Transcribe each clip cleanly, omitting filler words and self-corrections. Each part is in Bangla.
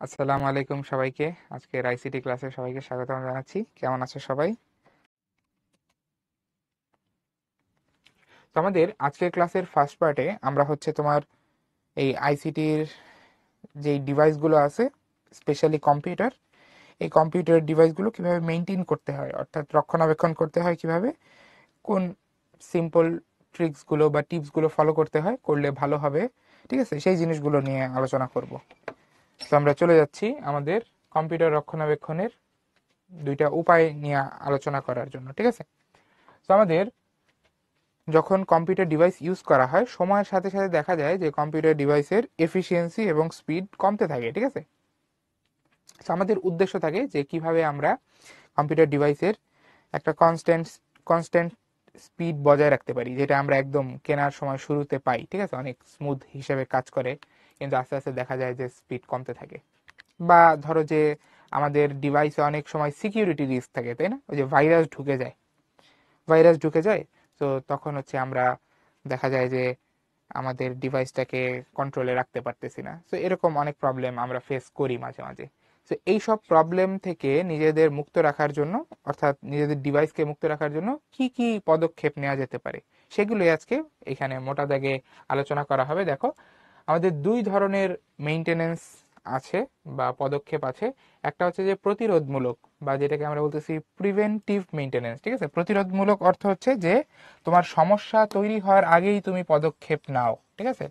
আসসালামু আলাইকুম সবাইকে। আজকের আইসিটি ক্লাসে সবাইকে স্বাগতম জানাচ্ছি। কেমন আছো সবাই? তো আমাদের আজকের ক্লাসের ফার্স্ট পার্টে আমরা তোমার এই আইসিটির যে ডিভাইসগুলো আছে, স্পেশালি কম্পিউটার, এই কম্পিউটার ডিভাইসগুলো কিভাবে মেনটেন করতে হয়, অর্থাৎ রক্ষণাবেক্ষণ করতে হয় কিভাবে, কোন সিম্পল ট্রিক্সগুলো বা টিপসগুলো ফলো করতে হয়, করলে ভালো হবে, ঠিক আছে, সেই জিনিসগুলো নিয়ে আলোচনা করব। তো আমরা চলে যাচ্ছি আমাদের কম্পিউটার রক্ষণাবেক্ষণের দুইটা উপায় নিয়ে আলোচনা করার জন্য, ঠিক আছে। তো আমাদের যখন কম্পিউটার ডিভাইস ইউজ করা হয়, সময়ের সাথে সাথে দেখা যায় যে কম্পিউটার ডিভাইসের এফিসিয়েন্সি এবং স্পিড কমতে থাকে, ঠিক আছে। তো আমাদের উদ্দেশ্য থাকে যে কিভাবে আমরা কম্পিউটার ডিভাইসের একটা কনস্ট্যান্ট কনস্ট্যান্ট স্পিড বজায় রাখতে পারি, যেটা আমরা একদম কেনার সময় শুরুতে পাই, ঠিক আছে, অনেক স্মুথ হিসেবে কাজ করে, কিন্তু আস্তে আস্তে দেখা যায় যে স্পিড কমতে থাকে। বা ধরো যে আমাদের ডিভাইসে অনেক সময় সিকিউরিটি রিস্ক থাকে, তাই না, ওই যে ভাইরাস ঢুকে যায়। তো তখন আমরা দেখা যায় যে আমাদের ডিভাইসটাকে কন্ট্রোলে রাখতে পারতেছি না। তো এরকম অনেক প্রবলেম আমরা ফেস করি মাঝে মাঝে। তো এই সব প্রবলেম থেকে নিজেদের মুক্ত রাখার জন্য, অর্থাৎ নিজেদের ডিভাইসকে মুক্ত রাখার জন্য কি কি পদক্ষেপ নেওয়া যেতে পারে, সেগুলোই আজকে এখানে মোটা দাগে আলোচনা করা হবে। দেখো, আমাদের দুই ধরনের মেইনটেনেন্স আছে বা পদক্ষেপ আছে। একটা হচ্ছে যে প্রতিরোধমূলক, বা যেটাকে আমরা বলতেছি প্রিভেন্টিভ মেইনটেনেন্স, ঠিক আছে। প্রতিরোধমূলক অর্থ হচ্ছে যে তোমার সমস্যা তৈরি হওয়ার আগেই তুমি পদক্ষেপ নাও, ঠিক আছে।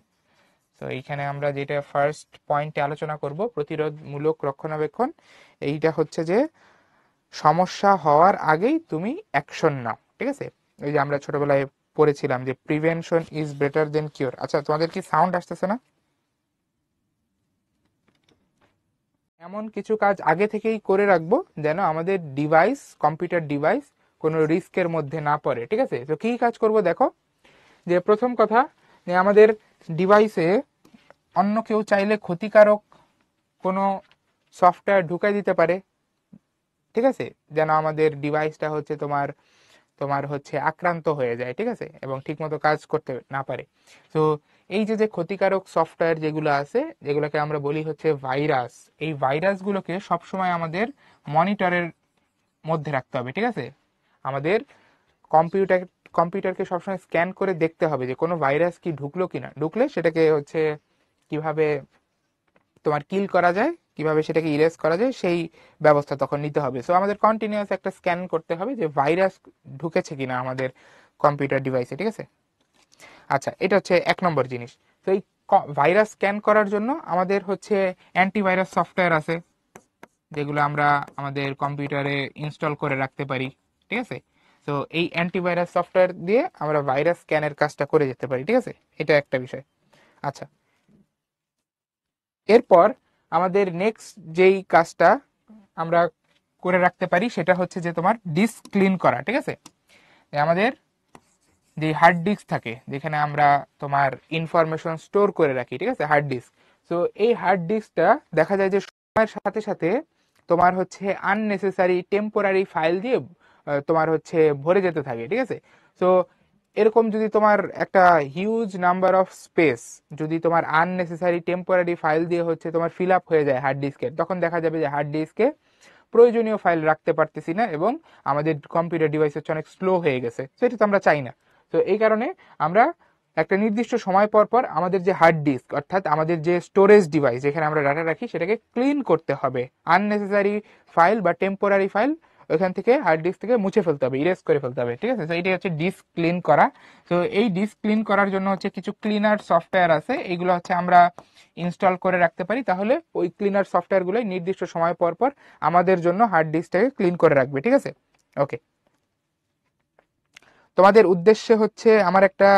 তো এইখানে আমরা যেটা ফার্স্ট পয়েন্টে আলোচনা করব, প্রতিরোধমূলক রক্ষণাবেক্ষণ, এইটা হচ্ছে যে সমস্যা হওয়ার আগেই তুমি অ্যাকশন নাও, ঠিক আছে। এই যে আমরা ছোটবেলায় পড়েছিলাম যে prevention is better then cure. আচ্ছা, তোমাদের কি সাউন্ড আসতেছে না? এমন কিছু কাজ আগে থেকেই করে রাখবো যেন আমাদের ডিভাইস, কম্পিউটার ডিভাইস, কোনো রিস্কের মধ্যে না পড়ে, ঠিক আছে। তো কি কাজ করব দেখো, যে প্রথম কথা, যে আমাদের ডিভাইসে অন্য কেউ চাইলে ক্ষতিকারক কোনো সফটওয়্যার ঢুকাই দিতে পারে, ঠিক আছে, যেন আমাদের ডিভাইসটা তোমার তোমার আক্রান্ত হয়ে যায়, ঠিক আছে, এবং ঠিকমতো কাজ করতে না পারে। তো এই যে যে ক্ষতিকারক সফটওয়্যার যেগুলো আছে, যেগুলোকে আমরা বলি ভাইরাস, এই ভাইরাসগুলোকে সবসময় আমাদের মনিটরের মধ্যে রাখতে হবে, ঠিক আছে। আমাদের কম্পিউটার কম্পিউটারকে সবসময় স্ক্যান করে দেখতে হবে যে কোনো ভাইরাস কি ঢুকলো কিনা, ঢুকলে সেটাকে কিভাবে তোমার কিল করা যায়, কিভাবে সেটাকে ইরেজ করা যায়, সেই ব্যবস্থা তখন নিতে হবে। সো আমাদের কন্টিনিউয়াস একটা স্ক্যান করতে হবে যে ভাইরাস ঢুকেছে কিনা আমাদের কম্পিউটার ডিভাইসে, ঠিক আছে। আচ্ছা, এটা হচ্ছে এক নম্বর জিনিস। তো এই ভাইরাস স্ক্যান করার জন্য আমাদের অ্যান্টিভাইরাস সফটওয়্যার আছে, যেগুলো আমরা আমাদের কম্পিউটারে ইনস্টল করে রাখতে পারি, ঠিক আছে। তো এই অ্যান্টিভাইরাস সফটওয়্যার দিয়ে আমরা ভাইরাস স্ক্যানের কাজটা করে যেতে পারি, ঠিক আছে। এটা একটা বিষয়। আচ্ছা, এরপর আমাদের নেক্সট যেই কাজটা আমরা করে রাখতে পারি সেটা হচ্ছে যে তোমার ডিস্ক ক্লিন করা, ঠিক আছে। আমাদের যে হার্ড ডিস্ক থাকে, যেখানে আমরা তোমার ইনফরমেশন স্টোর করে রাখি, ঠিক আছে, হার্ড ডিস্ক। তো এই হার্ড ডিস্কটা দেখা যায় যে সময়ের সাথে সাথে তোমার আননেসেসারি টেম্পোরারি ফাইল দিয়ে তোমার ভরে যেতে থাকে, ঠিক আছে। তো এরকম যদি তোমার একটা হিউজ নাম্বার অফ স্পেস যদি তোমার আননেসেসারি টেম্পোরারি ফাইল দিয়ে তোমার ফিল আপ হয়ে যায় হার্ড ডিস্কের, তখন দেখা যাবে যে হার্ড ডিস্কে প্রয়োজনীয় ফাইল রাখতে পারতেছি না, এবং আমাদের কম্পিউটার ডিভাইস অনেক স্লো হয়ে গেছে। তো এটা তো আমরা চাই না। তো এই কারণে আমরা একটা নির্দিষ্ট সময় পর পর আমাদের যে হার্ড ডিস্ক, অর্থাৎ আমাদের যে স্টোরেজ ডিভাইস যেখানে আমরা ডাটা রাখি, সেটাকে ক্লিন করতে হবে। আননেসেসারি ফাইল বা টেম্পোরারি ফাইল ওইখান থেকে, হার্ড ডিস্ক থেকে মুছে ফেলতে হবে, ইরেজ করে ফেলতে হবে, ঠিক আছে। তো এটাই হচ্ছে ডিস্ক ক্লিন করা। তো এই ডিস্ক ক্লিন করার জন্য কিছু ক্লিনার সফটওয়্যার আছে, এইগুলো আমরা ইনস্টল করে রাখতে পারি। তাহলে ওই ক্লিনার সফটওয়্যারগুলো নির্দিষ্ট সময় পর পর আমাদের জন্য হার্ড ডিস্কটাকে ক্লিন করে রাখবে, ঠিক আছে। ওকে, তোমাদের উদ্দেশ্যে আমার একটা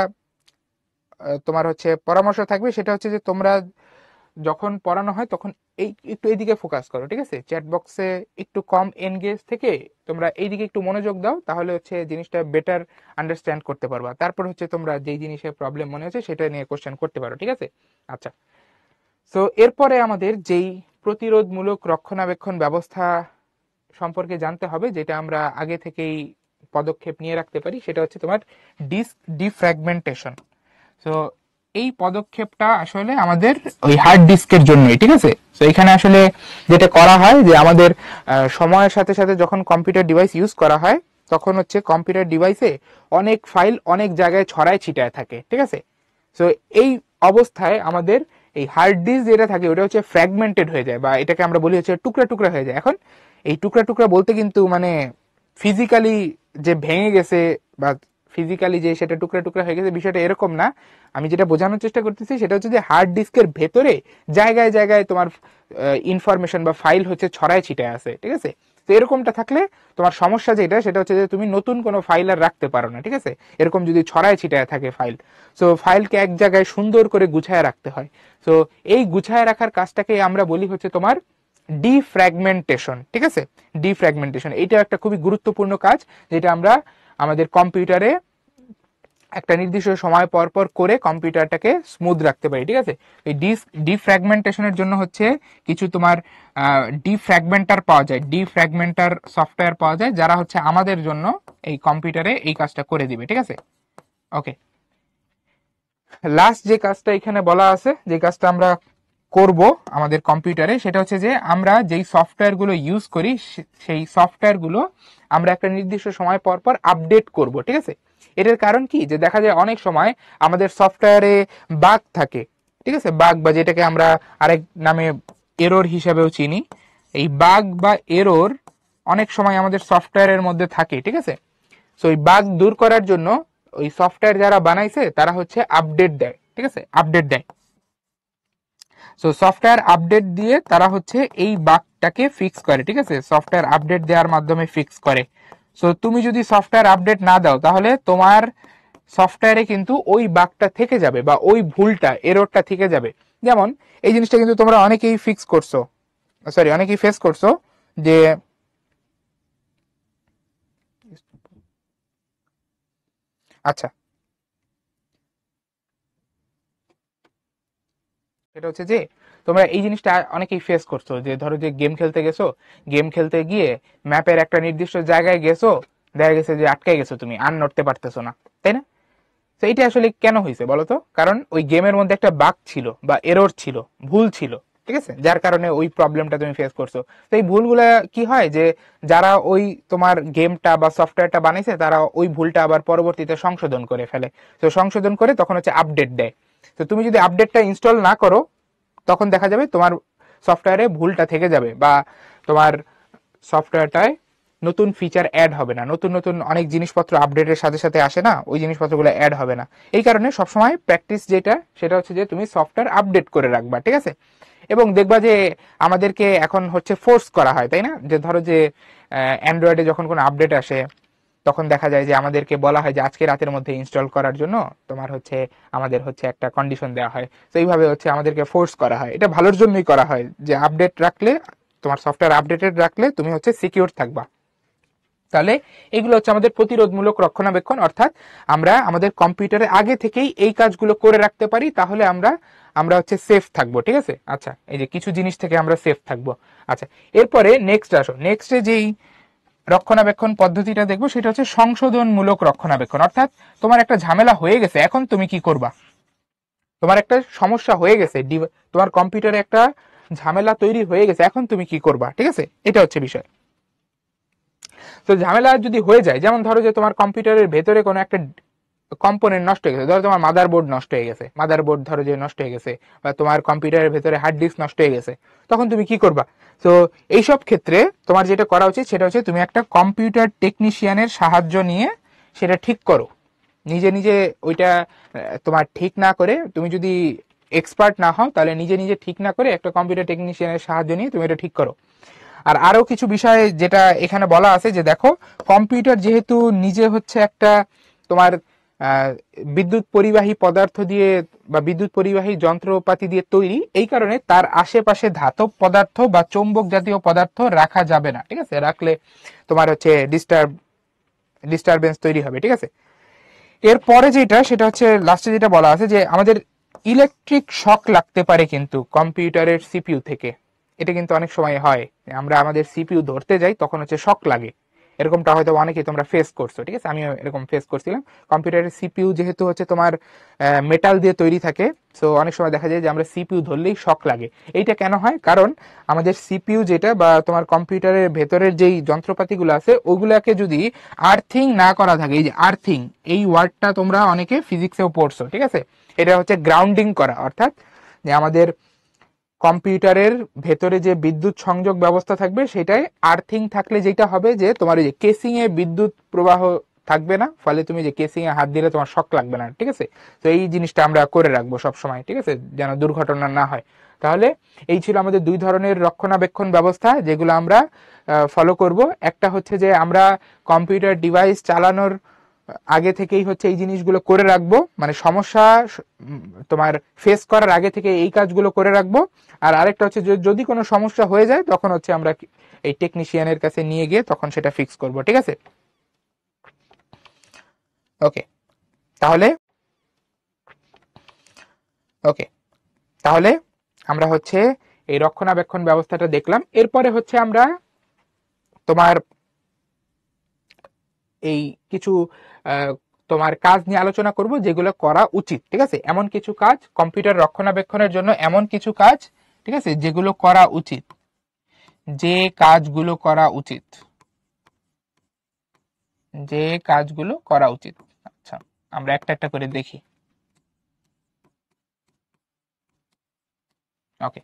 তোমার পরামর্শ থাকবে, সেটা হচ্ছে যে তোমরা যখন পড়ানো হয় তখন একটু এইদিকে ফোকাস করো, ঠিক আছে। চ্যাট বক্সে একটু কম এনগেজ থেকে তোমরা এইদিকে একটু মনোযোগ দাও, তাহলে জিনিসটা বেটার আন্ডারস্ট্যান্ড করতে পারবা। তারপর তোমরা যেই জিনিসের প্রবলেম মনে হচ্ছে সেটা নিয়ে কোশ্চেন করতে পারো, ঠিক আছে। আচ্ছা, তো এরপরে আমাদের যেই প্রতিরোধমূলক রক্ষণাবেক্ষণ ব্যবস্থা সম্পর্কে জানতে হবে, যেটা আমরা আগে থেকেই পদক্ষেপ নিয়ে রাখতে পারি, সেটা হচ্ছে তোমার ডিস্ক ডিফ্র্যাগমেন্টেশন। তো এই পদক্ষেপটা আসলে আমাদের ওই হার্ড ডিস্কের জন্যই, ঠিক আছে। তো এখানে আসলে যেটা করা হয় যে আমাদের সময়ের সাথে সাথে যখন কম্পিউটার ডিভাইস ইউজ করা হয় তখন হচ্ছে কম্পিউটার ডিভাইসে অনেক ফাইল অনেক জায়গায় ছড়ায় ছিটায় থাকে, ঠিক আছে। তো এই অবস্থায় আমাদের এই হার্ড ডিস্ক যেটা থাকে ওটা হচ্ছে ফ্র্যাগমেন্টেড হয়ে যায়, বা এটাকে আমরা বলি হচ্ছে টুকরা টুকরা হয়ে যায়। এখন এই টুকরা টুকরা বলতে কিন্তু মানে ফিজিক্যালি যে ভেঙে গেছে বা ফিজিক্যালি যে সেটা টুকরা টুকরা হয়ে গেছে বিষয়টা এরকম না। আমি যেটা বোঝানোর চেষ্টা করতেছি সেটা হচ্ছে যে হার্ড ডিস্কের ভেতরে জায়গায় জায়গায় তোমার ইনফরমেশন বা ফাইল হচ্ছে ছড়ায় ছিটায় আছে, ঠিক আছে। তো এরকমটা থাকলে তোমার সমস্যা যেটা সেটা হচ্ছে যে তুমি নতুন কোনো ফাইল আর রাখতে পারো না, ঠিক আছে। এরকম যদি ছড়ায় ছিটায় থাকে ফাইল, সো ফাইলকে এক জায়গায় সুন্দর করে গুছায় রাখতে হয়। সো এই গুছায় রাখার কাজটাকে আমরা বলি হচ্ছে তোমার ডিফ্র্যাগমেন্টেশন, ঠিক আছে। ডিফ্র্যাগমেন্টেশন এটা একটা খুবই গুরুত্বপূর্ণ কাজ যেটা আমরা আমাদের কম্পিউটারে একটা নির্দিষ্ট সময় পর পর করে কম্পিউটারটাকে স্মুথ রাখতে পারি, ঠিক আছে। এই ডিফ্র্যাগমেন্টেশনের জন্য হচ্ছে কিছু তোমার ডিফ্র্যাগমেন্টার পাওয়া যায়, ডিফ্র্যাগমেন্টার সফটওয়্যার পাওয়া যায় যারা হচ্ছে আমাদের জন্য এই কম্পিউটারে এই কাজটা করে দিবে, ঠিক আছে। ওকে, লাস্ট যে কাজটা এখানে বলা আছে, যে কাজটা আমরা করব আমাদের কম্পিউটারে, সেটা হচ্ছে যে আমরা যেই সফটওয়্যারগুলো ইউজ করি সেই সফটওয়্যারগুলো আমরা একটা নির্দিষ্ট সময় পর পর আপডেট করব, ঠিক আছে। এটার কারণ কি, যে দেখা যায় অনেক সময় আমাদের সফটওয়্যারে বাগ থাকে, ঠিক আছে। বাগ বা যেটাকে আমরা আরেক নামে এরর হিসাবেও চিনি, এই বাগ বা এরর অনেক সময় আমাদের সফটওয়্যারের মধ্যে থাকে, ঠিক আছে। সো এই বাগ দূর করার জন্য ওই সফটওয়্যার যারা বানাইছে তারা হচ্ছে আপডেট দেয়, ঠিক আছে, আপডেট দেয়। সো সফটওয়্যার আপডেট দিয়ে তারা হচ্ছে এই বাগটাকে ফিক্স করে, ঠিক আছে। সফটওয়্যার আপডেট দেওয়ার মাধ্যমে ফিক্স করে। সো তুমি যদি সফটওয়্যার আপডেট না দাও তাহলে তোমার সফটওয়্যারে কিন্তু ওই বাগটা থেকে যাবে বা ওই ভুলটা এররটা থেকে যাবে। যেমন এই জিনিসটা কিন্তু তোমরা অনেকেই ফিক্স করছো, সরি অনেকেই ফেস করছো যে আচ্ছা, সেটা হচ্ছে যে তোমরা এই জিনিসটা অনেকেই ফেস করছো যে ধরো যে গেম খেলতে গেছো, গেম খেলতে গিয়ে ম্যাপের একটা নির্দিষ্ট জায়গায় গেছো, দেখা গেছে যে আটকে গেছো, তুমি আর নড়তে পারতেছো না, তাই না। তো এটা আসলে কেন হয়েছে বলো তো? কারণ ওই গেমের মধ্যে একটা বাগ ছিল বা এরর ছিল, ভুল ছিল, ঠিক আছে, যার কারণে ওই প্রবলেমটা তুমি ফেস করছো। তো এই ভুলগুলা কি হয় যে যারা ওই তোমার গেমটা বা সফটওয়্যারটা বানাইছে তারা ওই ভুলটা আবার পরবর্তীতে সংশোধন করে ফেলে। তো সংশোধন করে তখন হচ্ছে আপডেট দেয়। তো তুমি যদি আপডেটটা ইনস্টল না করো তখন দেখা যাবে তোমার সফটওয়্যারে ভুলটা থেকে যাবে বা তোমার সফটওয়্যারটায় নতুন ফিচার অ্যাড হবে না, নতুন নতুন অনেক জিনিসপত্র আপডেটের সাথে সাথে আসে না, ওই জিনিসপত্রগুলো অ্যাড হবে না। এই কারণে সবসময় প্র্যাকটিস যেটা সেটা হচ্ছে যে তুমি সফটওয়্যার আপডেট করে রাখবা, ঠিক আছে। এবং দেখবা যে আমাদেরকে এখন হচ্ছে ফোর্স করা হয়, তাই না, যে ধরো যে অ্যান্ড্রয়েডে যখন কোনো আপডেট আসে তখন দেখা যায় যে আমাদেরকে বলা হয় যে আজকে রাতের মধ্যে ইনস্টল করার জন্য তোমার হচ্ছে আমাদের হচ্ছে একটা কন্ডিশন দেওয়া হয়। তো এইভাবে হচ্ছে আমাদেরকে ফোর্স করা হয়, এটা ভালোর জন্যই করা হয় যে আপডেট রাখলে, তোমার সফটওয়্যার আপডেটেড রাখলে তুমি হচ্ছে সিকিউর থাকবা। তাহলে এগুলো হচ্ছে আমাদের প্রতিরোধমূলক রক্ষণাবেক্ষণ, অর্থাৎ আমরা আমাদের কম্পিউটারে আগে থেকেই এই কাজগুলো করে রাখতে পারি, তাহলে আমরা আমরা হচ্ছে সেফ থাকবো, ঠিক আছে। আচ্ছা, এই যে কিছু জিনিস থেকে আমরা সেফ থাকবো। আচ্ছা, এরপরে নেক্সট আসো, নেক্সটে যেই রক্ষণাবেক্ষণ পদ্ধতিটা দেখবো সেটা হচ্ছে সংশোধনমূলক রক্ষণাবেক্ষণ। অর্থাৎ তোমার একটা ঝামেলা হয়ে গেছে, এখন তুমি কি করবা, তোমার একটা সমস্যা হয়ে গেছে, তোমার কম্পিউটারে একটা ঝামেলা তৈরি হয়ে গেছে, এখন তুমি কি করবা, ঠিক আছে, এটা হচ্ছে বিষয়। তো ঝামেলা যদি হয়ে যায়, যেমন ধরো যে তোমার কম্পিউটারের ভেতরে কোনো একটা কম্পোনেন্ট নষ্ট হয়ে গেছে, ধরো তোমার মাদারবোর্ড নষ্ট হয়ে গেছে, মাদারবোর্ড ধরো যে নষ্ট হয়ে গেছে, বা তোমার কম্পিউটারের ভেতরে হার্ড ডিস্ক নষ্ট হয়ে গেছে, তখন তুমি কি করবা? তো এইসব ক্ষেত্রে তোমার যেটা করা উচিত সেটা হচ্ছে তুমি একটা কম্পিউটার টেকনিশিয়ানের সাহায্য নিয়ে সেটা ঠিক করো। নিজে নিজে ওইটা তোমার ঠিক না করে, তুমি যদি এক্সপার্ট না হও তাহলে নিজে নিজে ঠিক না করে একটা কম্পিউটার টেকনিশিয়ানের সাহায্য নিয়ে তুমি এটা ঠিক করো। আর আরো কিছু বিষয় যেটা এখানে বলা আছে যে দেখো, কম্পিউটার যেহেতু নিজে হচ্ছে একটা তোমার বিদ্যুৎ পরিবাহী পদার্থ দিয়ে বা বিদ্যুৎ পরিবাহী যন্ত্রপাতি দিয়ে তৈরি, এই কারণে তার আশেপাশে ধাতব পদার্থ বা চৌম্বক জাতীয় পদার্থ রাখা যাবে না, ঠিক আছে। রাখলে তোমার হচ্ছে ডিস্টারবেন্স তৈরি হবে, ঠিক আছে। এরপরে যেটা সেটা হচ্ছে লাস্টে যেটা বলা আছে যে আমাদের ইলেকট্রিক শক লাগতে পারে কিন্তু কম্পিউটারের সিপিইউ থেকে। এটা কিন্তু অনেক সময় হয়, আমরা আমাদের সিপিইউ ধরতে যাই তখন হচ্ছে শক লাগে। এরকমটা হয়তো অনেকেই তোমরা ফেস করছো, ঠিক আছে, আমিও এরকম ফেস করছিলাম। কম্পিউটারের সিপিইউ যেহেতু হচ্ছে তোমার মেটাল দিয়ে তৈরি থাকে, সো অনেক সময় দেখা যায় যে আমরা সিপিইউ ধরলেই শক লাগে। এইটা কেন হয়? কারণ আমাদের সিপিইউ যেটা বা তোমার কম্পিউটারের ভেতরের যেই যন্ত্রপাতিগুলো আছে ওগুলাকে যদি আর্থিং না করা থাকে, এই যে আর্থিং এই ওয়ার্ডটা তোমরা অনেকে ফিজিক্সেও পড়ছো, ঠিক আছে, এটা হচ্ছে গ্রাউন্ডিং করা, অর্থাৎ যে আমাদের কম্পিউটারের ভেতরে যে বিদ্যুৎ সংযোগ ব্যবস্থা থাকবে সেটাই আর্থিং থাকলে যেটা হবে যে তোমার এই যে কেসিং এ বিদ্যুৎ প্রবাহ থাকবে না, ফলে তুমি যে কেসিং এ হাত দিলে তোমার শক লাগবে না, ঠিক আছে। তো এই জিনিসটা আমরা করে রাখবো সব সময়, ঠিক আছে, যেন দুর্ঘটনা না হয়। তাহলে এই ছিল আমাদের দুই ধরনের রক্ষণাবেক্ষণ ব্যবস্থা যেগুলো আমরা ফলো করব। একটা হচ্ছে যে আমরা কম্পিউটার ডিভাইস চালানোর আগে থেকেই হচ্ছে এই জিনিসগুলো করে রাখবো, মানে সমস্যা তোমার ফেস করার আগে থেকে এই কাজগুলো করে রাখবো। আর আরেকটা হচ্ছে যদি কোনো সমস্যা হয়ে যায় তখন হচ্ছে আমরা এই টেকনিশিয়ানের কাছে নিয়ে গিয়ে তখন সেটা ফিক্স করব, ঠিক আছে। ওকে, তাহলে ওকে তাহলে আমরা হচ্ছে এই রক্ষণাবেক্ষণ ব্যবস্থাটা দেখলাম। এরপরে হচ্ছে আমরা তোমার এই কিছু তোমার কাজ নিয়ে আলোচনা করব যেগুলো করা উচিত, ঠিক আছে। এমন কিছু কাজ কম্পিউটার রক্ষণাবেক্ষণের জন্য, এমন কিছু কাজ, ঠিক আছে, যেগুলো করা উচিত, যে কাজগুলো করা উচিত, যে কাজগুলো করা উচিত। আচ্ছা, আমরা একটা একটা করে দেখি। ওকে,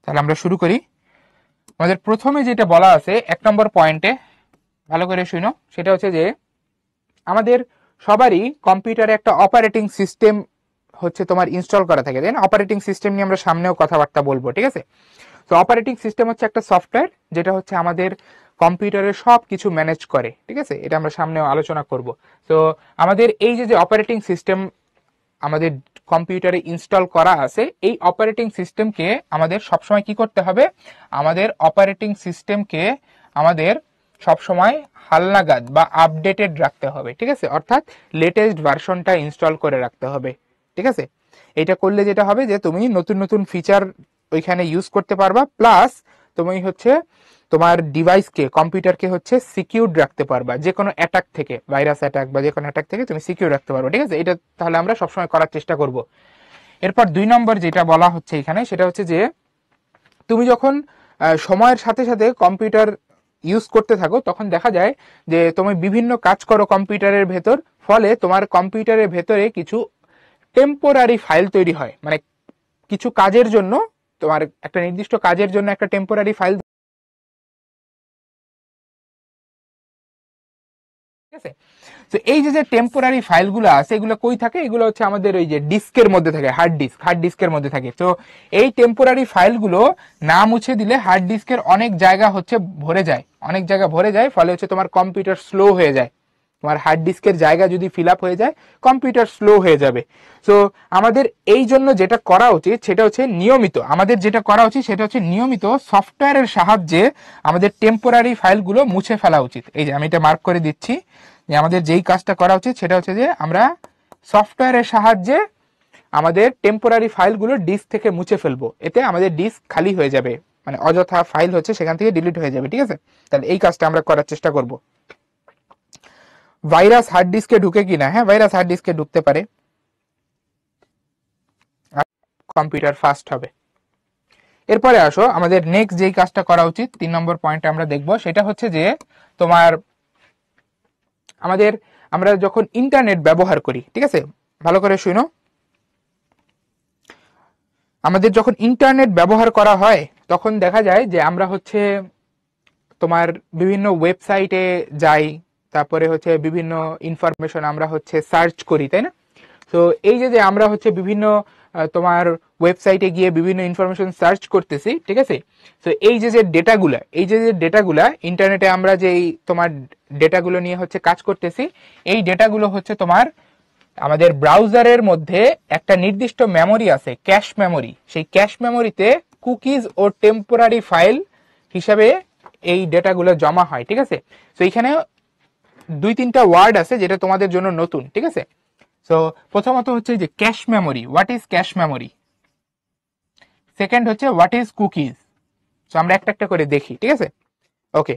তাহলে আমরা শুরু করি। আমাদের প্রথমে যেটা বলা আছে 1 নম্বর পয়েন্টে, ভালো করে শুনো, সেটা হচ্ছে যে আমাদের সবারই কম্পিউটারে একটা অপারেটিং সিস্টেম হচ্ছে তোমার ইনস্টল করা থাকে, তাই না? অপারেটিং সিস্টেম নিয়ে আমরা সামনেও কথাবার্তা বলবো, ঠিক আছে। তো অপারেটিং সিস্টেম হচ্ছে একটা সফটওয়্যার যেটা হচ্ছে আমাদের কম্পিউটারের সব কিছু ম্যানেজ করে, ঠিক আছে, এটা আমরা সামনেও আলোচনা করব। তো আমাদের এই যে অপারেটিং সিস্টেম আমাদের কম্পিউটারে ইনস্টল করা আছে, এই অপারেটিং সিস্টেমকে আমাদের সবসময় কি করতে হবে? আমাদের অপারেটিং সিস্টেমকে আমাদের সবসময় হালনাগাদ বা আপডেটেড রাখতে হবে, ঠিক আছে, অর্থাৎ লেটেস্ট ভার্সনটা ইনস্টল করে রাখতে হবে, ঠিক আছে। এটা করলে যেটা হবে যে তুমি নতুন নতুন ফিচার ওইখানে ইউজ করতে পারবা, প্লাস তুমি হচ্ছে তোমার ডিভাইসকে, কম্পিউটারকে হচ্ছে সিকিউর রাখতে পারবা যে কোনো অ্যাটাক থেকে, ভাইরাস অ্যাটাক বা যে কোনো অ্যাটাক থেকে তুমি সিকিউর রাখতে পারবা, ঠিক আছে। এটা তাহলে আমরা সবসময় করার চেষ্টা করব। এরপর 2 নম্বর যেটা বলা হচ্ছে এখানে, সেটা হচ্ছে যে তুমি যখন সময়ের সাথে সাথে কম্পিউটার ইউজ করতে থাকো তখন দেখা যায় যে তুমি বিভিন্ন কাজ করো কম্পিউটারের ভেতর, ফলে তোমার কম্পিউটারের ভেতরে কিছু টেম্পোরারি ফাইল তৈরি হয়, মানে কিছু কাজের জন্য, তোমার একটা নির্দিষ্ট কাজের জন্য একটা টেম্পোরারি ফাইল, ঠিক আছে। তো এই যে টেম্পোরারি ফাইলগুলো আছে এগুলো কই থাকে? এগুলো হচ্ছে আমাদের ওই যে ডিস্কের মধ্যে থাকে, হার্ড ডিস্কের মধ্যে থাকে। তো এই টেম্পোরারি ফাইলগুলো না মুছে দিলে হার্ড ডিস্কের অনেক জায়গা হচ্ছে ভরে যায়, অনেক জায়গা ভরে যায়, ফলে হচ্ছে তোমার কম্পিউটার স্লো হয়ে যায়। তোমার হার্ড ডিস্কের জায়গা যদি ফিল আপ হয়ে যায় কম্পিউটার স্লো হয়ে যাবে। তো আমাদের এই জন্য যেটা করা উচিত সেটা হচ্ছে নিয়মিত, আমাদের যেটা করা উচিত সেটা হচ্ছে নিয়মিত সফটওয়্যারের সাহায্যে আমাদের টেম্পোরারি ফাইলগুলো মুছে ফেলা উচিত। এই যে আমি এটা মার্ক করে দিচ্ছি যে আমাদের যেই কাজটা করা উচিত সেটা হচ্ছে যে আমরা সফটওয়্যারের সাহায্যে আমাদের টেম্পোরারি ফাইলগুলো ডিস্ক থেকে মুছে ফেলবো, এতে আমাদের ডিস্ক খালি হয়ে যাবে, মানে অযথা ফাইল হচ্ছে সেখান থেকে ডিলিট হয়ে যাবে, ঠিক আছে। তাহলে এই কাজটা আমরা করার চেষ্টা করব। ভাইরাস হার্ড ডিস্কে ঢুকে কিনা? হ্যাঁ, ভাইরাস হার্ড ডিস্কে ঢুকতে পারে, কম্পিউটার ফাস্ট হবে। এরপরে আসো আমাদের নেক্সট যেই কাজটা করা উচিত, 3 নম্বর পয়েন্টে আমরা দেখব, সেটা হচ্ছে যে তোমার আমরা যখন ইন্টারনেট ব্যবহার করি, ঠিক আছে, ভালো করে শুনো, আমাদের যখন ইন্টারনেট ব্যবহার করা হয় তখন দেখা যায় যে আমরা হচ্ছে তোমার বিভিন্ন ওয়েবসাইটে যাই, তারপরে হচ্ছে বিভিন্ন ইনফরমেশন আমরা হচ্ছে সার্চ করি, তাই না? তো এই যে আমরা হচ্ছে বিভিন্ন তোমার ওয়েবসাইটে গিয়ে বিভিন্ন ইনফরমেশন সার্চ করতেছি, ঠিক আছে। তো এই যে ডেটাগুলা ইন্টারনেটে আমরা যেই তোমার ডেটাগুলো নিয়ে হচ্ছে কাজ করতেছি, এই ডেটাগুলো হচ্ছে তোমার আমাদের ব্রাউজারের মধ্যে একটা নির্দিষ্ট মেমোরি আছে, ক্যাশ মেমোরি। সেই ক্যাশ মেমোরিতে কুকিজ ও টেম্পোরারি ফাইল হিসাবে এই ডেটাগুলো জমা হয়, ঠিক আছে। তো এখানে 2-3টা ওয়ার্ড আছে যেটা তোমাদের জন্য নতুন, ঠিক আছে। সো প্রথমত হচ্ছে যে cache memory, what is cache memory. Second হচ্ছে হোয়াট ইজ কুকিজ। সো আমরা একটা একটা করে দেখি, ঠিক আছে। ওকে,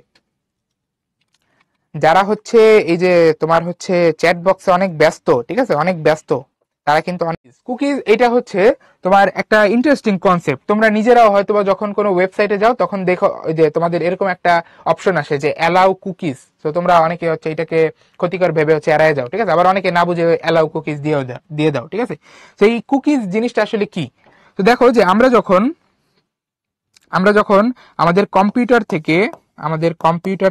যারা হচ্ছে এই যে তোমার হচ্ছে চ্যাট বক্সে অনেক ব্যস্ত, ঠিক আছে, অনেক ব্যস্ত, তারা কিন্তু কুকিজ এটা হচ্ছে তোমার একটা ইন্টারেস্টিং কনসেপ্ট। তোমরা নিজেরাও হয়তো বা যখন কোনো ওয়েবসাইটে যাও তখন দেখো ওই যে তোমাদের এরকম একটা অপশন আসে যে অ্যালাউ কুকিজ। তো তোমরা অনেকে হচ্ছে এটাকে ক্ষতিকর ভেবে হচ্ছে এড়ায় যাও, ঠিক আছে, আবার অনেকে না বুঝে অ্যালাউ কুকিজ দিয়ে দাও, ঠিক আছে। তো এই কুকিজ জিনিসটা আসলে কি? তো দেখো যে আমরা যখন আমাদের কম্পিউটার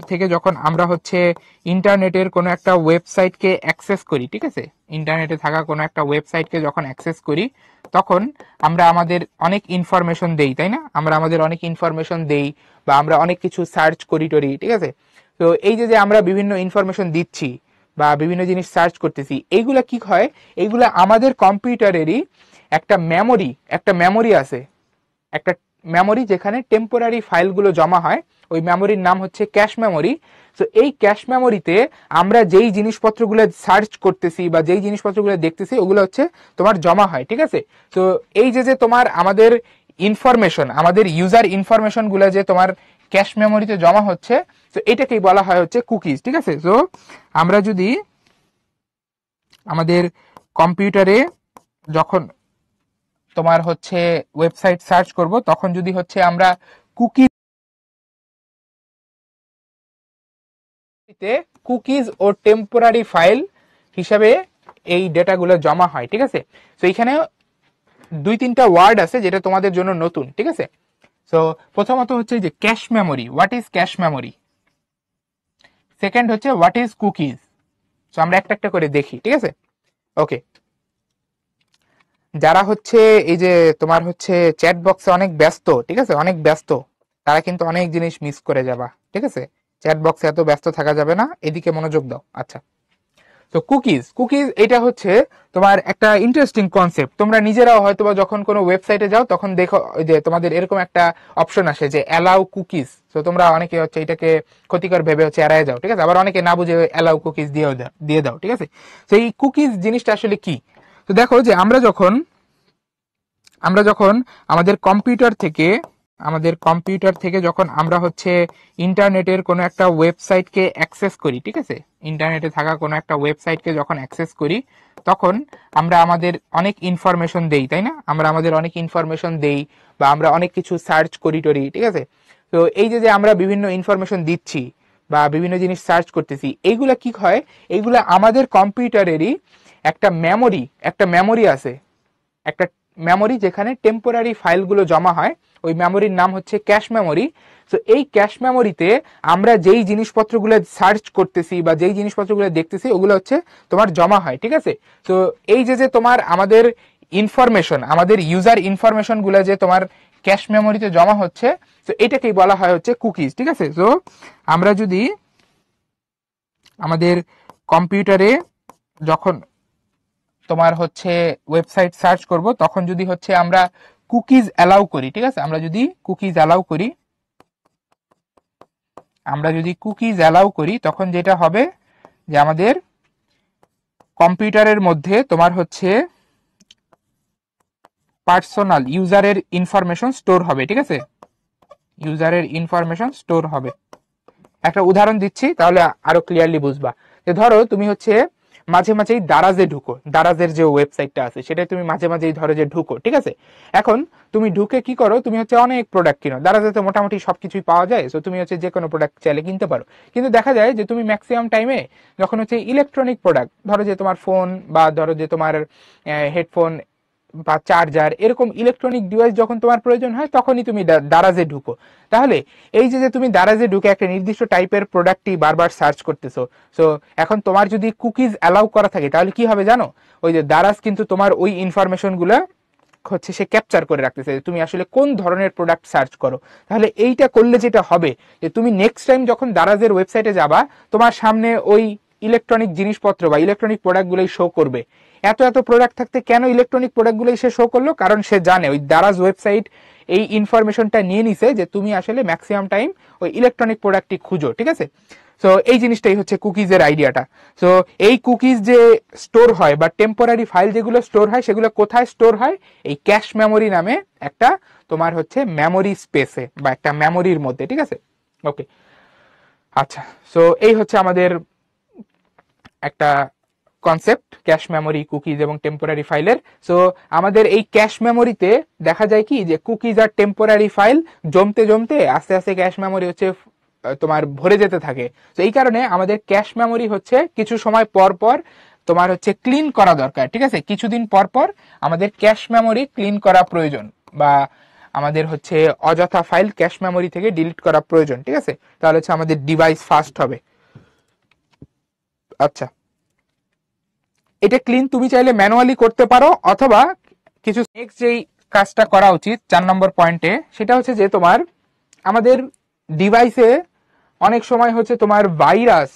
থেকে যখন আমরা হচ্ছে ইন্টারনেটের কোনো একটা ওয়েবসাইটকে অ্যাক্সেস করি, ঠিক আছে, ইন্টারনেটে থাকা কোনো একটা ওয়েবসাইটকে যখন অ্যাক্সেস করি, তখন আমরা আমাদের অনেক ইনফরমেশন দেই, তাই না? আমরা আমাদের অনেক ইনফরমেশন দেই বা আমরা অনেক কিছু সার্চ করি টরি, ঠিক আছে। তো এই যে যে আমরা বিভিন্ন ইনফরমেশন দিচ্ছি বা বিভিন্ন জিনিস সার্চ করতেছি, এইগুলা কি হয়? এইগুলা আমাদের কম্পিউটারেরই একটা মেমোরি আছে, একটা মেমোরি যেখানে টেম্পোরারি ফাইলগুলো জমা হয়। ওই মেমোরির নাম হচ্ছে ক্যাশ মেমোরি। তো এই ক্যাশ মেমোরিতে আমরা যেই জিনিসপত্রগুলো সার্চ করতেছি বা যেই জিনিসপত্রগুলো দেখতেছি ওগুলো হচ্ছে তোমার জমা হয়, ঠিক আছে। তো এই যে যে তোমার আমাদের ইনফরমেশন, আমাদের ইউজার ইনফরমেশন গুলো যে তোমার ক্যাশ মেমোরিতে জমা হচ্ছে, তো এটাকেই বলা হয় হচ্ছে কুকিজ, ঠিক আছে। তো আমরা যদি আমাদের কম্পিউটারে যখন তোমার হচ্ছে ওয়েবসাইট সার্চ করব, তখন যদি হচ্ছে আমরা কুকিজ কুকিজ ও টেম্পোরারি ফাইল হিসাবে এই ডেটাগুলো জমা হয়, ঠিক আছে। তো এখানে 2-3টা ওয়ার্ড আছে যেটা তোমাদের জন্য নতুন, ঠিক আছে। তো প্রথমত হচ্ছে যে cache memory, what is cache memory. Second হচ্ছে হোয়াট ইজ কুকিজ। তো আমরা একটা একটা করে দেখি, ঠিক আছে। ওকে, যারা হচ্ছে এই যে তোমার হচ্ছে চ্যাট বক্সে অনেক ব্যস্ত, ঠিক আছে, অনেক ব্যস্ত, তারা কিন্তু অনেক জিনিস মিস করে যাবা, ঠিক আছে। চ্যাট বক্সে এত ব্যস্ত থাকা যাবে না, এদিকে মনোযোগ দাও। আচ্ছা, তো কুকিজ এটা হচ্ছে তোমার একটা ইন্টারেস্টিং কনসেপ্ট। তোমরা নিজেরাও হয়তো বা যখন কোনো ওয়েবসাইটে যাও তখন দেখো ওই যে তোমাদের এরকম একটা অপশন আসে যে অ্যালাউ কুকিজ। তো তোমরা অনেকে হচ্ছে এটাকে ক্ষতিকর ভেবে হচ্ছে এড়ায় যাও, ঠিক আছে, আবার অনেকে না বুঝে অ্যালাউ কুকিজ দিয়ে দাও, ঠিক আছে। তো এই কুকিজ জিনিসটা আসলে কি? তো দেখো যে আমরা যখন আমাদের কম্পিউটার থেকে যখন আমরা হচ্ছে ইন্টারনেটের কোনো একটা ওয়েবসাইটকে অ্যাক্সেস করি, ঠিক আছে, ইন্টারনেটে থাকা কোনো একটা ওয়েবসাইটকে যখন অ্যাক্সেস করি, তখন আমরা আমাদের অনেক ইনফরমেশন দেই, তাই না? আমরা আমাদের অনেক ইনফরমেশন দেই বা আমরা অনেক কিছু সার্চ করি টরি, ঠিক আছে। তো এই যে যে আমরা বিভিন্ন ইনফরমেশন দিচ্ছি বা বিভিন্ন জিনিস সার্চ করতেছি, এইগুলা কি হয়? এইগুলা আমাদের কম্পিউটারেরই একটা মেমোরি আছে, একটা মেমোরি যেখানে টেম্পোরারি ফাইলগুলো জমা হয়। ওই মেমোরির নাম হচ্ছে ক্যাশ মেমোরি। তো এই ক্যাশ মেমোরিতে আমরা যেই জিনিসপত্রগুলো সার্চ করতেছি বা যেই জিনিসপত্রগুলো দেখতেছি ওগুলো হচ্ছে তোমার জমা হয়, ঠিক আছে। তো এই যে যে তোমার আমাদের ইনফরমেশন, আমাদের ইউজার ইনফরমেশন গুলো যে তোমার ক্যাশ মেমোরিতে জমা হচ্ছে, তো এটাকেই বলা হয় হচ্ছে কুকিজ, ঠিক আছে। তো আমরা যদি আমাদের কম্পিউটারে যখন তোমার হচ্ছে ওয়েবসাইট সার্চ করব, তখন যদি হচ্ছে আমরা কুকিজ অ্যালাউ করি, ঠিক আছে, আমরা যদি কুকিজ অ্যালাউ করি তখন যেটা হবে যে আমাদের কম্পিউটারের মধ্যে তোমার হচ্ছে পার্সোনাল ইউজারের ইনফরমেশন স্টোর হবে, ঠিক আছে, ইউজারের ইনফরমেশন স্টোর হবে। একটা উদাহরণ দিচ্ছি তাহলে আরো ক্লিয়ারলি বুঝবা। যে ধরো তুমি হচ্ছে মাঝে মাঝেই দারাজে ঢুকো, দারাজের যে ওয়েবসাইটটা আছে সেটা তুমি মাঝে মাঝেই ধরো যে ঢুকো, ঠিক আছে। এখন তুমি ঢুকে কি করো? তুমি হচ্ছে অনেক প্রোডাক্ট কিনো, দারাজে তো মোটামুটি সবকিছুই পাওয়া যায়, তো তুমি হচ্ছে যে কোনো প্রোডাক্ট চাইলে কিনতে পারো। কিন্তু দেখা যায় যে তুমি ম্যাক্সিমাম টাইমে যখন হচ্ছে ইলেকট্রনিক প্রোডাক্ট, ধরো যে তোমার ফোন বা ধরো যে তোমার হেডফোন বা চার্জার, এরকম ইলেকট্রনিক ডিভাইস যখন তোমার প্রয়োজন হয় তখনই তুমি দারাজে ঢুকো। তাহলে এই যে যে তুমি দারাজে ঢুকে একটা নির্দিষ্ট টাইপের প্রোডাক্টই বারবার সার্চ করতেছো, সো এখন তোমার যদি কুকিজ অ্যালাউ করা থাকে তাহলে কি হবে জানো? ওই যে দারাজ কিন্তু তোমার ওই ইনফরমেশন গুলা হচ্ছে সে ক্যাপচার করে রাখতেছে তুমি আসলে কোন ধরনের প্রোডাক্ট সার্চ করো। তাহলে এইটা করলে যেটা হবে যে তুমি নেক্সট টাইম যখন দারাজের ওয়েবসাইটে যাবা, তোমার সামনে ওই ইলেকট্রনিক জিনিসপত্র বা ইলেকট্রনিক প্রোডাক্টগুলোই শো করবে। এত এত প্রোডাক্ট থাকতে কেন ইলেকট্রনিক প্রোডাক্টগুলোই সে শো করলো? কারণ সে জানে ওই দারাজ ওয়েবসাইট এই ইনফরমেশনটা নিয়ে নিছে যে তুমি আসলে ম্যাক্সিমাম টাইম ওই ইলেকট্রনিক প্রোডাক্টই খুঁজো, ঠিক আছে। সো এই জিনিসটাই হচ্ছে কুকিজের আইডিয়াটা। সো এই কুকিজ যে স্টোর হয় বা টেম্পোরারি ফাইল যেগুলো স্টোর হয় সেগুলো কোথায় স্টোর হয়? এই ক্যাশ মেমোরি নামে একটা তোমার হচ্ছে মেমোরি স্পেসে বা একটা মেমোরির মধ্যে, ঠিক আছে। ওকে, আচ্ছা, সো এই হচ্ছে আমাদের একটা কনসেপ্ট ক্যাশ মেমোরি, কুকিজ এবং টেম্পোরারি ফাইলের। সো আমাদের এই ক্যাশ মেমোরিতে দেখা যায় কি যে কুকিজ আর টেম্পোরারি ফাইল জমতে জমতে আস্তে আস্তে ক্যাশ মেমোরি হচ্ছে তোমার ভরে যেতে থাকে। তো এই কারণে আমাদের ক্যাশ মেমোরি হচ্ছে কিছু সময় পর পর তোমার হচ্ছে ক্লিন করা দরকার, ঠিক আছে? কিছুদিন পর পর আমাদের ক্যাশ মেমোরি ক্লিন করা প্রয়োজন, বা আমাদের হচ্ছে অযথা ফাইল ক্যাশ মেমোরি থেকে ডিলিট করা প্রয়োজন, ঠিক আছে? তাহলে হচ্ছে আমাদের ডিভাইস ফাস্ট হবে। আচ্ছা, এটা ক্লিন তুমি চাইলে ম্যানুয়ালি করতে পারো, অথবা কিছু নেক্সট যেই কাজটা করা উচিত 4 নম্বর পয়েন্টে, সেটা হচ্ছে যে তোমার আমাদের ডিভাইসে অনেক সময় হচ্ছে তোমার ভাইরাস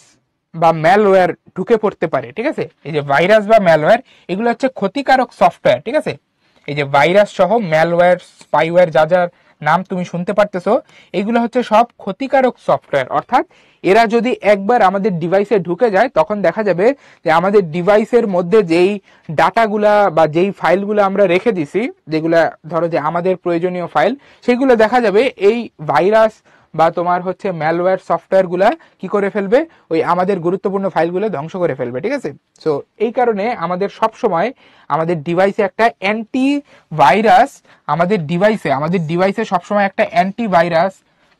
বা ম্যালওয়্যার ঢুকে পড়তে পারে, ঠিক আছে? এই যে ভাইরাস বা ম্যালওয়্যার, এগুলো হচ্ছে ক্ষতিকারক সফটওয়্যার, ঠিক আছে? এই যে ভাইরাস সহ ম্যালওয়্যার, স্পাইওয়্যার, যা যার নাম তুমি শুনতে পারতেছো, এগুলো হচ্ছে সব ক্ষতিকারক সফটওয়্যার। অর্থাৎ এরা যদি একবার আমাদের ডিভাইসে ঢুকে যায়, তখন দেখা যাবে যে আমাদের ডিভাইসের মধ্যে যেই ডাটাগুলা বা যেই ফাইলগুলো আমরা রেখে দিছি, যেগুলা ধরো যে আমাদের প্রয়োজনীয় ফাইল, সেগুলো দেখা যাবে এই ভাইরাস বা তোমার হচ্ছে ম্যালওয়্যার সফটওয়্যার গুলা কি করে ফেলবে, ওই আমাদের গুরুত্বপূর্ণ ফাইলগুলো ধ্বংস করে ফেলবে, ঠিক আছে? সো এই কারণে আমাদের সব সময় আমাদের ডিভাইসে একটা অ্যান্টি ভাইরাস, আমাদের ডিভাইসে সবসময় একটা অ্যান্টি ভাইরাস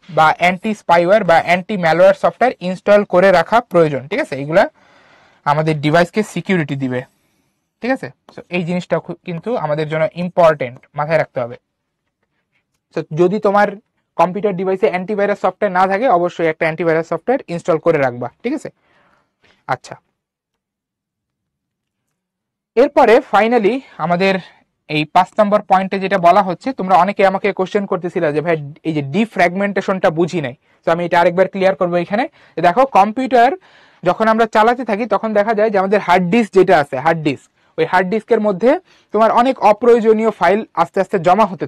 বা অ্যান্টি স্পাইওয়্যার বা অ্যান্টি ম্যালওয়্যার সফটওয়্যার ইনস্টল করে রাখা প্রয়োজন, ঠিক আছে? এগুলা আমাদের ডিভাইসকে সিকিউরিটি দিবে, ঠিক আছে? সো এই জিনিসটা কিন্তু আমাদের জন্য ইম্পর্টেন্ট, মাথায় রাখতে হবে। তো যদি তোমার কম্পিউটার ডিভাইসে অ্যান্টিভাইরাস সফটওয়্যার না থাকে, অবশ্যই একটা অ্যান্টিভাইরাস সফটওয়্যার ইনস্টল করে রাখবা, ঠিক আছে? আচ্ছা, এরপরে ফাইনালি আমাদের এই 5 নম্বর পয়েন্টে যেটা বলা হচ্ছে, তোমরা অনেকে আমাকে কোশ্চেন করতেছিলা যে ভাই এই যে ডিফ্র্যাগমেন্টেশনটা বুঝি নাই। তো আমি এটা আরেকবার ক্লিয়ার করবো এখানে। দেখো, কম্পিউটার যখন আমরা চালাতে থাকি তখন দেখা যায় যে আমাদের হার্ড ডিস্ক যেটা আছে, হার্ড ডিস্ক, ওই হার্ড ডিস্কের মধ্যে তোমার অনেক অপ্রয়োজনীয় ফাইল আস্তে আস্তে জমা হতে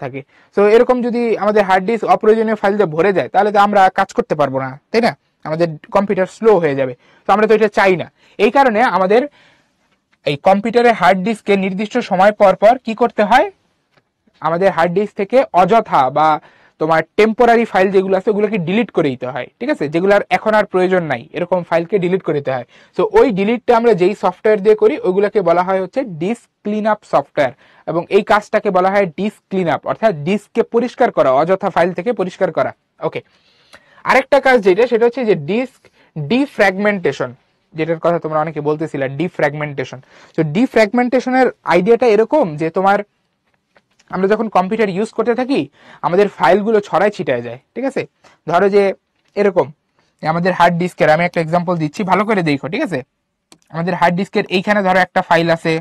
থাকে। তো এরকম যদি আমাদের হার্ড ডিস্ক অপ্রয়োজনীয় ফাইল দিয়ে ভরে যায়, তাহলে তো আমরা কাজ করতে পারবো না, তাই না? আমাদের কম্পিউটার স্লো হয়ে যাবে। তো আমরা তো এটা চাই না। এই কারণে আমাদের এই কম্পিউটারের হার্ড ডিস্কে নির্দিষ্ট সময় পর পর কি করতে হয়, আমাদের হার্ড ডিস্ক থেকে অযথা বা তোমার টেম্পোরারি ফাইল যেগুলো আছে ওগুলোকে ডিলিট করে দিতে হয়, ঠিক আছে? যেগুলোর এখন আর প্রয়োজন নাই, এরকম ফাইলকে ডিলিট করে দিতে হয়। তো ওই ডিলিটটা আমরা যেই সফটওয়্যার দিয়ে করি, ওইগুলোকে বলা হয় হচ্ছে ডিস্ক ক্লিন আপ সফটওয়্যার, এবং এই কাজটাকে বলা হয় ডিস্ক ক্লিন আপ, অর্থাৎ ডিস্ককে পরিষ্কার করা, অযথা ফাইল থেকে পরিষ্কার করা। ওকে, আরেকটা কাজ যেটা, সেটা হচ্ছে যে ডিস্ক ডিফ্র্যাগমেন্টেশন, যেটার কথা তোমরা অনেকে বলতেছিলে, ডিফ্র্যাগমেন্টেশন। তো ডিফ্র্যাগমেন্টেশনের আইডিয়াটা এরকম যে তোমার আমরা যখন কম্পিউটার ইউজ করতে থাকি, আমাদের ফাইলগুলো ছড়ায় ছিটায় যায়, ঠিক আছে? ধরো যে এরকম আমাদের হার্ড ডিস্কের, আমি একটা এক্সাম্পল দিচ্ছি, ভালো করে দেখো, ঠিক আছে? আমাদের হার্ড ডিস্কের এইখানে ধরো একটা ফাইল আছে,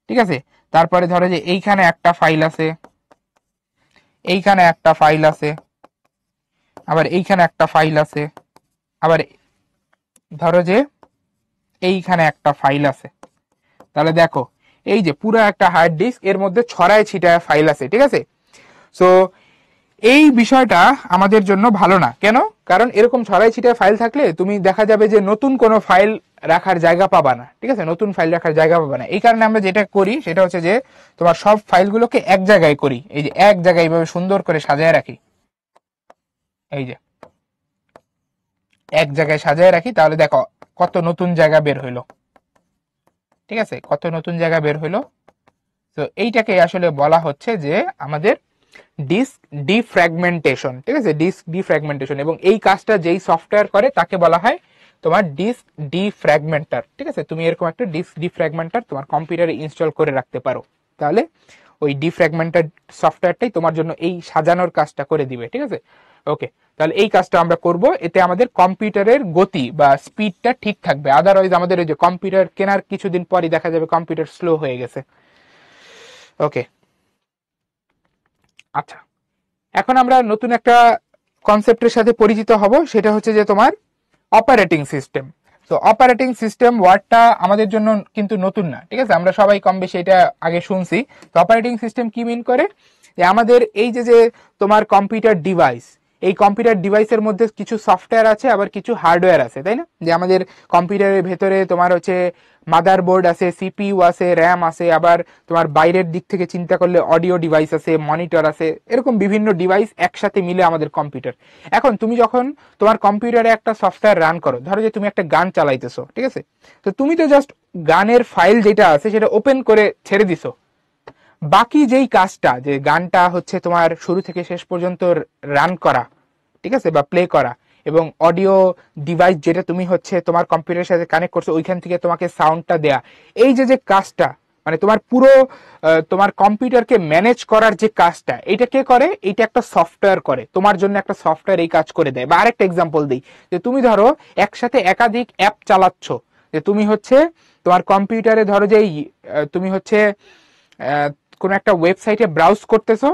ঠিক আছে? তারপরে ধরো যে এইখানে একটা ফাইল আছে, এইখানে একটা ফাইল আছে, আবার এইখানে একটা ফাইল আছে, আবার ধরো যে এইখানে একটা ফাইল আছে। তাহলে দেখো, এই যে পুরো একটা হার্ড ডিস্ক, এর মধ্যে ছড়ায় ছিটায় ফাইল আছে, ঠিক আছে? সো এই বিষয়টা আমাদের জন্য ভালো না। কেন? কারণ এরকম ছড়াই ছিটায় ফাইল থাকলে তুমি দেখা যাবে যে নতুন কোনো ফাইল রাখার জায়গা পাবা না, ঠিক আছে? নতুন ফাইল রাখার জায়গা পাবা না। এই কারণে আমরা যেটা করি সেটা হচ্ছে যে তোমার সব ফাইলগুলোকে এক জায়গায় করি, এই যে এক জায়গায় এইভাবে সুন্দর করে সাজায় রাখি, এই যে এক জায়গায় সাজায় রাখি। তাহলে দেখো কত নতুন জায়গা বের হইলো, ঠিক আছে? কত নতুন জায়গা বের হইলো। তো এইটাকে আসলে বলা হচ্ছে যে আমাদের ডিস্ক ডিফ্র্যাগমেন্টেশন, ঠিক আছে? ডিস্ক ডিফ্র্যাগমেন্টেশন, এবং এই কাজটা যেই সফটওয়্যার করে তাকে বলা হয় তোমার ডিস্ক ডিফ্র্যাগমেন্টার, ঠিক আছে? তুমি এরকম একটা ডিস্ক ডিফ্র্যাগমেন্টার তোমার কম্পিউটারে ইনস্টল করে রাখতে পারো, তাহলে ওই ডিফ্র্যাগমেন্টার সফটওয়্যারটাই তোমার জন্য এই সাজানোর কাজটা করে দিবে, ঠিক আছে? ওকে, তাহলে এই কাজটা আমরা করব, এতে আমাদের কম্পিউটারের গতি বা স্পিডটা ঠিক থাকবে। আদারওয়াইজ আমাদের ওই যে কম্পিউটার কেনার কিছুদিন পরই দেখা যাবে কম্পিউটার স্লো হয়ে গেছে। ওকে, আচ্ছা, এখন আমরা নতুন একটা কনসেপ্টের সাথে পরিচিত হব, সেটা হচ্ছে যে তোমার অপারেটিং সিস্টেম। তো অপারেটিং সিস্টেম ওয়ার্ডটা আমাদের জন্য কিন্তু নতুন না, ঠিক আছে? আমরা সবাই কম বেশি এটা আগে শুনছি। তো অপারেটিং সিস্টেম কি মিন করে, যে আমাদের এই যে তোমার কম্পিউটার ডিভাইস, এই কম্পিউটার ডিভাইসের মধ্যে কিছু সফটওয়্যার আছে আবার কিছু হার্ডওয়্যার আছে, তাই না? যে আমাদের কম্পিউটারের ভেতরে তোমার হচ্ছে মাদারবোর্ড আছে, সিপিইউ আছে, র্যাম আছে, আবার তোমার বাইরের দিক থেকে চিন্তা করলে অডিও ডিভাইস আছে, মনিটর আছে, এরকম বিভিন্ন ডিভাইস একসাথে মিলে আমাদের কম্পিউটার। এখন তুমি যখন তোমার কম্পিউটারে একটা সফটওয়্যার রান করো, ধরো যে তুমি একটা গান চালাইতেছো, ঠিক আছে, তো তুমি তো জাস্ট গানের ফাইল যেটা আছে সেটা ওপেন করে ছেড়ে দিছো। বাকি যেই কাজটা, যে গানটা হচ্ছে তোমার শুরু থেকে শেষ পর্যন্ত রান করা, ঠিক আছে, বা প্লে করা, এবং অডিও ডিভাইস যেটা তুমি হচ্ছে তোমার কম্পিউটারের সাথে কানেক্ট করছো ওইখান থেকে তোমাকে সাউন্ডটা দেয়া, এই যে যে কাজটা, মানে তোমার পুরো তোমার কম্পিউটারকে ম্যানেজ করার যে কাজটা, এটা কে করে? এটা একটা সফটওয়্যার করে, তোমার জন্য একটা সফটওয়্যার এই কাজ করে দেয়। বা আরেকটা এক্সাম্পল দিই, যে তুমি ধরো একসাথে একাধিক অ্যাপ চালাচ্ছ, যে তুমি হচ্ছে তোমার কম্পিউটারে ধরো যে তুমি হচ্ছে কোনো একটা ওয়েবসাইটে ব্রাউজ করতেছো,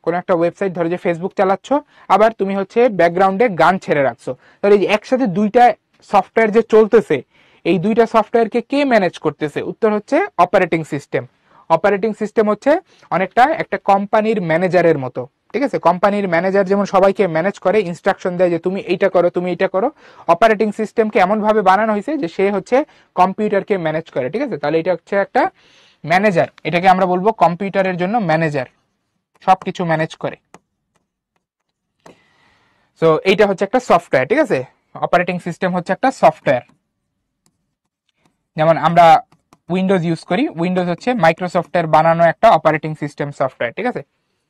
কোনো একটা ওয়েবসাইট ধরো যে ফেসবুক চালাচ্ছ, আবার তুমি হচ্ছে ব্যাকগ্রাউন্ডে গান ছেড়ে রাখছো, তাহলে এই একসাথে দুইটা সফটওয়্যার যে চলতেছে, এই দুইটা সফটওয়্যারকে কে ম্যানেজ করতেছে? উত্তর হচ্ছে অপারেটিং সিস্টেম। অপারেটিং সিস্টেম হচ্ছে অনেকটা একটা কোম্পানির ম্যানেজারের মতো, ঠিক আছে? কোম্পানির ম্যানেজার যেমন সবাইকে ম্যানেজ করে, ইনস্ট্রাকশন দেয় যে তুমি এইটা করো, তুমি এইটা করো, অপারেটিং সিস্টেমকে এমন ভাবে বানানো হয়েছে যে সে হচ্ছে কম্পিউটারকে ম্যানেজ করে, ঠিক আছে? তাহলে এটা হচ্ছে একটা ম্যানেজার, এটাকে আমরা বলবো কম্পিউটারের জন্য ম্যানেজার, সবকিছু ম্যানেজ করে। সো এইটা হচ্ছে একটা সফটওয়্যার, ঠিক আছে? অপারেটিং সিস্টেম হচ্ছে একটা সফটওয়্যার। যেমন আমরা উইন্ডোজ ইউজ করি, উইন্ডোজ হচ্ছে মাইক্রোসফটের বানানো একটা অপারেটিং সিস্টেম সফটওয়্যার, ঠিক আছে?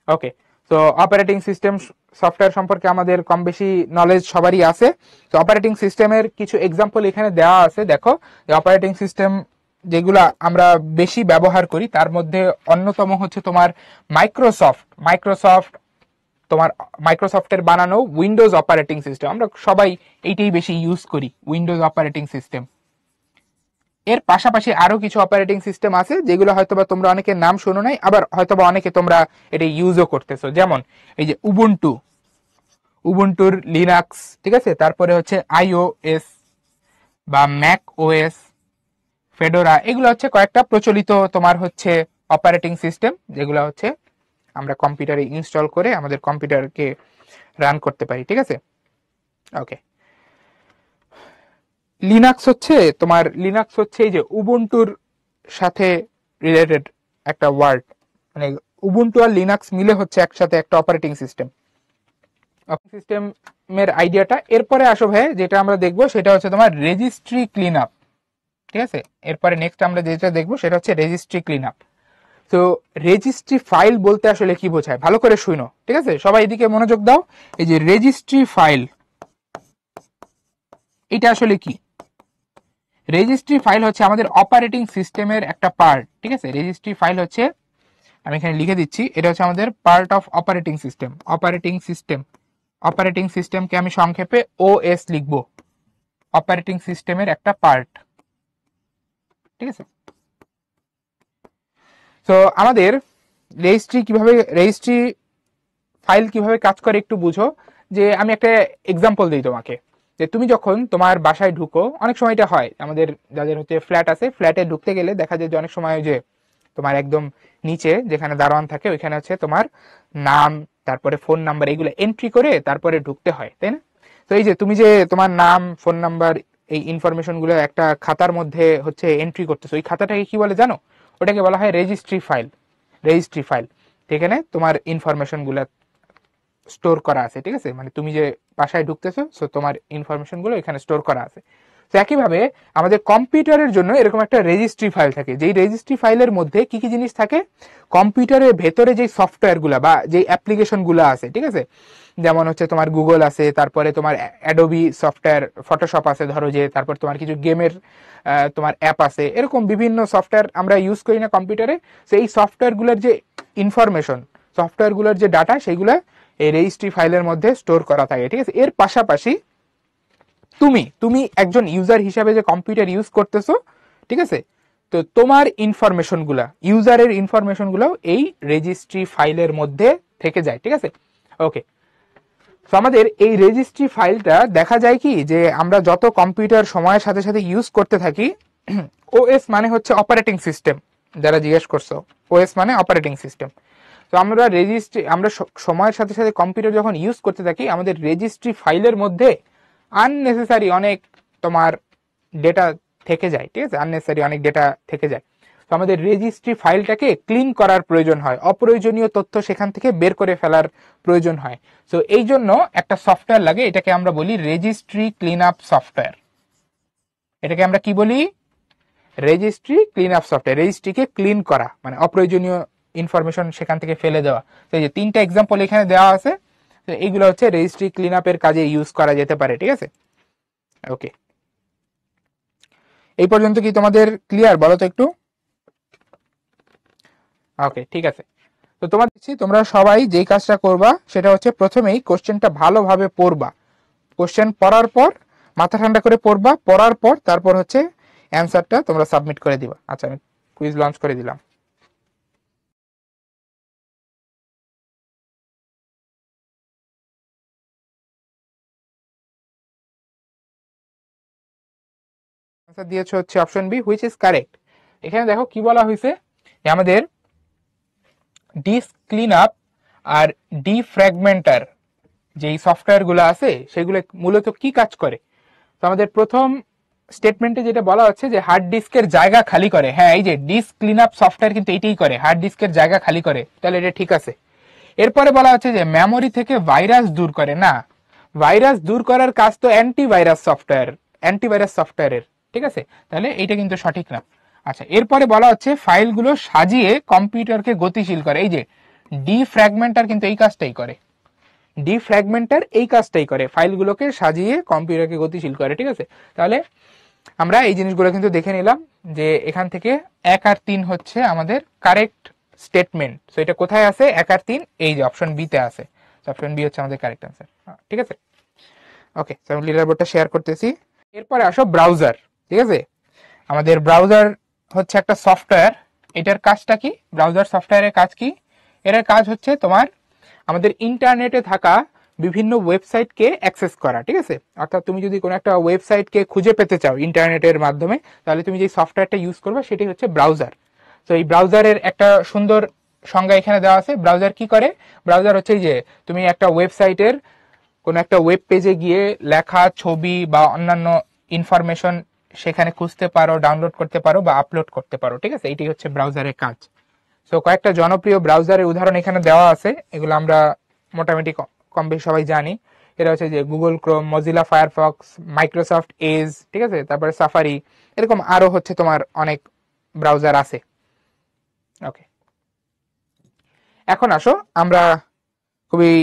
ওকে, তো অপারেটিং সিস্টেম সফটওয়্যার সম্পর্কে আমাদের কম বেশি নলেজ সবারই আছে। তো অপারেটিং সিস্টেমের কিছু এক্সাম্পল এখানে দেওয়া আছে, দেখো যে অপারেটিং সিস্টেম যেগুলা আমরা বেশি ব্যবহার করি তার মধ্যে অন্যতম হচ্ছে তোমার মাইক্রোসফট তোমার মাইক্রোসফটের বানানো উইন্ডোজ অপারেটিং সিস্টেম, আমরা সবাই এইটাই বেশি ইউজ করি, উইন্ডোজ অপারেটিং সিস্টেম। এর পাশাপাশি আরো কিছু অপারেটিং সিস্টেম আছে যেগুলো হয়তোবা তোমরা অনেকে নাম শোনো নাই, আবার হয়তোবা অনেকে তোমরা এটা ইউজও করতেছো, যেমন এই যে উবুন্টুর লিনাক্স, ঠিক আছে, তারপরে হচ্ছে আইওএস বা ম্যাক ওএস, ফেডোরা, এগুলো হচ্ছে কয়েকটা প্রচলিত তোমার হচ্ছে অপারেটিং সিস্টেম যেগুলো হচ্ছে আমরা কম্পিউটারে ইনস্টল করে আমাদের কম্পিউটারকে রান করতে পারি, ঠিক আছে? ওকে, লিনাক্স হচ্ছে এই যে উবুন্টুর সাথে রিলেটেড একটা ওয়ার্ড, মানে উবুন্টু আর লিনাক্স মিলে হচ্ছে একসাথে একটা অপারেটিং সিস্টেম। অপারেটিং সিস্টেমের আইডিয়াটা এরপরে আসো ভাই, যেটা আমরা দেখবো সেটা হচ্ছে তোমার রেজিস্ট্রি ক্লিন আপ, ঠিক আছে? এরপরে নেক্সট আমরা যেটা দেখবো সেটা হচ্ছে রেজিস্ট্রি ক্লিন আপ। তো রেজিস্ট্রি ফাইল বলতে আসলে কি বোঝায় ভালো করে শুনো, ঠিক আছে? সবাই এদিকে মনোযোগ দাও। এই যে রেজিস্ট্রি ফাইল, এটা আসলে কি? রেজিস্ট্রি ফাইল হচ্ছে আমাদের অপারেটিং সিস্টেমের একটা পার্ট, ঠিক আছে? রেজিস্ট্রি ফাইল হচ্ছে, আমি এখানে লিখে দিচ্ছি, এটা হচ্ছে আমাদের part of operating system. Operating সিস্টেমকে আমি সংক্ষেপে ওএস লিখবো, অপারেটিং সিস্টেমের একটা পার্ট, ঠিক আছে? তো আমাদের রেজিস্ট্রি ফাইল কিভাবে কাজ করে একটু বুঝো। যে আমি একটা এক্সাম্পল দিই তোমাকে, যে তুমি যখন তোমার বাসায় ঢুকো, অনেক সময় এটা হয় আমাদের যাদের হচ্ছে ফ্ল্যাট আছে, ফ্ল্যাটে ঢুকতে গেলে দেখা যায় যে অনেক সময় যে তোমার একদম নিচে যেখানে দারোয়ান থাকে ওইখানে হচ্ছে তোমার নাম, তারপরে ফোন নাম্বার, এগুলো এন্ট্রি করে তারপরে ঢুকতে হয়, তাই না? তো এই যে তুমি যে তোমার নাম, ফোন নাম্বার, এই ইনফরমেশন গুলো একটা খাতার মধ্যে হচ্ছে এন্ট্রি করতেছো, ওই খাতাটাকে কি বলে জানো? ওটাকে বলা হয় রেজিস্ট্রি ফাইল। এখানে তোমার ইনফরমেশন গুলা স্টোর করা আছে, ঠিক আছে? মানে তুমি যে বাসায় ঢুকতেছো, সো তোমার ইনফরমেশন গুলো এখানে স্টোর করা আছে। তো একইভাবে আমাদের কম্পিউটারের জন্য এরকম একটা রেজিস্ট্রি ফাইল থাকে, যেই রেজিস্ট্রি ফাইলের মধ্যে কি কি জিনিস থাকে? কম্পিউটারের ভেতরে যে সফটওয়্যার গুলা বা যে অ্যাপ্লিকেশন গুলা আছে, ঠিক আছে, যেমন হচ্ছে তোমার গুগল আছে, তারপরে তোমার অ্যাডোবি সফটওয়্যার, ফটোশপ আছে ধরো যে, তারপর তোমার কিছু গেমের তোমার অ্যাপ আছে, এরকম বিভিন্ন সফটওয়্যার আমরা ইউজ করি না কম্পিউটারে। তো এই সফটওয়্যার গুলোর যে ইনফরমেশন, সফটওয়্যার গুলোর যে ডাটা, সেইগুলা এই রেজিস্ট্রি ফাইলের মধ্যে স্টোর করা থাকে, ঠিক আছে? এর পাশাপাশি তুমি একজন ইউজার হিসাবে যে কম্পিউটার ইউজ করতেছো, ঠিক আছে, তো তোমার ইনফরমেশন গুলা, ইউজারের ইনফরমেশন গুলাও এই রেজিস্ট্রি ফাইলের মধ্যে থেকে যায়, ঠিক আছে? ওকে, তো আমাদের এই রেজিস্ট্রি ফাইলটা দেখা যায় কি, যে আমরা যত কম্পিউটার সময়ের সাথে সাথে ইউজ করতে থাকি, ওএস মানে হচ্ছে অপারেটিং সিস্টেম, যারা জিজ্ঞেস করছো, ওএস মানে অপারেটিং সিস্টেম। তো আমরা রেজিস্ট্রি, আমরা সময়ের সাথে সাথে কম্পিউটার যখন ইউজ করতে থাকি, আমাদের রেজিস্ট্রি ফাইলের মধ্যে আননেসেসারি অনেক তোমার ডেটা থেকে যায়, ঠিক আছে, আননেসেসারি অনেক ডেটা থেকে যায়। তো আমাদের রেজিস্ট্রি ফাইলটাকে ক্লিন করার প্রয়োজন হয়, অপ্রয়োজনীয় তথ্য সেখান থেকে বের করে ফেলার প্রয়োজন হয়। তো এই জন্য একটা সফটওয়্যার লাগে, এটাকে আমরা বলি রেজিস্ট্রি ক্লিন আপ সফটওয়্যার। এটাকে আমরা কি বলি? Registry clean up software. রেজিস্ট্রিকে ক্লিন করা মানে অপ্রয়োজনীয় ইনফরমেশন সেখান থেকে ফেলে দেওয়া। তো এই যে 3টা এক্সাম্পল এখানে দেওয়া আছে, তো এইগুলো হচ্ছে রেজিস্ট্রি ক্লিন আপের কাজে ইউজ করা যেতে পারে, ঠিক আছে। ওকে, এই পর্যন্ত কি তোমাদের ক্লিয়ার? বলো তো একটু। ওকে, ঠিক আছে। তো তোমরা সবাই যেই কাজটা করবা সেটা হচ্ছে প্রথমেই কোশ্চেনটা ভালোভাবে পড়বা। কোশ্চেন পড়ার পর মাথা ঠান্ডা করে পড়বা, পড়ার পর তারপর হচ্ছে অ্যান্সারটা তোমরা সাবমিট করে দিবা। আচ্ছা, আমি কুইজ লঞ্চ করে দিলাম। আনসার দিয়েছে হচ্ছে option B, which is correct. এখানে দেখো কি বলা হয়েছে, যে আমাদের ডিস্ক ক্লিন আপ আর ডিফ্র্যাগমেন্টার যেই সফটওয়্যারগুলো আছে সেগুলো মূলত কি কাজ করে। তো আমাদের প্রথম স্টেটমেন্টে যেটা বলা হচ্ছে যে হার্ড ডিস্কের জায়গা খালি করে। হ্যাঁ, এই যে ডিস্ক ক্লিন আপ সফটওয়্যার কিন্তু এটাই করে, হার্ড ডিস্কের জায়গা খালি করে, তাহলে এটা ঠিক আছে। এরপরে বলা হচ্ছে যে মেমোরি থেকে ভাইরাস দূর করে। না, ভাইরাস দূর করার কাজ তো অ্যান্টিভাইরাস সফটওয়্যারের, ঠিক আছে, তাহলে এইটা কিন্তু সঠিক না। আচ্ছা, এরপরে বলা হচ্ছে ফাইলগুলো সাজিয়ে কম্পিউটারকে গতিশীল করে। এই যে ডিফ্র্যাগমেন্টার কিন্তু এই কাজটাই করে, ফাইলগুলোকে সাজিয়ে কম্পিউটারকে গতিশীল করে, ঠিক আছে। তাহলে আমরা এই জিনিসগুলো কিন্তু দেখে নিলাম যে এখান থেকে 1 আর 3 হচ্ছে আমাদের কারেক্ট স্টেটমেন্ট। তো এটা কোথায় আছে? 1 আর 3 এই যে অপশন বি তে আছে। অপশন বি হচ্ছে আমাদের কারেক্ট আনসার, ঠিক আছে। ওকে, তো আমি লিডার বোর্ডটা শেয়ার করতেছি। এরপরে আসো ব্রাউজার, ঠিক আছে। আমাদের ব্রাউজার হচ্ছে একটা সফটওয়্যার। এটার কাজটা কি? ব্রাউজার সফটওয়্যারের কাজ কি? এটার কাজ হচ্ছে তোমার আমাদের ইন্টারনেটে থাকা বিভিন্ন ওয়েবসাইটকে অ্যাক্সেস করা, ঠিক আছে। অর্থাৎ তুমি যদি কোনো একটা ওয়েবসাইটকে খুঁজে পেতে চাও ইন্টারনেটের মাধ্যমে, তাহলে তুমি যে সফটওয়্যারটা ইউজ করবে সেটি হচ্ছে ব্রাউজার। তো এই ব্রাউজারের একটা সুন্দর সংজ্ঞা এখানে দেওয়া আছে। ব্রাউজার কি করে? ব্রাউজার হচ্ছে যে তুমি একটা ওয়েবসাইটের কোনো একটা ওয়েব পেজে গিয়ে লেখা, ছবি বা অন্যান্য ইনফরমেশন সেখানে খুঁজতে পারো, ডাউনলোড করতে পারো বা আপলোড করতে পারো, ঠিক আছে। এটি হচ্ছে ব্রাউজারের কাজ। তো কয়েকটা জনপ্রিয় ব্রাউজারের উদাহরণ এখানে দেওয়া আছে, এগুলো আমরা মোটামুটি কম বেশি সবাই জানি। এটা হচ্ছে যে Google Chrome, Mozilla Firefox, Microsoft Edge, ঠিক আছে, তারপরে সাফারি, এরকম আরো হচ্ছে তোমার অনেক ব্রাউজার আছে। ওকে, এখন আসো আমরা খুবই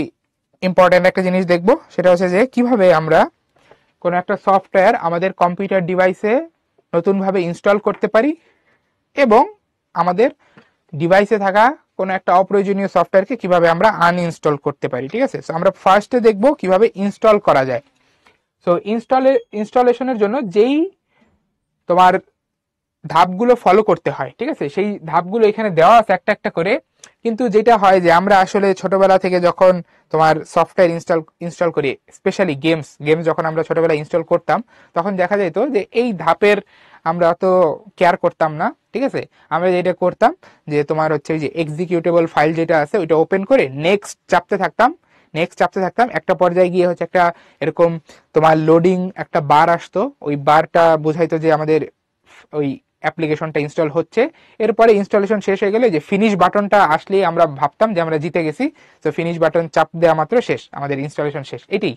ইম্পর্টেন্ট একটা জিনিস দেখবো, সেটা হচ্ছে যে কিভাবে আমরা কোনো একটা সফটওয়্যার আমাদের কম্পিউটার ডিভাইসে নতুনভাবে ইনস্টল করতে পারি এবং আমাদের ডিভাইসে থাকা কোনো একটা অপ্রয়োজনীয় সফটওয়্যারকে কিভাবে আমরা আনইনস্টল করতে পারি, ঠিক আছে। সো আমরা ফার্স্টে দেখবো কিভাবে ইনস্টল করা যায়। সো ইনস্টলেশনের জন্য যেই তোমার ধাপগুলো ফলো করতে হয়, ঠিক আছে, সেই ধাপগুলো এখানে দেওয়া আছে একটা একটা করে। কিন্তু যেটা হয় যে আমরা আসলে ছোটবেলা থেকে যখন তোমার সফটওয়্যার ইনস্টল করি, স্পেশালি গেমস যখন আমরা ছোটবেলায় ইনস্টল করতাম, তখন দেখা যেত যে এই ধাপের আমরা অত কেয়ার করতাম না, ঠিক আছে। আমরা যেটা করতাম যে তোমার হচ্ছে যে এক্সিকিউটেবল ফাইল যেটা আছে ওইটা ওপেন করে নেক্সট চাপতে থাকতাম। একটা পর্যায়ে গিয়ে হচ্ছে একটা এরকম তোমার লোডিং একটা বার আসতো, ওই বারটা বোঝাইতো যে আমাদের ওই অ্যাপ্লিকেশনটা ইনস্টল হচ্ছে। এরপরে ইনস্টলেশন শেষ হয়ে গেলে যে ফিনিশ বাটনটা আসলেই আমরা ভাবতাম যে আমরা জিতে গেছি। তো ফিনিশ বাটন চাপ দেওয়া মাত্র শেষ, আমাদের ইনস্টলেশন শেষ। এটাই,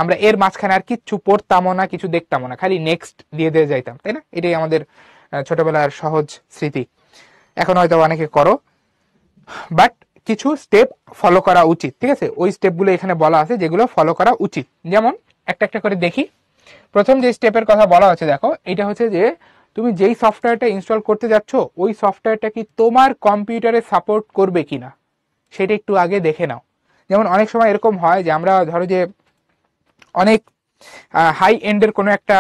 আমরা এর মাঝখানে আর কিচ্ছু পড়তামও না, কিছু দেখতামও না, খালি নেক্সট দিয়ে দিয়ে যাইতাম, তাই না? এটাই আমাদের ছোটবেলার সহজ স্মৃতি। এখন হয়তো অনেকে করো, বাট কিছু স্টেপ ফলো করা উচিত, ঠিক আছে। ওই স্টেপগুলো এখানে বলা আছে যেগুলো ফলো করা উচিত। যেমন একটা একটা করে দেখি। প্রথম যে স্টেপের কথা বলা হচ্ছে, দেখো, এটা হচ্ছে যে তুমি যেই সফটওয়্যারটা ইনস্টল করতে যাচ্ছ ওই সফটওয়্যারটা কি তোমার কম্পিউটারে সাপোর্ট করবে কিনা সেটা একটু আগে দেখে নাও। যেমন অনেক সময় এরকম হয় যে আমরা ধরো যে অনেক হাই এন্ডের কোনো একটা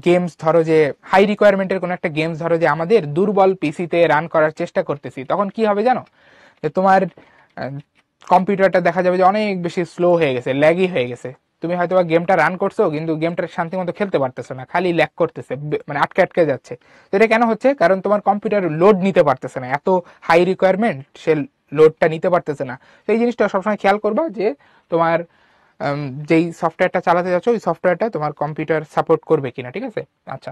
গেমস, ধরো যে হাই রিকোয়ারমেন্টের কোনো একটা গেমস ধরো যে আমাদের দুর্বল পিসিতে রান করার চেষ্টা করতেছি, তখন কি হবে জানো? যে তোমার কম্পিউটারটা দেখা যাবে যে অনেক বেশি স্লো হয়ে গেছে, ল্যাগই হয়ে গেছে। তুমি হয়তো গেমটা রান করছো কিন্তু গেমটা শান্তি মতো খেলতে পারতেছো না, খালি ল্যাগ করতেছে, মানে আটকে আটকে যাচ্ছে। তো এটা কেন হচ্ছে? কারণ তোমার কম্পিউটার লোড নিতে পারতেছে না, এত হাই রিকোয়ারমেন্ট সে লোডটা নিতে পারতেছে না। তো এই জিনিসটা সবসময় খেয়াল করবা যে তোমার যেই সফটওয়্যারটা চালাতে যাচ্ছ ওই সফটওয়্যারটা তোমার কম্পিউটার সাপোর্ট করবে কিনা, ঠিক আছে। আচ্ছা,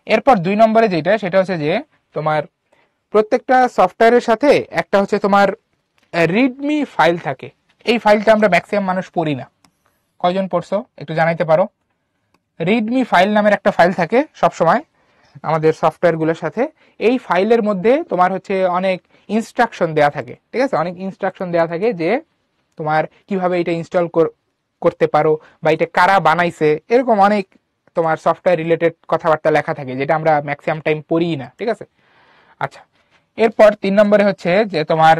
এরপর 2 নম্বরে যেটা সেটা হচ্ছে যে তোমার প্রত্যেকটা সফটওয়্যারের সাথে একটা হচ্ছে তোমার রিডমি ফাইল থাকে। এই ফাইলটা আমরা ম্যাক্সিমাম মানুষ পড়ি না, কয়জন পড়ছো একটু জানাইতে পারো? রিডমি ফাইল নামের একটা ফাইল থাকে সব সময় আমাদের সফটওয়্যারগুলোর সাথে। এই ফাইলের মধ্যে তোমার হচ্ছে অনেক ইনস্ট্রাকশন দেয়া থাকে, ঠিক আছে, অনেক ইনস্ট্রাকশন দেয়া থাকে যে তোমার কিভাবে এটা ইনস্টল করতে পারো বা এটা কারা বানাইছে, এরকম অনেক তোমার সফটওয়্যার রিলেটেড কথাবার্তা লেখা থাকে যেটা আমরা ম্যাক্সিমাম টাইম পড়ি না, ঠিক আছে। আচ্ছা, এরপর 3 নম্বরে হচ্ছে যে তোমার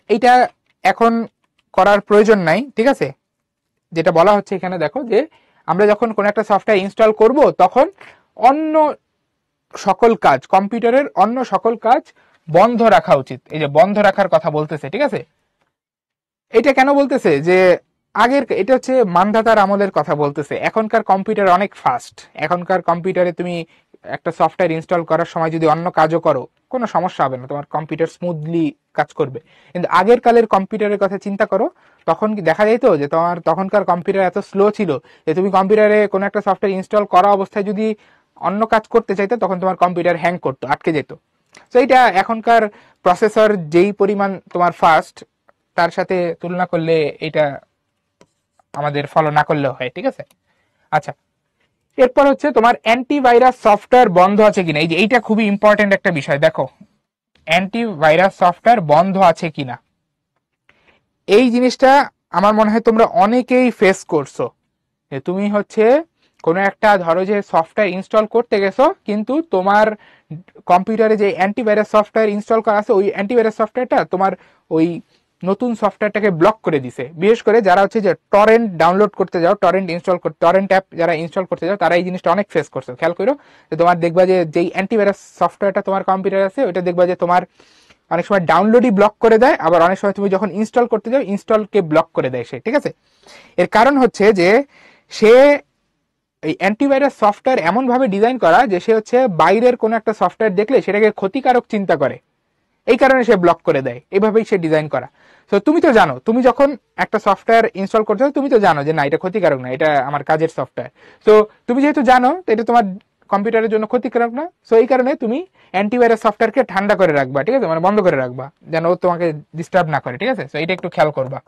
এইটা এখন করার প্রয়োজন নাই, ঠিক আছে। যেটা বলা হচ্ছে এখানে দেখো যে আমরা যখন কোনো একটা সফটওয়্যার ইনস্টল করব তখন অন্য সকল কাজ, কম্পিউটারের অন্য সকল কাজ বন্ধ রাখা উচিত। এই যে বন্ধ রাখার কথা বলতেছে, ঠিক আছে। এটা কেন বলতেছে যে আগের, এটা হচ্ছে মানধাতার আমলের কথা বলতেছে। এখনকার কম্পিউটার অনেক ফাস্ট, এখনকার কম্পিউটারে তুমি একটা সফটওয়্যার ইনস্টল করার সময় যদি অন্য কাজও করো কোনো সমস্যা হবে না, তোমার কম্পিউটার স্মুথলি কাজ করবে। কিন্তু আগের কালের কম্পিউটারের কথা চিন্তা করো, তখন কি দেখা যেত যে তোমার তখনকার কম্পিউটার এত স্লো ছিল যে তুমি কম্পিউটারে কোনো একটা সফটওয়্যার ইনস্টল করা অবস্থায় যদি অন্য কাজ করতে চাইতে তখন তোমার কম্পিউটার হ্যাং করতো, আটকে যেত। তো এইটা এখনকার প্রসেসর যেই পরিমাণ তোমার ফাস্ট তার সাথে তুলনা করলে এটা আমাদের ফলো না করলেও হয়, ঠিক আছে। আচ্ছা, এরপর হচ্ছে তোমার অ্যান্টিভাইরাস সফটওয়্যার বন্ধ আছে কিনা। এই যে এইটা খুবই ইম্পর্টেন্ট একটা বিষয়, দেখো অ্যান্টিভাইরাস সফটওয়্যার বন্ধ আছে কিনা এই জিনিসটা আমার মনে হয় তোমরা অনেকেই ফেস করছো। যে তুমি হচ্ছে কোনো একটা ধরো যে সফটওয়্যার ইনস্টল করতে গেছো কিন্তু তোমার কম্পিউটারে যে অ্যান্টিভাইরাস সফটওয়্যার ইনস্টল করা আছে ওই অ্যান্টিভাইরাস সফটওয়্যারটা তোমার ওই নতুন সফটওয়্যারটাকে ব্লক করে দিছে। বিশেষ করে যারা হচ্ছে যে টরেন্ট ডাউনলোড করতে যাও, টরেন্ট ইনস্টল করতে, টরেন্ট অ্যাপ যারা ইনস্টল করতে যাও তারা এই জিনিসটা অনেক ফেস করছে। খেয়াল করো যে তোমার দেখবা যে যেই অ্যান্টিভাইরাস সফটওয়্যারটা তোমার কম্পিউটার আছে ওইটা দেখবা যে তোমার অনেক সময় ডাউনলোডই ব্লক করে দেয়, আবার অনেক সময় তুমি যখন ইনস্টল করতে যাও ইনস্টলকে ব্লক করে দেয় সে, ঠিক আছে। এর কারণ হচ্ছে যে সে এই অ্যান্টিভাইরাস সফটওয়্যার এমন ভাবে ডিজাইন করা যে সে হচ্ছে বাইরের কোনো একটা সফটওয়্যার দেখলে সেটাকে ক্ষতিকারক চিন্তা করে, এই কারণে সে ব্লক করে দেয়। এইভাবেই সে ডিজাইন করা। তো তুমি তো জানো, তুমি যখন একটা সফটওয়্যার ইনস্টল করতে তুমি তো জানো যে না এটা ক্ষতিকারক না, এটা আমার কাজের সফটওয়্যার। তো তুমি যেহেতু জানো তো এটা তোমার কম্পিউটারের জন্য ক্ষতিকারক না, সো এই কারণে তুমি অ্যান্টিভাইরাস সফটওয়্যারকে ঠান্ডা করে রাখবা, ঠিক আছে, মানে বন্ধ করে রাখবা যেন ও তোমাকে ডিস্টার্ব না করে, ঠিক আছে। তো এটা একটু খেয়াল করবা।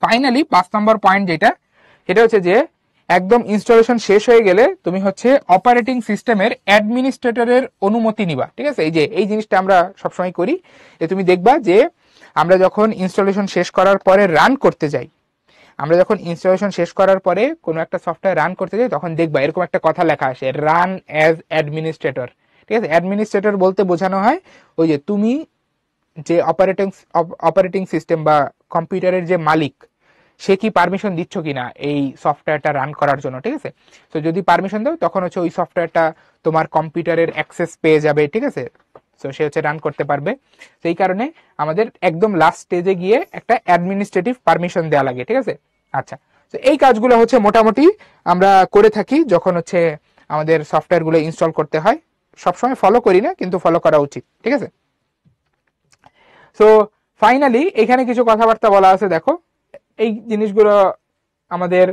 ফাইনালি 5 নম্বর পয়েন্ট যেটা, সেটা হচ্ছে যে একদম ইনস্টলেশন শেষ হয়ে গেলে তুমি হচ্ছে অপারেটিং সিস্টেমের অ্যাডমিনিস্ট্রেটরের অনুমতি নিবা, ঠিক আছে। এই যে এই জিনিসটা আমরা সবসময় করি, যে তুমি দেখবা যে আমরা যখন ইনস্টলেশন শেষ করার পরে রান করতে যাই, আমরা যখন ইনস্টলেশন শেষ করার পরে কোনো একটা সফটওয়্যার রান করতে যাই তখন দেখবা এরকম একটা কথা লেখা আসে, রান অ্যাজ অ্যাডমিনিস্ট্রেটর, ঠিক আছে। অ্যাডমিনিস্ট্রেটর বলতে বোঝানো হয় ওই যে তুমি যে অপারেটিং সিস্টেম বা কম্পিউটারের যে মালিক সে কি পারমিশন দিচ্ছ কিনা এই সফটওয়্যারটা রান করার জন্য, ঠিক আছে। তো যদি পারমিশন দাও তখন হচ্ছে ওই সফটওয়্যারটা তোমার কম্পিউটারের অ্যাক্সেস পেয়ে যাবে, ঠিক আছে। তো সে হচ্ছে রান করতে পারবে। সেই কারণে আমাদের একদম লাস্ট স্টেজে গিয়ে একটা অ্যাডমিনিস্ট্রেটিভ পারমিশন দেওয়া লাগে, ঠিক আছে। আচ্ছা, তো এই কাজগুলো হচ্ছে মোটামুটি আমরা করে থাকি যখন হচ্ছে আমাদের সফটওয়্যারগুলো ইনস্টল করতে হয়। সবসময় ফলো করি না, কিন্তু ফলো করা উচিত, ঠিক আছে। সো ফাইনালি এখানে কিছু কথাবার্তা বলা আছে, দেখো এই জিনিসগুলো আমাদের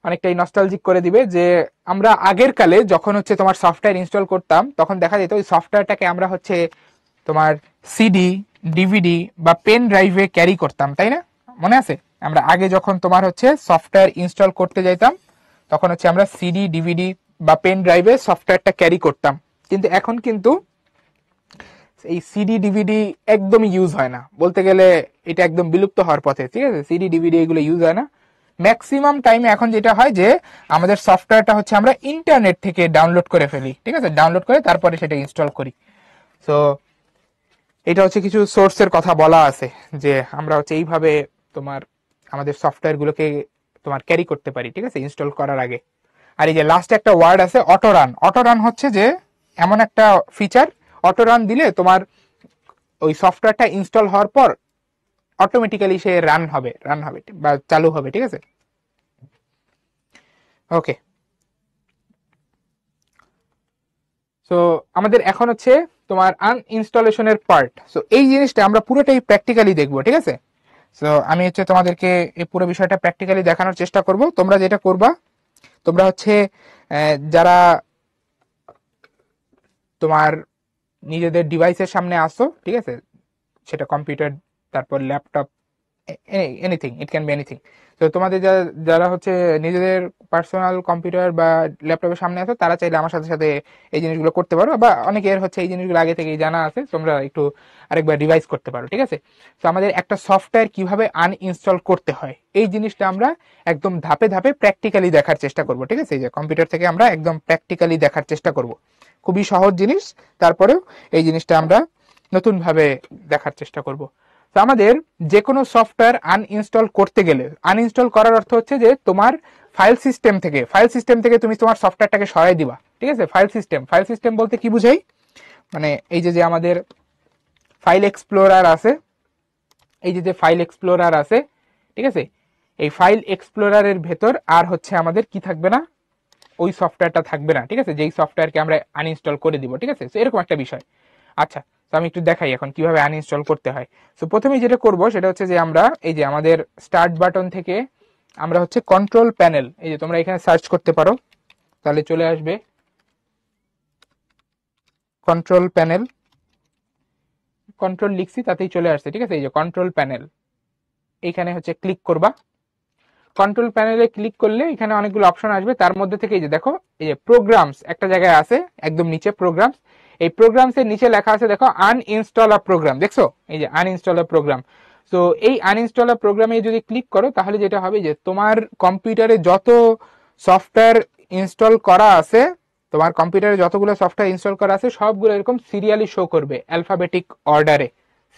অনেকটাই নস্টালজিক করে দিবে যে আমরা আগের কালে যখন হচ্ছে তোমার সফটওয়্যার ইনস্টল করতাম তখন দেখা যেত ওই সফটওয়্যারটাকে আমরা হচ্ছে তোমার সিডি, ডিভিডি বা পেন ড্রাইভে ক্যারি করতাম, তাই না? মনে আছে আমরা আগে যখন তোমার হচ্ছে সফটওয়্যার ইনস্টল করতে যাইতাম তখন হচ্ছে আমরা সিডি, ডিভিডি বা পেন ড্রাইভে সফটওয়্যারটা ক্যারি করতাম। কিন্তু এখন কিন্তু এই সিডি ডিভিডি একদমই ইউজ হয় না, বলতে গেলে এটা একদম বিলুপ্ত হওয়ার পথে, ঠিক আছে। সিডি ডিভিডি এগুলো ইউজ হয় না। ম্যাক্সিমাম টাইমে এখন যেটা হয় যে আমাদের সফটওয়্যারটা হচ্ছে আমরা ইন্টারনেট থেকে ডাউনলোড করে ফেলি, ঠিক আছে, ডাউনলোড করে তারপরে সেটা ইনস্টল করি। সো এটা হচ্ছে কিছু সোর্সের কথা বলা আছে যে আমরা হচ্ছে এইভাবে তোমার আমাদের সফটওয়্যার গুলোকে তোমার ক্যারি করতে পারি, ঠিক আছে, ইনস্টল করার আগে। আর এই যে লাস্টে একটা ওয়ার্ড আছে অটো রান। অটো রান হচ্ছে যে এমন একটা ফিচার, অটো রান দিলে তোমার ওই সফটওয়্যারটা ইনস্টল হওয়ার পর অটোমেটিক্যালি সে রান হবে বা চালু হবে, ঠিক আছে। ওকে, সো আমাদের এখন হচ্ছে তোমার আনইনস্টলেশনের পার্ট। সো এই জিনিসটা আমরা পুরোটাই প্র্যাকটিক্যালি দেখবো, ঠিক আছে। সো আমি হচ্ছে তোমাদেরকে এই পুরো বিষয়টা প্র্যাকটিক্যালি দেখানোর চেষ্টা করব। তোমরা যেটা করবা, তোমরা হচ্ছে যারা তোমার নিজেদের ডিভাইসের সামনে আসো, ঠিক আছে, সেটা কম্পিউটার, তারপর laptop, anything, it can be anything. তো তোমাদের যারা হচ্ছে নিজেদের পার্সোনাল কম্পিউটার বা ল্যাপটপের সামনে আসো, তারা চাইলে আমার সাথে সাথে এই জিনিসগুলো করতে পারো, বা অনেকের হচ্ছে এই জিনিসগুলো আগে থেকেই জানা আছে, তোমরা একটু আরেকবার রিভাইজ করতে পারো, ঠিক আছে। তো আমাদের একটা সফটওয়্যার কিভাবে আনইনস্টল করতে হয়, এই জিনিসটা আমরা একদম ধাপে ধাপে প্র্যাকটিক্যালি দেখার চেষ্টা করব, ঠিক আছে। এই যে কম্পিউটার থেকে আমরা একদম প্র্যাকটিক্যালি দেখার চেষ্টা করব। খুবই সহজ জিনিস, তারপরেও এই জিনিসটা আমরা নতুন ভাবে দেখার চেষ্টা করব। তো আমাদের যে কোনো সফটওয়্যার আনইনস্টল করতে গেলে, আনইনস্টল করার অর্থ হচ্ছে যে তোমার ফাইল সিস্টেম থেকে তুমি তোমার সফটওয়্যারটাকে সরাই দিবা, ঠিক আছে। ফাইল সিস্টেম বলতে কি বুঝাই, মানে এই যে আমাদের ফাইল এক্সপ্লোরার আছে, ঠিক আছে, এই ফাইল এক্সপ্লোরারের ভেতর আর হচ্ছে আমাদের কি থাকবে না, ওই সফটওয়্যারটা থাকবে না, ঠিক আছে, যেই সফটওয়্যারকে আমরা আনইনস্টল করে দিব, ঠিক আছে। তো এরকম একটা বিষয়। আচ্ছা, তো আমি একটু দেখাই এখন কিভাবে আনইনস্টল করতে হয়। তো প্রথমে যেটা করব সেটা হচ্ছে যে আমরা এই যে আমাদের স্টার্ট বাটন থেকে আমরা হচ্ছে কন্ট্রোল প্যানেল, এই যে তোমরা এখানে সার্চ করতে পারো, তাহলে চলে আসবে কন্ট্রোল প্যানেল। কন্ট্রোল লিখছি তাতেই চলে আসছে, ঠিক আছে। এই যে কন্ট্রোল প্যানেল, এইখানে হচ্ছে ক্লিক করবা। কন্ট্রোল প্যানেলে ক্লিক করলে এখানে অনেকগুলো অপশন আসবে, তার মধ্যে থেকে এই যে দেখো, এই যে প্রোগ্রামস একটা জায়গায় আছে, একদম নিচে প্রোগ্রামস। এই প্রোগ্রামস এর নিচে লেখা আছে দেখো আনইনস্টল আ প্রোগ্রাম, দেখছো এই যে আনইনস্টল আ প্রোগ্রাম। তো এই আনইনস্টল আ প্রোগ্রামে যদি ক্লিক করো, তাহলে যেটা হবে যে তোমার কম্পিউটারে যত সফটওয়্যার ইনস্টল করা আছে, তোমার কম্পিউটারে যতগুলো সফটওয়্যার ইনস্টল করা আছে সবগুলো এরকম সিরিয়ালি শো করবে, অ্যালফাবেটিক অর্ডারে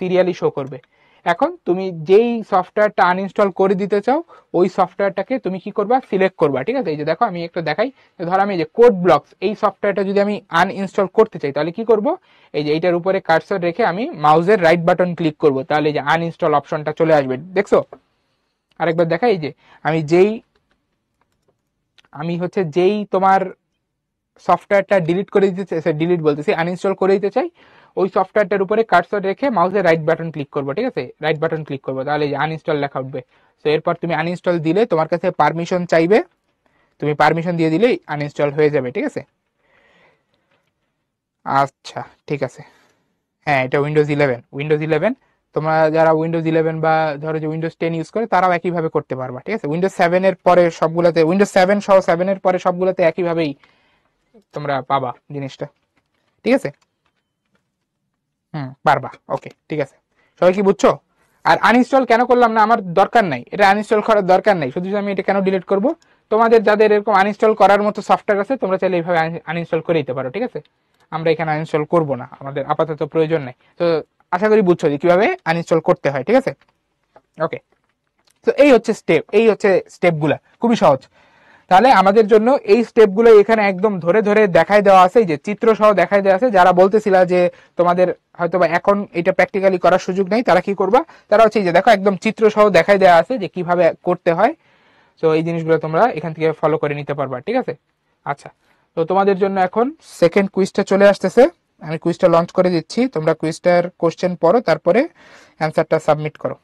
সিরিয়ালি শো করবে। এখন তুমি যেই সফটওয়্যারটা আনইনস্টল করে দিতে চাও, ওই সফটওয়্যারটাকে তুমি কি করবা, সিলেক্ট করবা, ঠিক আছে। এই যে দেখো আমি একটা দেখাই, ধর আমি এই যে কোড ব্লকস, এই সফটওয়্যারটা যদি আমি আনইনস্টল করতে চাই, তাহলে কি করব, এই যে এইটার উপরে কার্সর রেখে আমি মাউসের রাইট বাটন ক্লিক করব, তাহলে এই যে আনইনস্টল অপশনটা চলে আসবে, দেখছো। আরেকবার দেখা, এই যে আমি হচ্ছে যেই তোমার সফটওয়্যারটা ডিলিট করে দিতে চাই, ডিলিট বলতেছি আনইনস্টল করে দিতে চাই, ওই সফটওয়্যারটার উপরে কার্সর রেখে মাউসের রাইট বাটন ক্লিক করবো, ঠিক আছে, রাইট বাটন ক্লিক করবো, তাহলে আনইনস্টল লেখা উঠবে। তো এরপর তুমি আনইনস্টল দিলে তোমার কাছে পারমিশন চাইবে, তুমি পারমিশন দিয়ে দিলেই আনইনস্টল হয়ে যাবে, ঠিক আছে। আচ্ছা, ঠিক আছে। হ্যাঁ, এটা উইন্ডোজ 11। তোমরা যারা উইন্ডোজ 11 বা ধরো যে উইন্ডোজ 10 ইউজ করে, তারাও একইভাবে করতে পারবা, ঠিক আছে। উইন্ডোজ 7 এর পরে সবগুলোতে, উইন্ডোজ 7 সহ 7 এর পরে সবগুলোতে একইভাবেই তোমরা পাবা জিনিসটা, ঠিক আছে। পারবা, ওকে, ঠিক আছে। সবাই কি বুঝছো? আর আনইনস্টল কেন করলাম না, আমার দরকার নাই, এটা আনইনস্টল করার দরকার নাই, শুধু আমি এটা কেন ডিলিট করব, তোমাদের যাদের এরকম আনইনস্টল করার মতো সফটওয়্যার আছে, তোমরা চাইলে এইভাবে আনইনস্টল করে দিতে পারো, ঠিক আছে। আমরা এখানে আনইনস্টল করব না, আমাদের আপাতত প্রয়োজন নাই। তো আশা করি বুঝছো যে কিভাবে আনইনস্টল করতে হয়, ঠিক আছে। ওকে, তো এই হচ্ছে স্টেপগুলা, খুবই সহজ। তাহলে আমাদের জন্য এই স্টেপগুলো এখানে একদম ধরে ধরে দেখাই দেওয়া আছে, যে চিত্র সহ দেখাই দেওয়া আছে। যারা বলতেছিল যে তোমাদের হয়তো বা এখন এটা প্র্যাকটিক্যালি করার সুযোগ নেই, তারা কি করবা, তারা হচ্ছে যে দেখো একদম চিত্র সহ দেখাই দেওয়া আছে যে কিভাবে করতে হয়। তো এই জিনিসগুলো তোমরা এখান থেকে ফলো করে নিতে পারবা, ঠিক আছে। আচ্ছা, তো তোমাদের জন্য এখন সেকেন্ড কুইজটা চলে আসতেছে, আমি কুইজটা লঞ্চ করে দিচ্ছি, তোমরা কুইজটার কোশ্চেন পড়ো, তারপরে অ্যান্সারটা সাবমিট করো।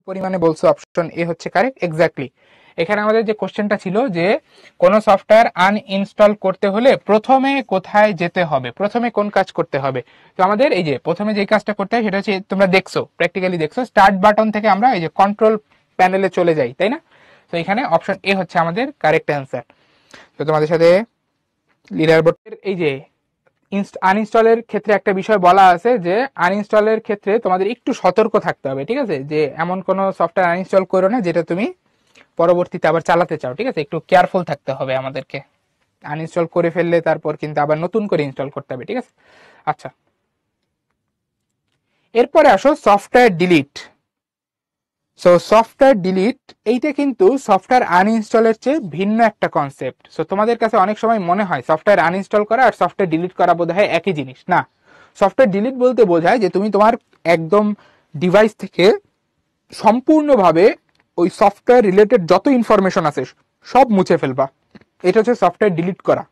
পরিমাণে বলছো অপশন এ হচ্ছে কারেক্ট, এক্স্যাক্টলি। এখানে আমাদের যে কোশ্চেনটা ছিল যে কোন সফটওয়্যার আনইনস্টল করতে হলে প্রথমে কোথায় যেতে হবে, প্রথমে কোন কাজ করতে হবে। তো আমাদের এই যে প্রথমে যে কাজটা করতে হয় সেটা হচ্ছে, তোমরা দেখছো, প্র্যাকটিক্যালি দেখছো, স্টার্ট বাটন থেকে আমরা এই যে কন্ট্রোল প্যানেলে চলে যাই, তাই না। তো এখানে অপশন এ হচ্ছে আমাদের কারেক্ট অ্যান্সার। তো তোমাদের সাথে লিডার বোর্ডের এই যে আনইনস্টলের ক্ষেত্রে একটা বিষয় বলা আছে, যে আনইনস্টলের ক্ষেত্রে তোমাদের একটু সতর্ক থাকতে হবে, ঠিক আছে, যে এমন কোনো সফটওয়্যার আনইনস্টল করো না যেটা তুমি পরবর্তীতে আবার চালাতে চাও, ঠিক আছে, একটু কেয়ারফুল থাকতে হবে আমাদেরকে। আনইনস্টল করে ফেললে তারপর কিন্তু আবার নতুন করে ইনস্টল করতে হবে, ঠিক আছে। আচ্ছা, এরপরে আসো software delete. So software delete এইটা কিন্তু সফটওয়্যার আনইনস্টলের চেয়ে ভিন্ন একটা কনসেপ্ট। সো তোমাদের কাছে অনেক সময় মনে হয় সফটওয়্যার আনইনস্টল করা আর সফটওয়্যার ডিলিট করা বোধহয় একই জিনিস, না। সফটওয়্যার ডিলিট বলতে বোঝায় যে তুমি তোমার একদম ডিভাইস থেকে সম্পূর্ণভাবে ওই সফটওয়্যার রিলেটেড যত ইনফরমেশন আছে সব মুছে ফেলবা, এটা হচ্ছে সফটওয়্যার ডিলিট করা।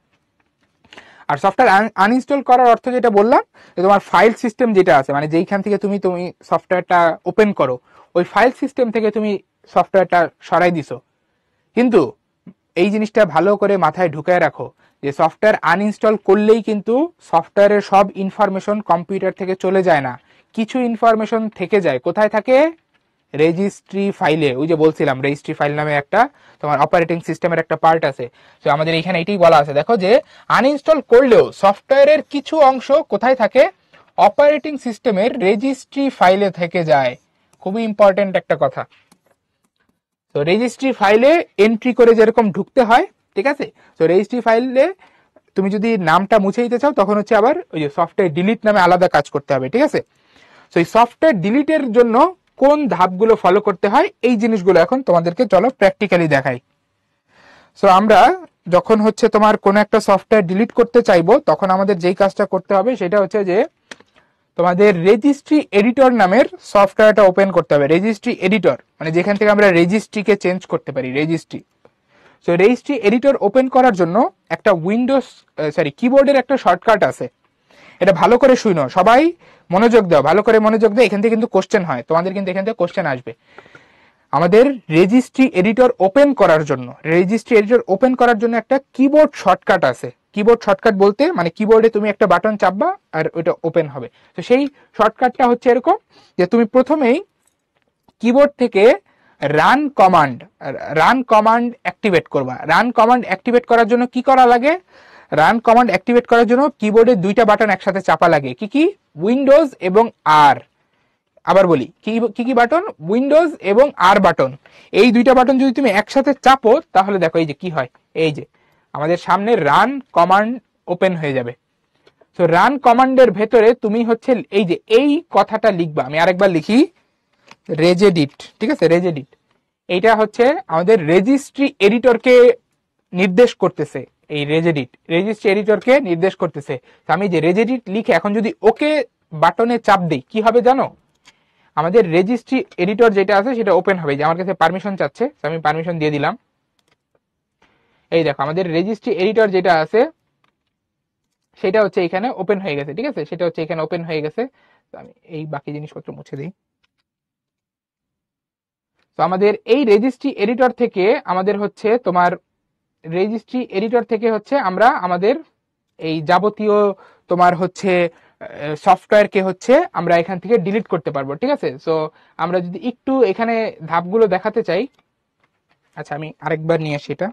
আর সফটওয়্যার আনইনস্টল করার অর্থ যেটা বললাম, যে তোমার ফাইল সিস্টেম যেটা আছে, মানে যেইখান থেকে তুমি সফটওয়্যারটা ওপেন করো, ওই ফাইল সিস্টেম থেকে তুমি সফটওয়্যারটা সরাই দিছো। কিন্তু এই জিনিসটা ভালো করে মাথায় ঢুকায় রাখো যে সফটওয়্যার আনইনস্টল করলেই কিন্তু সফটওয়্যারের সব ইনফরমেশন কম্পিউটার থেকে চলে যায় না, কিছু ইনফরমেশন থেকে যায়। কোথায় থাকে? রেজিস্ট্রি ফাইলে। ওই যে বলছিলাম রেজিস্ট্রি ফাইল নামে একটা তোমার অপারেটিং সিস্টেমের একটা পার্ট আছে। তো আমাদের এখানে এটাই বলা আছে, দেখো যে আনইনস্টল করলেও সফটওয়্যারের কিছু অংশ কোথায় থাকে? অপারেটিং সিস্টেমের রেজিস্ট্রি ফাইলে থেকে যায়। খুবই ইম্পর্টেন্ট একটা কথা। তো রেজিস্ট্রি ফাইলে এন্ট্রি করে যেরকম ঢুকতে হয়, ঠিক আছে, তো রেজিস্ট্রি ফাইলে তুমি যদি নামটা মুছে দিতে চাও তখন হচ্ছে আবার ওই যে সফটওয়্যার ডিলিট নামে আলাদা কাজ করতে হবে, ঠিক আছে। তো এই সফটওয়্যার ডিলিটের জন্য কোন ধাপগুলো ফলো করতে হয়, এই জিনিসগুলো এখন তোমাদেরকে চলো প্র্যাকটিক্যালি দেখাই। সো আমরা যখন হচ্ছে তোমার কোনো একটা সফটওয়্যার ডিলিট করতে চাইবো, তখন আমাদের যেই কাজটা করতে হবে সেটা হচ্ছে যে তোমাদের রেজিস্ট্রি এডিটর নামের সফটওয়্যারটা ওপেন করতে হবে। রেজিস্ট্রি এডিটর মানে যেখান থেকে আমরা রেজিস্ট্রিকে চেঞ্জ করতে পারি, registry. So registry editor open করার জন্য একটা কিবোর্ডের একটা শর্টকাট আছে। এটা ভালো করে শুনো, সবাই মনোযোগ দাও, ভালো করে মনোযোগ দাও। এখান থেকে কিন্তু কোশ্চেন হয়, তোমাদের কিন্তু এখান থেকে কোশ্চেন আসবে। আমাদের রেজিস্ট্রি এডিটর ওপেন করার জন্য একটা কিবোর্ড শর্টকাট আছে। কিবোর্ড শর্টকাট বলতে মানে কিবোর্ডে তুমি একটা বাটন চাপবা আর ওটা ওপেন হবে। তো সেই শর্টকাটটা হচ্ছে এরকম যে তুমি প্রথমেই কিবোর্ড থেকে রান কমান্ড অ্যাক্টিভেট করবা। রান কমান্ড অ্যাক্টিভেট করার জন্য কি করা লাগে? রান কমান্ড অ্যাক্টিভেট করার জন্য কিবোর্ডে দুইটা বাটন একসাথে চাপা লাগে। কি? উইন্ডোজ এবং আর। আবার বলি, কি বাটন? উইন্ডোজ এবং আর বাটন। এই দুইটা বাটন যদি তুমি একসাথে চাপো তাহলে দেখো এই যে কি হয়, এই যে আমাদের সামনে রান কমান্ড ওপেন হয়ে যাবে। তো রান কমান্ডের ভেতরে তুমি হচ্ছে এই যে এই কথাটা লিখবা। আমি আরেকবার লিখি, রেজেডিট, ঠিক আছে, রেজেডিট। এইটা হচ্ছে আমাদের রেজিস্ট্রি এডিটরকে নির্দেশ করতেছে। এই রেজিস্ট্রি এডিটরকে নির্দেশ করতেছে। তো আমি যে রেজেডিট লিখে এখন যদি ওকে বাটনে চাপ দিই, কি হবে জানো? আমাদের রেজিস্ট্রি এডিটর যেটা আছে সেটা ওপেন হবে। যে আমার কাছে পারমিশন চাচ্ছে, আমি পারমিশন দিয়ে দিলাম। এই দেখো আমাদের রেজিস্ট্রি এডিটর যেটা আছে সেটা হচ্ছে এখানে ওপেন হয়ে গেছে, ঠিক আছে, সেটা হচ্ছে এখানে ওপেন হয়ে গেছে। তো আমি এই বাকি জিনিসপত্র মুছে দিই। তো আমাদের এই রেজিস্ট্রি এডিটর থেকে আমরা আমাদের এই যাবতীয় তোমার হচ্ছে সফটওয়্যারকে হচ্ছে আমরা এখান থেকে ডিলিট করতে পারবো, ঠিক আছে। সো আমরা যদি একটু এখানে ধাপগুলো দেখাতে চাই, আচ্ছা আমি আরেকবার নিয়ে আসি এটা।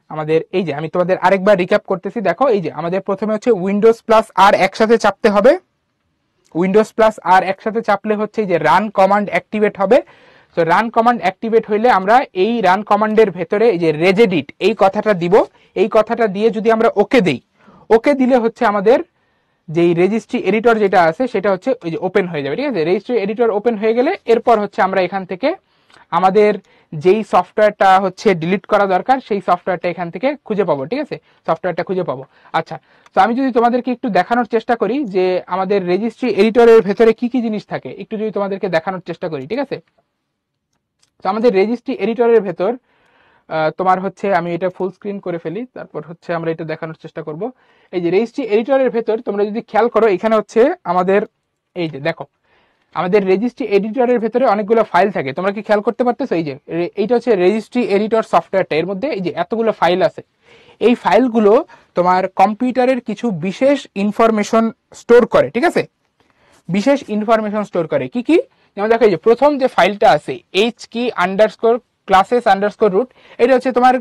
আমাদের এই যে আমি তোমাদের আরেকবার রিক্যাপ করতেছি, দেখো এই যে আমাদের প্রথমে হচ্ছে উইন্ডোজ প্লাস আর একসাথে চাপতে হবে। উইন্ডোজ প্লাস আর একসাথে চাপলে হচ্ছে যে রান কমান্ড অ্যাক্টিভেট হবে। তো রান কমান্ড অ্যাক্টিভেট হইলে আমরা এই রান কমান্ডের ভেতরে এই যে রেজেডিট এই কথাটা দিব। এই কথাটা দিয়ে যদি আমরা ওকে দেই, ওকে দিলে হচ্ছে আমাদের যেই রেজিস্ট্রি এডিটর যেটা আছে সেটা হচ্ছে ওই যে ওপেন হয়ে যাবে, ঠিক আছে। রেজিস্ট্রি এডিটর ওপেন হয়ে গেলে এরপর হচ্ছে আমরা এখান থেকে আমাদের যেই সফটওয়্যারটা হচ্ছে ডিলিট করা দরকার সেই সফটওয়্যারটা এখান থেকে খুঁজে পাবো, ঠিক আছে, সফটওয়্যারটা খুঁজে পাবো। আচ্ছা, তো আমি যদি তোমাদেরকে একটু দেখানোর চেষ্টা করি যে আমাদের রেজিস্ট্রি এডিটরের ভেতরে কি কি জিনিস থাকে, একটু যদি তোমাদেরকে দেখানোর চেষ্টা করি, ঠিক আছে। তো আমাদের রেজিস্ট্রি এডিটরের ভেতর তোমার হচ্ছে আমি এটা ফুল স্ক্রিন করে ফেলি, তারপর হচ্ছে আমরা এটা দেখানোর চেষ্টা করব। এই যে রেজিস্ট্রি এডিটরের ভেতর তোমরা যদি খেয়াল করো, এখানে হচ্ছে আমাদের এই যে দেখো আমাদের রেজিস্ট্রি এডিটরের ভেতরে অনেকগুলো ফাইল থাকে। তোমরা কি খেয়াল করতে পারতেছো? এই যে এইটা হচ্ছে রেজিস্ট্রি এডিটর সফটওয়্যারটা, এর মধ্যে এই যে এতগুলো ফাইল আছে। এই ফাইলগুলো তোমার কম্পিউটারের কিছু বিশেষ ইনফরমেশন স্টোর করে, ঠিক আছে, বিশেষ ইনফরমেশন স্টোর করে। কি? যেমন দেখো এই যে প্রথম যে ফাইলটা আছে hkey_classes_root, এটা হচ্ছে তোমার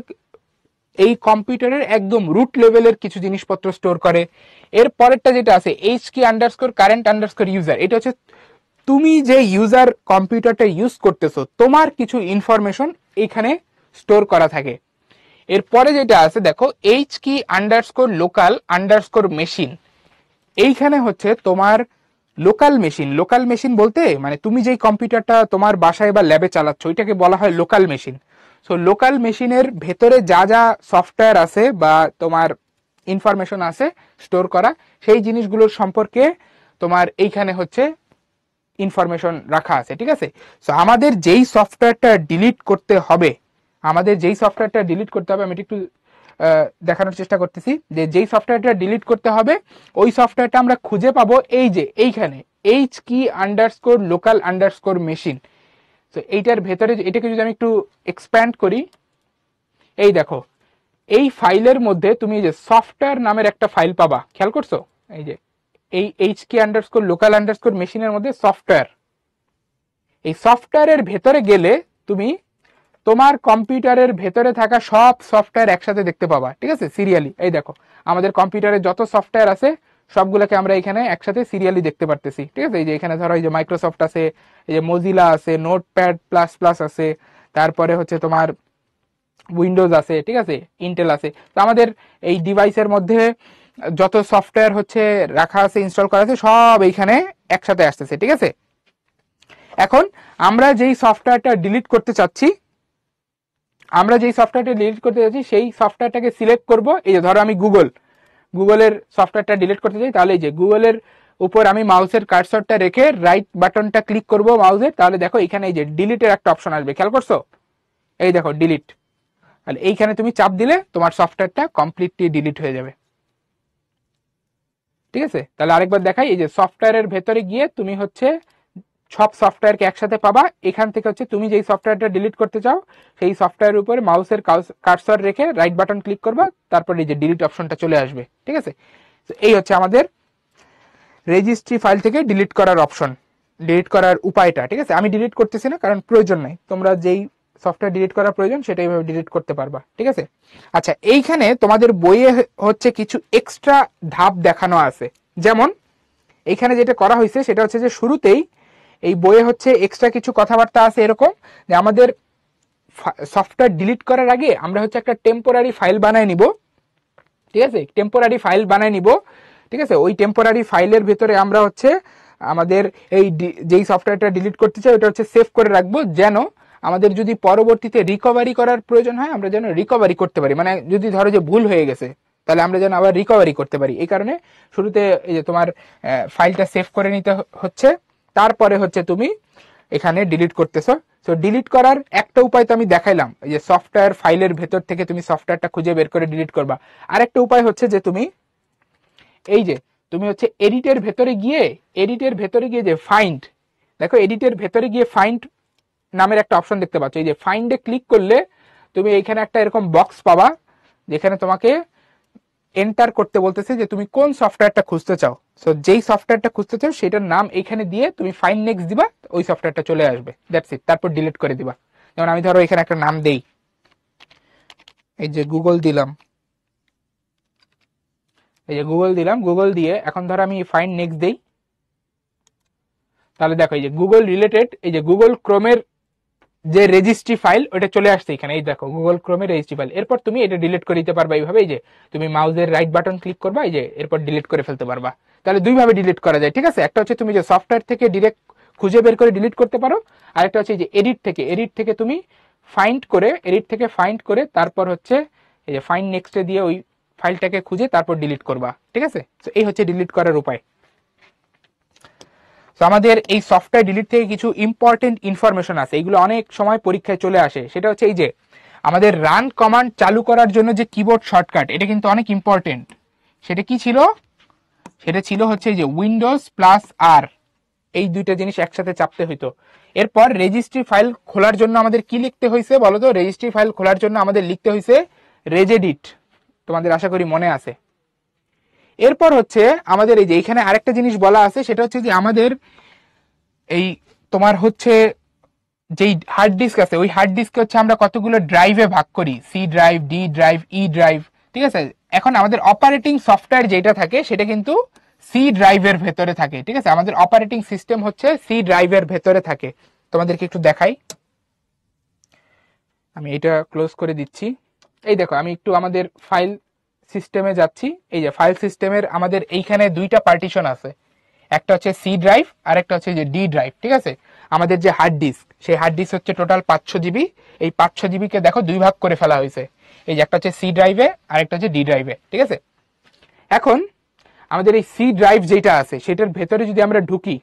এই কম্পিউটারের একদম রুট লেভেলের কিছু জিনিসপত্র স্টোর করে। এর পরেরটা যেটা আছে hk_current_user, এটা হচ্ছে তুমি যে ইউজার কম্পিউটারটা ইউজ করতেছো তোমার কিছু ইনফরমেশন এখানে স্টোর করা থাকে। এরপরে যেটা আছে দেখো hkey_local_machine, এইখানে হচ্ছে তোমার লোকাল মেশিন বলতে মানে তুমি যেই কম্পিউটারটা তোমার বাসায় বা ল্যাবে চালাচ্ছ ওইটাকে বলা হয় লোকাল মেশিন। সো লোকাল মেশিনের ভেতরে যা যা সফটওয়্যার আছে বা তোমার ইনফরমেশন আছে স্টোর করা, সেই জিনিসগুলোর সম্পর্কে তোমার এইখানে হচ্ছে ইনফরমেশন রাখা আছে, ঠিক আছে। সো আমাদের যেই সফটওয়্যারটা ডিলিট করতে হবে আমি একটু দেখানোর চেষ্টা করতেছি যে যেই সফটওয়্যারটা ডিলিট করতে হবে ওই সফটওয়্যারটা আমরা খুঁজে পাবো এই যে এইখানে HKey_local_machine। তো এইটার ভেতরে এটাকে যদি আমি একটু এক্সপ্যান্ড করি, এই দেখো এই ফাইলের মধ্যে তুমি যে সফটওয়্যার নামের একটা ফাইল পাবা, খেয়াল করছো? এই যে এই HK_local_machine এর মধ্যে সফটওয়্যার, এই সফটওয়্যারের ভেতরে গেলে তুমি তোমার কম্পিউটারের ভেতরে থাকা সব সফটওয়্যার একসাথে দেখতে পাবা, ঠিক আছে, সিরিয়ালি। এই দেখো আমাদের কম্পিউটারে যত সফটওয়্যার আছে সবগুলোকে আমরা এখানে একসাথে সিরিয়ালি দেখতে পারতেছি, ঠিক আছে। এই যে এখানে ধরো এই যে মাইক্রোসফট আছে, এই যে মজিলা আছে, নোটপ্যাড প্লাস প্লাস আছে, তারপরে হচ্ছে তোমার উইন্ডোজ আছে, ঠিক আছে, ইন্টেল আছে। তো আমাদের এই ডিভাইসের মধ্যে যত সফটওয়্যার হচ্ছে রাখা আছে, ইনস্টল করা আছে, সব এইখানে একসাথে আসতেছে, ঠিক আছে। এখন আমরা যেই সফটওয়্যারটা ডিলিট করতে চাচ্ছি সেই সফটওয়্যারটাকে সিলেক্ট করব। এই যে ধরো আমি গুগলের সফটওয়্যারটা ডিলিট করতে চাই, তাহলে এই যে গুগলের উপর আমি মাউসের কার্সরটা রেখে রাইট বাটনটা ক্লিক করব মাউসের, তাহলে দেখো এখানে এই যে ডিলিটের একটা অপশন আসবে, খেয়াল করছো? এই দেখো ডিলিট, তাহলে এইখানে তুমি চাপ দিলে তোমার সফটওয়্যারটা কমপ্লিটলি ডিলিট হয়ে যাবে, ঠিক আছে। তাহলে আরেকবার দেখাই, এই যে সফটওয়্যারের ভেতরে গিয়ে তুমি হচ্ছে সব সফটওয়্যারকে একসাথে পাবা। এখান থেকে হচ্ছে তুমি যেই সফটওয়্যারটা ডিলিট করতে চাও সেই সফটওয়্যারের উপরে মাউসের কার্সর রেখে রাইট বাটন ক্লিক করবা, তারপর এই যে ডিলিট অপশনটা চলে আসবে, ঠিক আছে। এই হচ্ছে আমাদের রেজিস্ট্রি ফাইল থেকে ডিলিট করার অপশন, ডিলিট করার উপায়টা, ঠিক আছে। আমি ডিলিট করতেছি না কারণ প্রয়োজন নাই, তোমরা যেই সফটওয়্যার ডিলিট করার প্রয়োজন সেটা এইভাবে ডিলিট করতে পারবা, ঠিক আছে। আচ্ছা, এইখানে তোমাদের বইয়ে হচ্ছে কিছু এক্সট্রা ধাপ দেখানো আছে। যেমন এইখানে যেটা করা হয়েছে সেটা হচ্ছে যে শুরুতেই এই বইয়ে হচ্ছে এক্সট্রা কিছু কথাবার্তা আছে এরকম যে আমাদের সফটওয়্যার ডিলিট করার আগে আমরা হচ্ছে একটা টেম্পোরারি ফাইল বানায় নিব, ঠিক আছে, টেম্পোরারি ফাইল বানায় নিব, ঠিক আছে। ওই টেম্পোরারি ফাইলের ভিতরে আমরা হচ্ছে আমাদের এই যেই সফটওয়্যারটা ডিলিট করতে চাই ওটা হচ্ছে সেভ করে রাখবো, যেন আমাদের যদি পরবর্তীতে রিকভারি করার প্রয়োজন হয় আমরা যেন রিকভারি করতে পারি, মানে যদি ধরো যে ভুল হয়ে গেছে তাহলে আমরা যেন আবার রিকভারি করতে পারি। এই কারণে শুরুতে এই যে তোমার ফাইলটা সেভ করে নিতে হচ্ছে, তারপরে হচ্ছে তুমি এখানে ডিলিট করতেছো। তো ডিলিট করার একটা উপায় তো আমি দেখাইলাম, এই যে সফটওয়্যার ফাইলের ভেতর থেকে তুমি সফটওয়্যারটা খুঁজে বের করে ডিলিট করবা। আরেকটা উপায় হচ্ছে যে তুমি এই যে তুমি হচ্ছে এডিটের ভেতরে গিয়ে যে ফাইন্ড, দেখো এডিটের ভেতরে গিয়ে ফাইন্ড নামের একটা অপশন দেখতে পাচ্ছ। এই যে ফাইন্ডে ক্লিক করলে তুমি এইখানে একটা এরকম বক্স পাবা যেখানে তোমাকে এন্টার করতে বলতেছে যে তুমি কোন সফটওয়্যারটা খুঁজতে চাও। সো যেই সফটওয়্যারটা খুঁজতে চাও সেটার নাম এখানে দিয়ে তুমি ফাইন্ড নেক্সট দিবা, ওই সফটওয়্যারটা চলে আসবে, দ্যাটস ইট। তারপর ডিলিট করে দিবা। যেমন আমি ধরো এখানে একটা নাম দেই, এই যে গুগল দিলাম, গুগল দিয়ে এখন ধরো আমি ফাইন্ড নেক্সট দেই, তাহলে দেখো এই যে গুগল রিলেটেড, এই যে গুগল ক্রোমের যে রেজিস্ট্রি ফাইল ওটা চলে আসছে এখানে, এই দেখো গুগল ক্রোমের রেজিস্ট্রি ফাইল। এরপর তুমি এটা ডিলিট করে দিতে পারবা এইভাবে, এই যে তুমি মাউসের রাইট বাটন ক্লিক করবা, এই যে এরপর ডিলিট করে ফেলতে পারবা। তাহলে দুইভাবে ডিলিট করা যায়, ঠিক আছে। একটা হচ্ছে তুমি যে সফটওয়্যার থেকে ডিরেক্ট খুঁজে বের করে ডিলিট করতে পারো, আরেকটা হচ্ছে যে এডিট থেকে তুমি ফাইন্ড করে তারপর হচ্ছে এই যে ফাইন্ড নেক্সটে দিয়ে ওই ফাইলটাকে খুঁজে তারপর ডিলিট করবা, ঠিক আছে। তো এই হচ্ছে ডিলিট করার উপায়। তো আমাদের এই সফটওয়্যার ডিলিট থেকে কিছু ইম্পর্টেন্ট ইনফরমেশন আছে, এগুলো অনেক সময় পরীক্ষায় চলে আসে। সেটা হচ্ছে এই যে আমাদের রান কমান্ড চালু করার জন্য যে কিবোর্ড শর্টকাট, এটা কিন্তু অনেক ইম্পর্টেন্ট। সেটা কি ছিল? সেটা ছিল হচ্ছে এই যে উইন্ডোজ প্লাস আর, এই দুইটা জিনিস একসাথে চাপতে হইতো। এরপর রেজিস্ট্রি ফাইল খোলার জন্য আমাদের কি লিখতে হয়েছে বলো তো? রেজিস্ট্রি ফাইল খোলার জন্য আমাদের লিখতে হয়েছে রেজেডিট, তোমাদের আশা করি মনে আছে। এরপর হচ্ছে আমাদের এই যে এখানে আরেকটা জিনিস বলা আছে, সেটা হচ্ছে যে আমাদের এই তোমার হচ্ছে যেই হার্ড ডিস্ক আছে ওই হার্ড ডিস্কে হচ্ছে আমরা কতগুলো ড্রাইভে ভাগ করি, C drive, D drive, E drive, ঠিক আছে। এখন আমাদের অপারেটিং সফটওয়্যার যেটা থাকে সেটা কিন্তু সি ড্রাইভের ভেতরে থাকে, ঠিক আছে। আমাদের অপারেটিং সিস্টেম হচ্ছে সি ড্রাইভের ভেতরে থাকে। তোমাদেরকে একটু দেখাই, আমি এটা ক্লোজ করে দিচ্ছি। এই দেখো আমি একটু আমাদের ফাইল সিস্টেমে যাচ্ছি, এই যে ফাইল সিস্টেমের আমাদের এইখানে দুইটা পার্টিশন আছে, একটা হচ্ছে সি ড্রাইভ আর একটা হচ্ছে যে ডি ড্রাইভ, ঠিক আছে। আমাদের যে হার্ড ডিস্ক সেই হার্ড ডিস্ক হচ্ছে টোটাল 500 জিবি, এই 500 জিবিকে দেখো দুই ভাগ করে ফেলা হয়েছে, এই যে একটা হচ্ছে সি ড্রাইভে আর একটা হচ্ছে ডি ড্রাইভে, ঠিক আছে। এখন আমাদের এই সি ড্রাইভ যেটা আছে সেটার ভেতরে যদি আমরা ঢুকি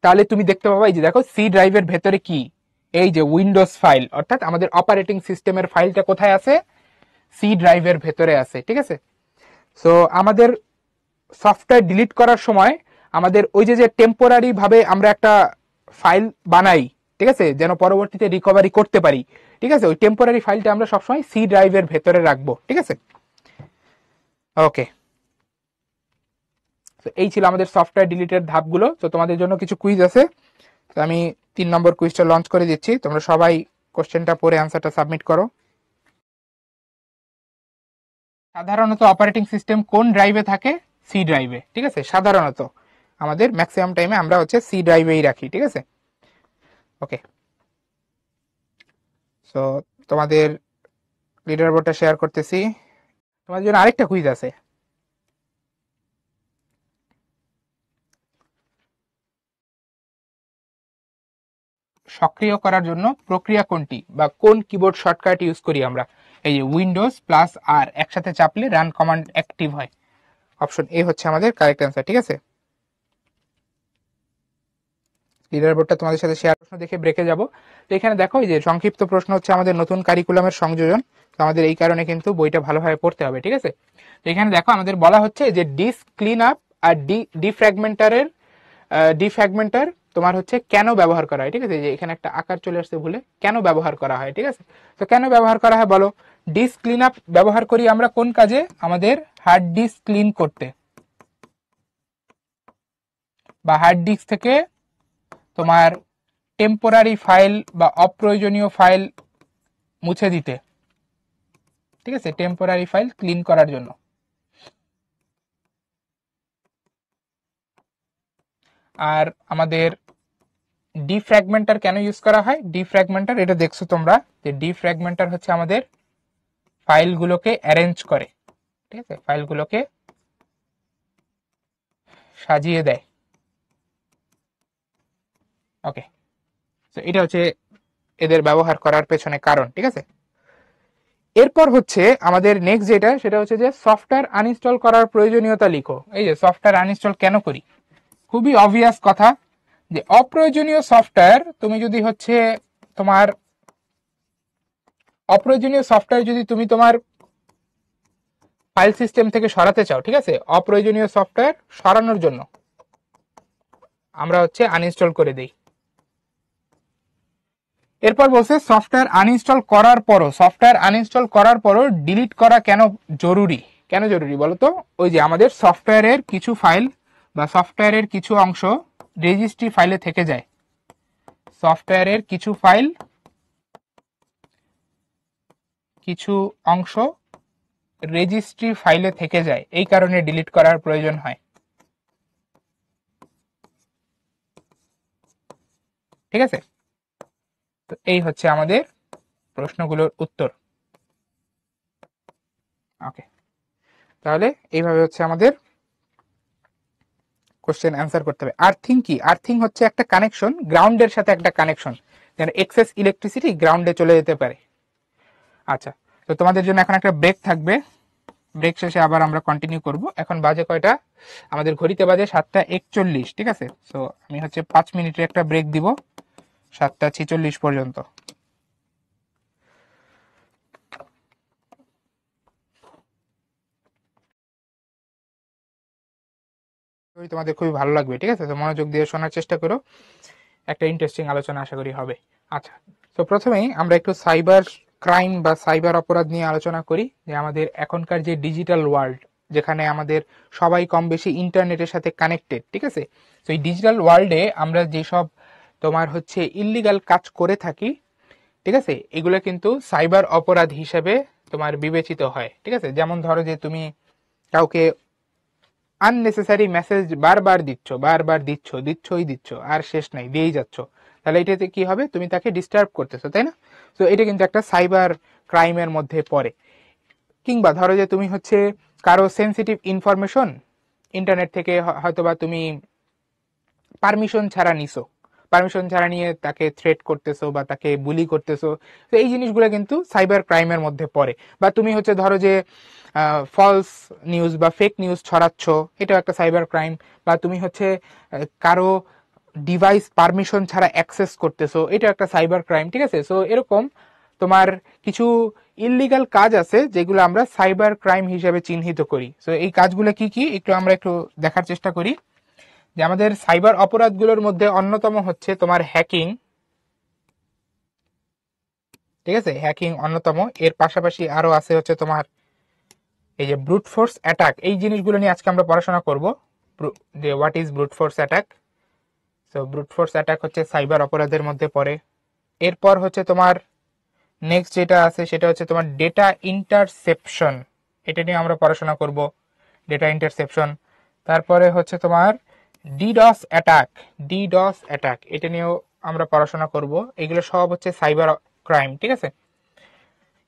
তাহলে তুমি দেখতে পাবা এই যে দেখো সি ড্রাইভের ভেতরে কি, এই যে উইন্ডোজ ফাইল, অর্থাৎ আমাদের অপারেটিং সিস্টেমের ফাইলটা কোথায় আছে? সি ড্রাইভের ভেতরে আছে, ঠিক আছে। সো আমাদের সফটওয়্যার ডিলিট করার সময় আমাদের ওই যে টেম্পোরারি ভাবে আমরা একটা ফাইল বানাই, ঠিক আছে, যেন পরবর্তীতে রিকভারি করতে পারি, ঠিক আছে, ওই টেম্পোরারি ফাইলটা আমরা সবসময় সি ড্রাইভের ভেতরে রাখবো, ঠিক আছে। ওকে, তো এই ছিল আমাদের সফটওয়্যার ডিলিটের ধাপগুলো। তো তোমাদের জন্য কিছু কুইজ আছে, তো আমি 3 নম্বর কুইজটা লঞ্চ করে দিচ্ছি, তোমরা সবাই কোশ্চেনটা পড়ে অ্যান্সারটা সাবমিট করো। সাধারণত অপারেটিং সিস্টেম কোন ড্রাইভে থাকে? সি ড্রাইভে, ঠিক আছে। সাধারণত আমাদের ম্যাক্সিমাম টাইমে আমরা হচ্ছে সি ড্রাইভেই রাখি, ঠিক আছে। ওকে, সো তোমাদের লিডার বোর্ডটা শেয়ার করতেছি। তোমাদের জন্য আরেকটা কুইজ আছে। সক্রিয় করার জন্য প্রক্রিয়া কোনটি বা কোন কিবোর্ড শর্টকাট ইউজ করি আমরা? এই যে উইন্ডোজ প্লাস আর একসাথে চাপলে রান কমান্ড অ্যাক্টিভ হয়। অপশন এ হচ্ছে আমাদের কারেক্ট অ্যান্সার, ঠিক আছে। লিডার বোর্ডটা তোমাদের সাথে শেয়ার প্রশ্ন দেখে ব্রেকে যাব। তো এখানে দেখো এই যে সংক্ষিপ্ত প্রশ্ন হচ্ছে আমাদের নতুন কারিকুলামের সংযোজন, তো আমাদের এই কারণে কিন্তু বইটা ভালোভাবে পড়তে হবে, ঠিক আছে। তো এখানে দেখো আমাদের বলা হচ্ছে যে ডিস্ক ক্লিন আপ আর ডিফ্র্যাগমেন্টার তোমার হচ্ছে কেন ব্যবহার করা হয়, ঠিক আছে। যে এখানে একটা আকার চলে আসছে ভুলে, কেন ব্যবহার করা হয়, ঠিক আছে। তো কেন ব্যবহার করা হয় বলো? ডিস্ক ক্লিন আপ ব্যবহার করি আমরা কোন কাজে? আমাদের হার্ড ডিস্ক ক্লিন করতে, বা হার্ড ডিস্ক থেকে তোমার টেম্পোরারি ফাইল বা অপ্রয়োজনীয় ফাইল মুছে দিতে, ঠিক আছে, টেম্পোরারি ফাইল ক্লিন করার জন্য। আর আমাদের ডিফ্র্যাগমেন্টার কেন ইউজ করা হয়? ডিফ্র্যাগমেন্টার এটা দেখছো তোমরা, যে ডিফ্র্যাগমেন্টার হচ্ছে আমাদের ফাইলগুলোকে অ্যারেঞ্জ করে, ঠিক আছে, ফাইলগুলোকে সাজিয়ে দেয়। ওকে, তো এটা হচ্ছে এদের ব্যবহার করার পেছনে কারণ, ঠিক আছে। এরপর হচ্ছে আমাদের নেক্সট যেটা, সেটা হচ্ছে যে সফটওয়্যার আনইনস্টল করার প্রয়োজনীয়তা লিখো। এই যে সফটওয়্যার আনইনস্টল কেন করি? খুবই অবভিয়াস কথা, যে অপ্রয়োজনীয় সফটওয়্যার তুমি যদি হচ্ছে তোমার অপ্রয়োজনীয় সফটওয়্যার যদি তুমি তোমার ফাইল সিস্টেম থেকে সরাতে চাও, ঠিক আছে, অপ্রয়োজনীয় সফটওয়্যার সরানোর জন্য আমরা হচ্ছে আনইনস্টল করে দেই। এরপর বলছে সফটওয়্যার আনইনস্টল করার পরও ডিলিট করা কেন জরুরি? কেন জরুরি বলো তো? ওই যে আমাদের সফটওয়্যারের কিছু ফাইল বা সফটওয়্যারের কিছু অংশ রেজিস্ট্রি ফাইলে থেকে যায়, সফটওয়্যারের কিছু অংশ রেজিস্ট্রি ফাইলে থেকে যায়, এই কারণে ডিলিট করার প্রয়োজন হয়, ঠিক আছে। তো এই হচ্ছে আমাদের প্রশ্নগুলোর উত্তর। ওকে, তাহলে এইভাবে হচ্ছে আমাদের কোশ্চেন অ্যান্সার করতে হবে। আর্থিং কি? আর্থিং হচ্ছে একটা কানেকশন, গ্রাউন্ডের সাথে একটা কানেকশন, যেন এক্সেস ইলেকট্রিসিটি গ্রাউন্ডে চলে যেতে পারে। আচ্ছা, তো তোমাদের জন্য এখন একটা ব্রেক থাকবে, ব্রেক শেষে আবার আমরা কন্টিনিউ করব। এখন বাজে কয়টা? আমাদের ঘড়িতে বাজে 7:41, ঠিক আছে। সো আমি হচ্ছে 5 মিনিটের একটা ব্রেক দিব 7:46 পর্যন্ত। তোমাদের খুবই ভালো লাগবে, ঠিক আছে, তো মনোযোগ দিয়ে শোনার চেষ্টা করো, একটা ইন্টারেস্টিং আলোচনা আশা করি হবে। আচ্ছা, তো প্রথমেই আমরা একটু সাইবার ক্রাইম বা সাইবার অপরাধ নিয়ে আলোচনা করি, যে আমাদের এখনকার যে ডিজিটাল ওয়ার্ল্ড, যেখানে আমাদের সবাই কম বেশি ইন্টারনেটের সাথে কানেক্টেড, ঠিক আছে। তো এই ডিজিটাল ওয়ার্ল্ডে আমরা যেসব তোমার হচ্ছে ইল্লিগাল কাজ করে থাকি, ঠিক আছে, এগুলো কিন্তু সাইবার অপরাধ হিসেবে তোমার বিবেচিত হয়, ঠিক আছে। যেমন ধরো যে তুমি কাউকে আননেসেসারি মেসেজ বারবার দিচ্ছ আর শেষ নাই, দিয়েই যাচ্ছ, তাহলে এটাতে কি হবে? তুমি তাকে ডিস্টার্ব করতেছো, তাই না? তো এটা কিন্তু একটা সাইবার ক্রাইমের মধ্যে পড়ে। কিংবা ধরো যে তুমি হচ্ছে কারো সেন্সিটিভ ইনফরমেশন ইন্টারনেট থেকে হয়তোবা তুমি পারমিশন ছাড়া নিছো, পারমিশন ছাড়া নিয়ে তাকে থ্রেট করতেছো বা তাকে বুলি করতেছো, তো এই জিনিসগুলো কিন্তু সাইবার ক্রাইমের মধ্যে পড়ে। বা তুমি হচ্ছে ধরো যে ফলস নিউজ বা ফেক নিউজ ছড়াচ্ছ, এটাও একটা সাইবার ক্রাইম। বা তুমি হচ্ছে কারো ডিভাইস পারমিশন ছাড়া অ্যাক্সেস করতেছো, এটা একটা সাইবার ক্রাইম, ঠিক আছে। সো এরকম তোমার কিছু ইললিগাল কাজ আছে যেগুলো আমরা সাইবার ক্রাইম হিসেবে চিহ্নিত করি। তো এই কাজগুলো কি কি আমরা একটু দেখার চেষ্টা করি। যে আমাদের সাইবার অপরাধগুলোর মধ্যে অন্যতম হচ্ছে তোমার হ্যাকিং, ঠিক আছে, হ্যাকিং অন্যতম। এর পাশাপাশি আরো আছে হচ্ছে তোমার এই যে ব্রুট ফোর্স অ্যাটাক। এই জিনিসগুলো নিয়ে আজকে আমরা পড়াশোনা করব, যে what is brute force attack. তো ব্রুট ফোর্স অ্যাটাক হচ্ছে সাইবার অপরাধের মধ্যে পড়ে। এরপর হচ্ছে তোমার নেক্সট যেটা আছে সেটা হচ্ছে তোমার ডেটা ইন্টারসেপশন, এটা নিয়ে আমরা পড়াশোনা করব, ডেটা ইন্টারসেপশন। তারপরে হচ্ছে তোমার ডিডস অ্যাটাক, ডিডস অ্যাটাক এটা নিয়েও আমরা পড়াশোনা করব। এগুলো সব হচ্ছে সাইবার ক্রাইম, ঠিক আছে।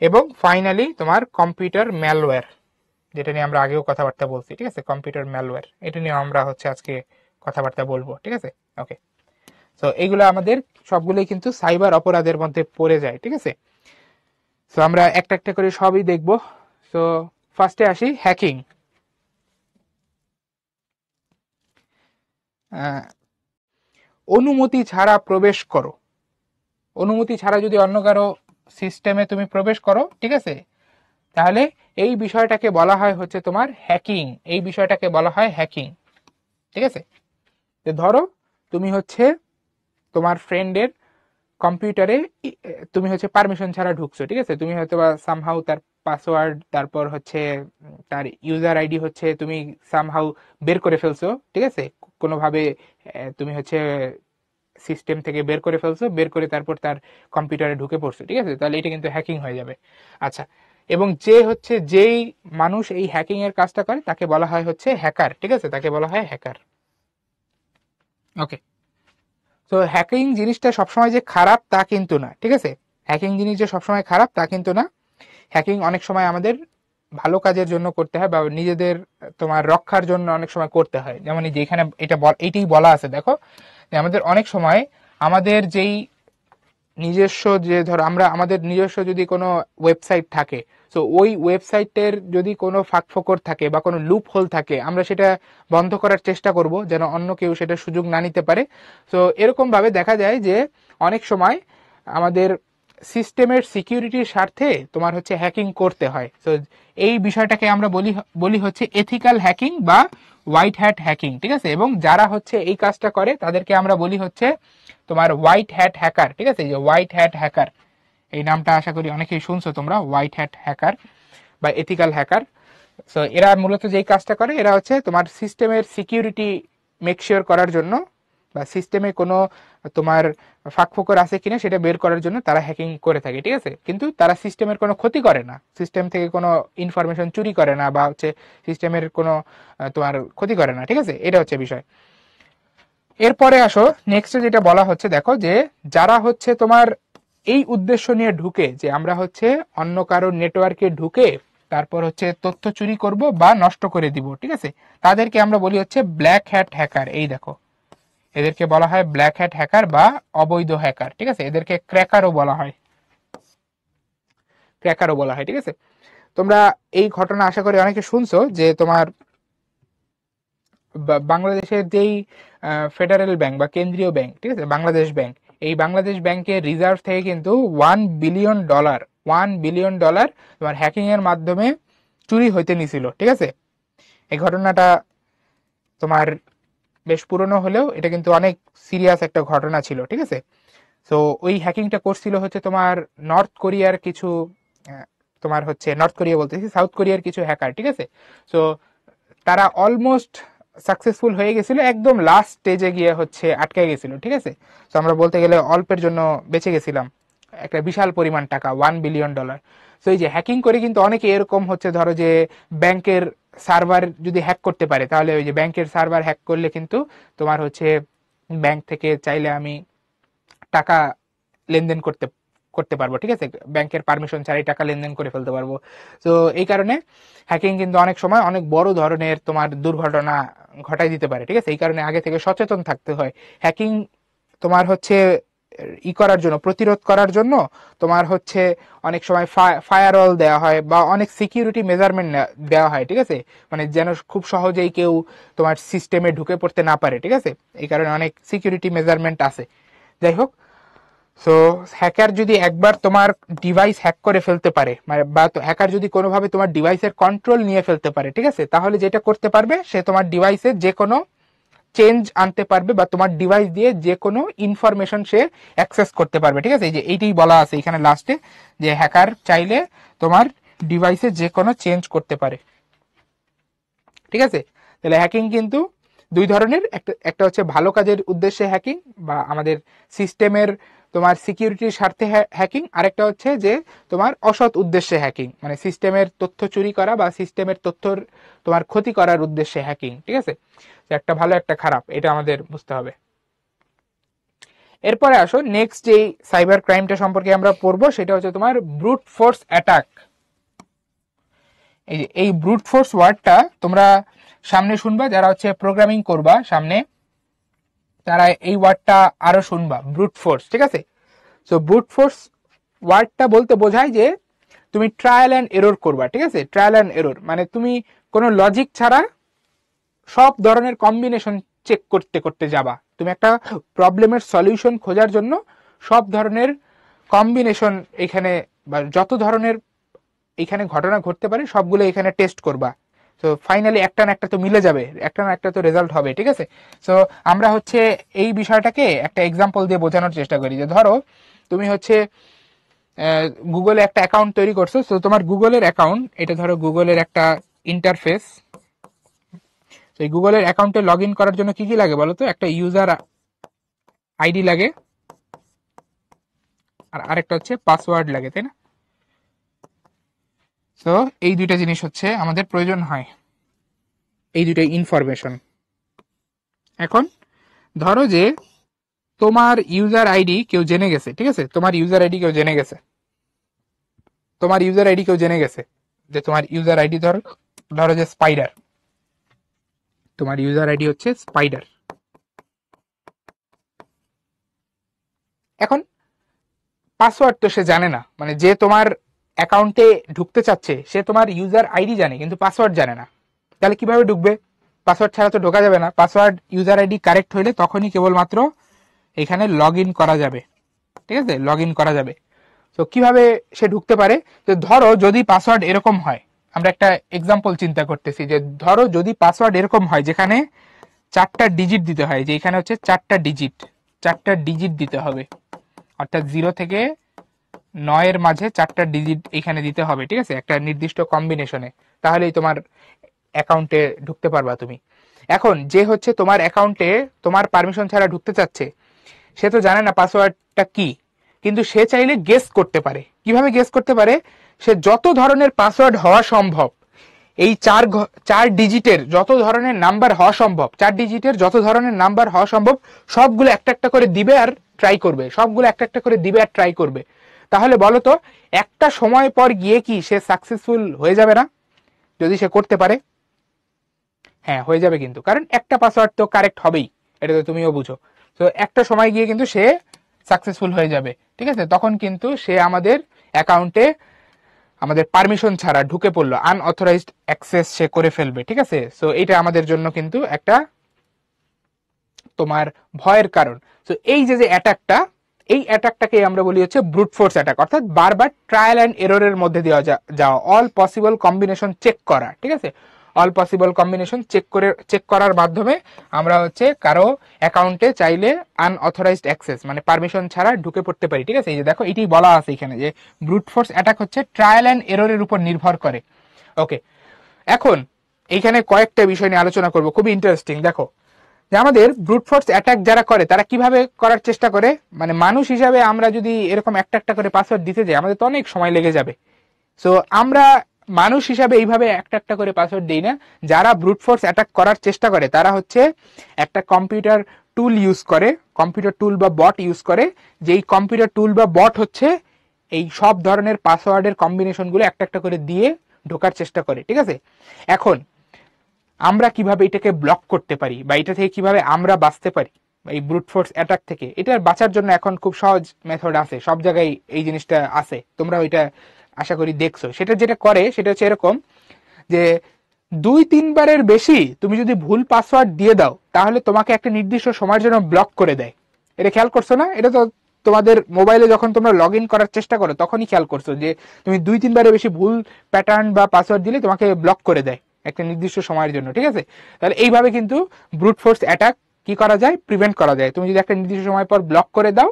এবং ফাইনালি তোমার কম্পিউটার ম্যালওয়্যার, যেটা নিয়ে আমরা আগেও কথাবার্তা বলছি, ঠিক আছে, কম্পিউটার ম্যালওয়্যার এটা নিয়ে আমরা হচ্ছে আজকে কথাবার্তা বলবো, ঠিক আছে। ওকে, তো এইগুলো আমাদের সবগুলোই কিন্তু সাইবার অপরাধের মধ্যে পড়ে যায়, ঠিক আছে। তো আমরা একটা একটা করে সবই দেখব। তো ফার্স্টে আসি হ্যাকিং। অনুমতি ছাড়া প্রবেশ করো, অনুমতি ছাড়া যদি অন্য কারো সিস্টেমে তুমি প্রবেশ করো, ঠিক আছে, তাহলে এই বিষয়টাকে বলা হয় হচ্ছে তোমার হ্যাকিং, এই বিষয়টাকে বলা হয় হ্যাকিং, ঠিক আছে। তো ধরো তুমি হচ্ছে তোমার ফ্রেন্ডের কম্পিউটারে তুমি হচ্ছে পারমিশন ছাড়া ঢুকছো, ঠিক আছে, তুমি হয়তো বা সামহাউ তার পাসওয়ার্ড, তারপর হচ্ছে তার ইউজার আইডি হচ্ছে তুমি সামহাউ বের করে ফেলছো, ঠিক আছে, কোনোভাবে তুমি হচ্ছে সিস্টেম থেকে বের করে ফেলছো, বের করে তারপর তার কম্পিউটারে ঢুকে পড়ছো, ঠিক আছে, তাহলে এটা কিন্তু হ্যাকিং হয়ে যাবে। আচ্ছা, এবং যে হচ্ছে যেই মানুষ এই হ্যাকিং এর কাজটা করে তাকে বলা হয় হচ্ছে হ্যাকার, ঠিক আছে, তাকে বলা হয় হ্যাকার। ওকে, তো হ্যাকিং জিনিসটা সবসময় যে খারাপ তা কিন্তু না, ঠিক আছে, হ্যাকিং জিনিস যে সবসময় খারাপ তা কিন্তু না। হ্যাকিং অনেক সময় আমাদের ভালো কাজের জন্য করতে হয় বা নিজেদের তোমার রক্ষার জন্য অনেক সময় করতে হয়। যেমন এই যে এখানে এইটাই বলা আছে, দেখো যে আমাদের অনেক সময় আমাদের যেই নিজস্ব, যে ধর আমরা আমাদের নিজস্ব যদি কোনো ওয়েবসাইট থাকে, তো ওই ওয়েবসাইটের যদি কোনো ফাঁকফোকর থাকে বা কোনো লুপ হোল থাকে, আমরা সেটা বন্ধ করার চেষ্টা করব যেন অন্য কেউ সেটা সুযোগ না নিতে পারে। তো এরকম ভাবে দেখা যায় যে অনেক সময় আমাদের সিস্টেমের সিকিউরিটির স্বার্থে তোমার হচ্ছে হ্যাকিং করতে হয়। তো এই বিষয়টাকে আমরা বলি হচ্ছে এথিক্যাল হ্যাকিং বা হোয়াইট হ্যাট হ্যাকিং, ঠিক আছে। এবং যারা হচ্ছে এই কাজটা করে তাদেরকে আমরা বলি হচ্ছে তোমার হোয়াইট হ্যাট হ্যাকার, ঠিক আছে, এই যে হোয়াইট হ্যাট হ্যাকার এই নামটা আশা করি অনেকেই শুনছো তোমরা, হোয়াইট হ্যাট হ্যাকার বা এথিক্যাল হ্যাকার। সো এরা মূলত যেই কাজটা করে, এরা হচ্ছে তোমার সিস্টেমের সিকিউরিটি মেকশিওর করার জন্য বা সিস্টেমে কোনো তোমার ফাঁকফোকর আছে কিনা সেটা বের করার জন্য তারা হ্যাকিং করে থাকে, ঠিক আছে, কিন্তু তারা সিস্টেমের কোনো ক্ষতি করে না, সিস্টেম থেকে কোনো ইনফরমেশন চুরি করে না বা হচ্ছে সিস্টেমের কোনো তোমার ক্ষতি করে না, ঠিক আছে, এটা হচ্ছে বিষয়। এরপরে আসো নেক্সট যেটা বলা হচ্ছে, দেখো যে যারা হচ্ছে তোমার এই উদ্দেশ্য নিয়ে ঢুকে যে আমরা হচ্ছে অন্য কারো নেটওয়ার্কে ঢুকে তারপর হচ্ছে তথ্য চুরি করব বা নষ্ট করে দিব, ঠিক আছে, তাদেরকে আমরা বলি হচ্ছে ব্ল্যাক হ্যাট হ্যাকার। এই দেখো এদেরকে বলা হয় ব্ল্যাক হ্যাট হ্যাকার বা অবৈধ হ্যাকার, ঠিক আছে, এদেরকে ক্র্যাকারও বলা হয়, ক্র্যাকারও বলা হয়, ঠিক আছে। তোমরা এই ঘটনা আশা করি অনেকে শুনছো যে তোমার বাংলাদেশের যেই ফেডারেল ব্যাংক বা কেন্দ্রীয় ব্যাংক, ঠিক আছে, বাংলাদেশ ব্যাংক, এই বাংলাদেশ ব্যাংকের রিজার্ভ থেকে কিন্তু $1 বিলিয়ন তোমার হ্যাকিং এর মাধ্যমে চুরি হইতে নিছিল, ঠিক আছে। এই ঘটনাটা তোমার বেশ পুরনো হলেও এটা কিন্তু অনেক সিরিয়াস একটা ঘটনা ছিল, ঠিক আছে। তো ওই হ্যাকিংটা করছিল হচ্ছে তোমার নর্থ কোরিয়ার কিছু তোমার হচ্ছে নর্থ কোরিয়া বলতেছি সাউথ কোরিয়ার কিছু হ্যাকার, ঠিক আছে। তো তারা অলমোস্ট সাকসেসফুল হয়ে গেছিল, একদম লাস্ট স্টেজে গিয়ে হচ্ছে আটকে গেছিল, ঠিক আছে। তো আমরা বলতে গেলে অল্পের জন্য বেঁচে গেছিলাম একটা বিশাল পরিমাণ টাকা, $1 বিলিয়ন। তো এই যে হ্যাকিং করে কিন্তু অনেকে এরকম হচ্ছে, ধরো যে ব্যাংকের সার্ভার যদি হ্যাক করতে পারে, তাহলে ওই যে ব্যাংকের সার্ভার হ্যাক করলে কিন্তু তোমার হচ্ছে ব্যাংক থেকে চাইলে আমি টাকা লেনদেন করতে করতে পারবো, ঠিক আছে, ব্যাংকের পারমিশন ছাড়াই টাকা লেনদেন করে ফেলতে পারবো। তো এই কারণে হ্যাকিং কিন্তু অনেক সময় অনেক বড় ধরনের তোমার দুর্ঘটনা ঘটাই দিতে পারে, ঠিক আছে। এই কারণে আগে থেকে সচেতন থাকতে হয়। হ্যাকিং তোমার হচ্ছে করার জন্য, প্রতিরোধ করার জন্য তোমার হচ্ছে অনেক সময় ফায়ারওয়াল দেওয়া হয় বা অনেক সিকিউরিটি মেজারমেন্ট দেওয়া হয়, ঠিক আছে, মানে যেন খুব সহজেই কেউ তোমার সিস্টেমে ঢুকে পড়তে না পারে, ঠিক আছে। এই কারণে অনেক সিকিউরিটি মেজারমেন্ট আছে। যাই হোক, সো হ্যাকার যদি একবার তোমার ডিভাইস হ্যাক করে ফেলতে পারে, বা হ্যাকার যদি কোনোভাবে তোমার ডিভাইসের কন্ট্রোল নিয়ে ফেলতে পারে, ঠিক আছে, তাহলে যেটা করতে পারবে সে তোমার ডিভাইসে যে কোনো চেঞ্জ আনতে পারবে বা তোমার ডিভাইস দিয়ে যে কোনো ইনফরমেশন সে অ্যাক্সেস করতে পারবে, ঠিক আছে। এই যে এইটাই বলা আছে এখানে লাস্টে, যে হ্যাকার চাইলে তোমার ডিভাইসে যে কোনো চেঞ্জ করতে পারে, ঠিক আছে। তাহলে হ্যাকিং কিন্তু দুই ধরনের, একটা হচ্ছে ভালো কাজের উদ্দেশ্যে হ্যাকিং বা আমাদের সিস্টেমের তোমার সিকিউরিটির স্বার্থে হ্যাকিং, আরেকটা হচ্ছে যে তোমার অসৎ উদ্দেশ্যে হ্যাকিং, মানে সিস্টেমের তথ্য চুরি করা বা সিস্টেমের তথ্যর তোমার ক্ষতি করার উদ্দেশ্যে হ্যাকিং, ঠিক আছে। একটা ভালো একটা খারাপ, এটা আমাদের বুঝতে হবে। এরপরে আসো নেক্সট যে সাইবার ক্রাইমটা সম্পর্কে আমরা পড়বো, সেটা হচ্ছে তোমার ব্রুট ফোর্স অ্যাটাক। এই যে এই ব্রুট ফোর্স ওয়ার্ডটা তোমরা সামনে শুনবা, যারা হচ্ছে প্রোগ্রামিং করবা সামনে, তারা এই ওয়ার্ডটা আরো শুনবা, ব্রুট ফোর্স, ঠিক আছে। সো ব্রুট ফোর্স ওয়ার্ডটা বলতে বোঝায় যে তুমি ট্রায়াল অ্যান্ড এরর করবা, ঠিক আছে। ট্রায়াল অ্যান্ড এরর মানে তুমি কোনো লজিক ছাড়া সব ধরনের কম্বিনেশন চেক করতে করতে যাবা, তুমি একটা প্রবলেমের সলিউশন খোঁজার জন্য সব ধরনের কম্বিনেশন এখানে বা যত ধরনের এখানে ঘটনা ঘটতে পারে সবগুলো এখানে টেস্ট করবা। তো ফাইনালি একটা না একটা তো মিলে যাবে, একটা না একটা তো রেজাল্ট হবে, ঠিক আছে। সো আমরা হচ্ছে এই বিষয়টাকে একটা এক্সাম্পল দিয়ে বোঝানোর চেষ্টা করি, যে ধরো তুমি হচ্ছে গুগলে একটা অ্যাকাউন্ট তৈরি করছো। তো তোমার গুগলের অ্যাকাউন্ট, এটা ধরো গুগলের একটা ইন্টারফেস। এই গুগলের অ্যাকাউন্টে লগ ইন করার জন্য কি কি লাগে বলো তো? একটা ইউজার আইডি লাগে, আর আরেকটা হচ্ছে পাসওয়ার্ড লাগে, তাই না? তো এই দুইটা জিনিস হচ্ছে আমাদের প্রয়োজন হয়, এই দুইটা ইনফরমেশন। এখন ধরো যে তোমার ইউজার আইডি কেউ জেনে গেছে, ঠিক আছে, তোমার ইউজার আইডি কেউ জেনে গেছে, তোমার ইউজার আইডি কেউ জেনে গেছে, যে তোমার ইউজার আইডি ধরো ধরো যে স্পাইডার, তোমার ইউজার আইডি হচ্ছে স্পাইডার। এখন পাসওয়ার্ড তো সে জানে না, মানে যে তোমার অ্যাকাউন্টে ঢুকতে চাচ্ছে সে তোমার ইউজার আইডি জানে কিন্তু পাসওয়ার্ড জানে না, তাহলে কিভাবে ঢুকবে? পাসওয়ার্ড ছাড়া তো ঢোকা যাবে না। পাসওয়ার্ড ইউজার আইডি কারেক্ট হইলে তখনই কেবলমাত্র এখানে লগ ইন করা যাবে, ঠিক আছে, লগ ইন করা যাবে। তো কিভাবে সে ঢুকতে পারে? তো ধরো যদি পাসওয়ার্ড এরকম হয়, আমরা একটা এক্সাম্পল চিন্তা করতেছি, যে ধরো যদি পাসওয়ার্ড এরকম হয় যেখানে 4টা ডিজিট দিতে হয়, যে এখানে হচ্ছে 4টা ডিজিট দিতে হবে, অর্থাৎ 0 থেকে 9 মাঝে 4টা ডিজিট এখানে দিতে হবে, ঠিক আছে, একটা নির্দিষ্ট কম্বিনেশনে, তাহলেই তোমার অ্যাকাউন্টে ঢুকতে পারবা তুমি। এখন যে হচ্ছে তোমার অ্যাকাউন্টে তোমার পারমিশন ছাড়া ঢুকতে চাচ্ছে, সে তো জানে না পাসওয়ার্ডটা কি, কিন্তু সে চাইলে গেস করতে পারে। কিভাবে গেস করতে পারে? সে যত ধরনের পাসওয়ার্ড হওয়া সম্ভব, এই 4 ডিজিটের যত ধরনের নাম্বার হওয়া সম্ভব, 4 ডিজিটের যত ধরনের নাম্বার হওয়া সম্ভব সবগুলো একটা একটা করে দিবে আর ট্রাই করবে, সবগুলো একটা একটা করে দিবে আর ট্রাই করবে। তাহলে বলো তো একটা সময় পর গিয়ে কি সে সাকসেসফুল হয়ে যাবে না যদি সে করতে পারে? হ্যাঁ, হয়ে যাবে কিন্তু, কারণ একটা পাসওয়ার্ড তো কারেক্ট হবেই, এটা তো তুমিও বুঝো। তো একটা সময় গিয়ে কিন্তু সে সাকসেসফুল হয়ে যাবে, ঠিক আছে। তখন কিন্তু সে আমাদের অ্যাকাউন্টে আমাদের পারমিশন ছাড়া ঢুকে পড়লো, আনঅথরাইজড অ্যাক্সেস সে করে ফেলবে, ঠিক আছে। সো এটা আমাদের জন্য কিন্তু একটা তোমার ভয়ের কারণ। তো এই যে যে অ্যাটাকটা, এই অ্যাটাকটাকে আমরা বলি হচ্ছে ব্রুট ফোর্স অ্যাটাক, অর্থাৎ বারবার ট্রায়াল অ্যান্ড এররের মধ্যে দেওয়া যাওয়া, অল পসিবল কম্বিনেশন চেক করা, ঠিক আছে। অল পসিবল কম্বিনেশন চেক করার মাধ্যমে আমরা হচ্ছে কারো অ্যাকাউন্টে চাইলে আনঅথরাইজড অ্যাক্সেস মানে পারমিশন ছাড়া ঢুকে পড়তে পারি, ঠিক আছে। এই যে দেখো এটাই বলা আছে এখানে, যে ব্রুট ফোর্স অ্যাটাক হচ্ছে ট্রায়াল অ্যান্ড এররের উপর নির্ভর করে। ওকে, এখন এইখানে কয়েকটা বিষয় নিয়ে আলোচনা করব, খুবই ইন্টারেস্টিং। দেখো যে আমাদের ব্রুট ফোর্স অ্যাটাক যারা করে তারা কিভাবে করার চেষ্টা করে, মানে মানুষ হিসাবে আমরা যদি এরকম একটা একটা করে পাসওয়ার্ড দিতে যাই আমাদের তো অনেক সময় লেগে যাবে। সো আমরা মানুষ হিসাবে এইভাবে একটা একটা করে পাসওয়ার্ড দিই না। যারা ব্রুট ফোর্স অ্যাটাক করার চেষ্টা করে তারা হচ্ছে একটা কম্পিউটার টুল ইউজ করে, কম্পিউটার টুল বা বট ইউজ করে, যেই কম্পিউটার টুল বা বট হচ্ছে এই সব ধরনের পাসওয়ার্ডের কম্বিনেশনগুলো একটা একটা করে দিয়ে ঢোকার চেষ্টা করে, ঠিক আছে। এখন আমরা কিভাবে এটাকে ব্লক করতে পারি বা এটা থেকে কিভাবে আমরা বাঁচতে পারি এই ব্রুট ফোর্স অ্যাটাক থেকে, এটার বাঁচার জন্য এখন খুব সহজ মেথড আছে, সব জায়গায় এই জিনিসটা আছে, তোমরা ওইটা আশা করি দেখছো। সেটা যেটা করে সেটা হচ্ছে এরকম, যে 2-3 বারের বেশি তুমি যদি ভুল পাসওয়ার্ড দিয়ে দাও তাহলে তোমাকে একটা নির্দিষ্ট সময়ের জন্য ব্লক করে দেয়। এটা খেয়াল করছো না? এটা তো তোমাদের মোবাইলে যখন তোমরা লগ ইন করার চেষ্টা করো তখনই খেয়াল করছো যে তুমি 2-3 বারে বেশি ভুল প্যাটার্ন বা পাসওয়ার্ড দিলে তোমাকে ব্লক করে দেয় একটা নির্দিষ্ট সময়ের জন্য, ঠিক আছে? তাহলে এইভাবে কিন্তু ব্রুট ফোর্স অ্যাটাক কি করা যায়, প্রিভেন্ট করা যায়। তুমি যদি একটা নির্দিষ্ট সময় পর ব্লক করে দাও,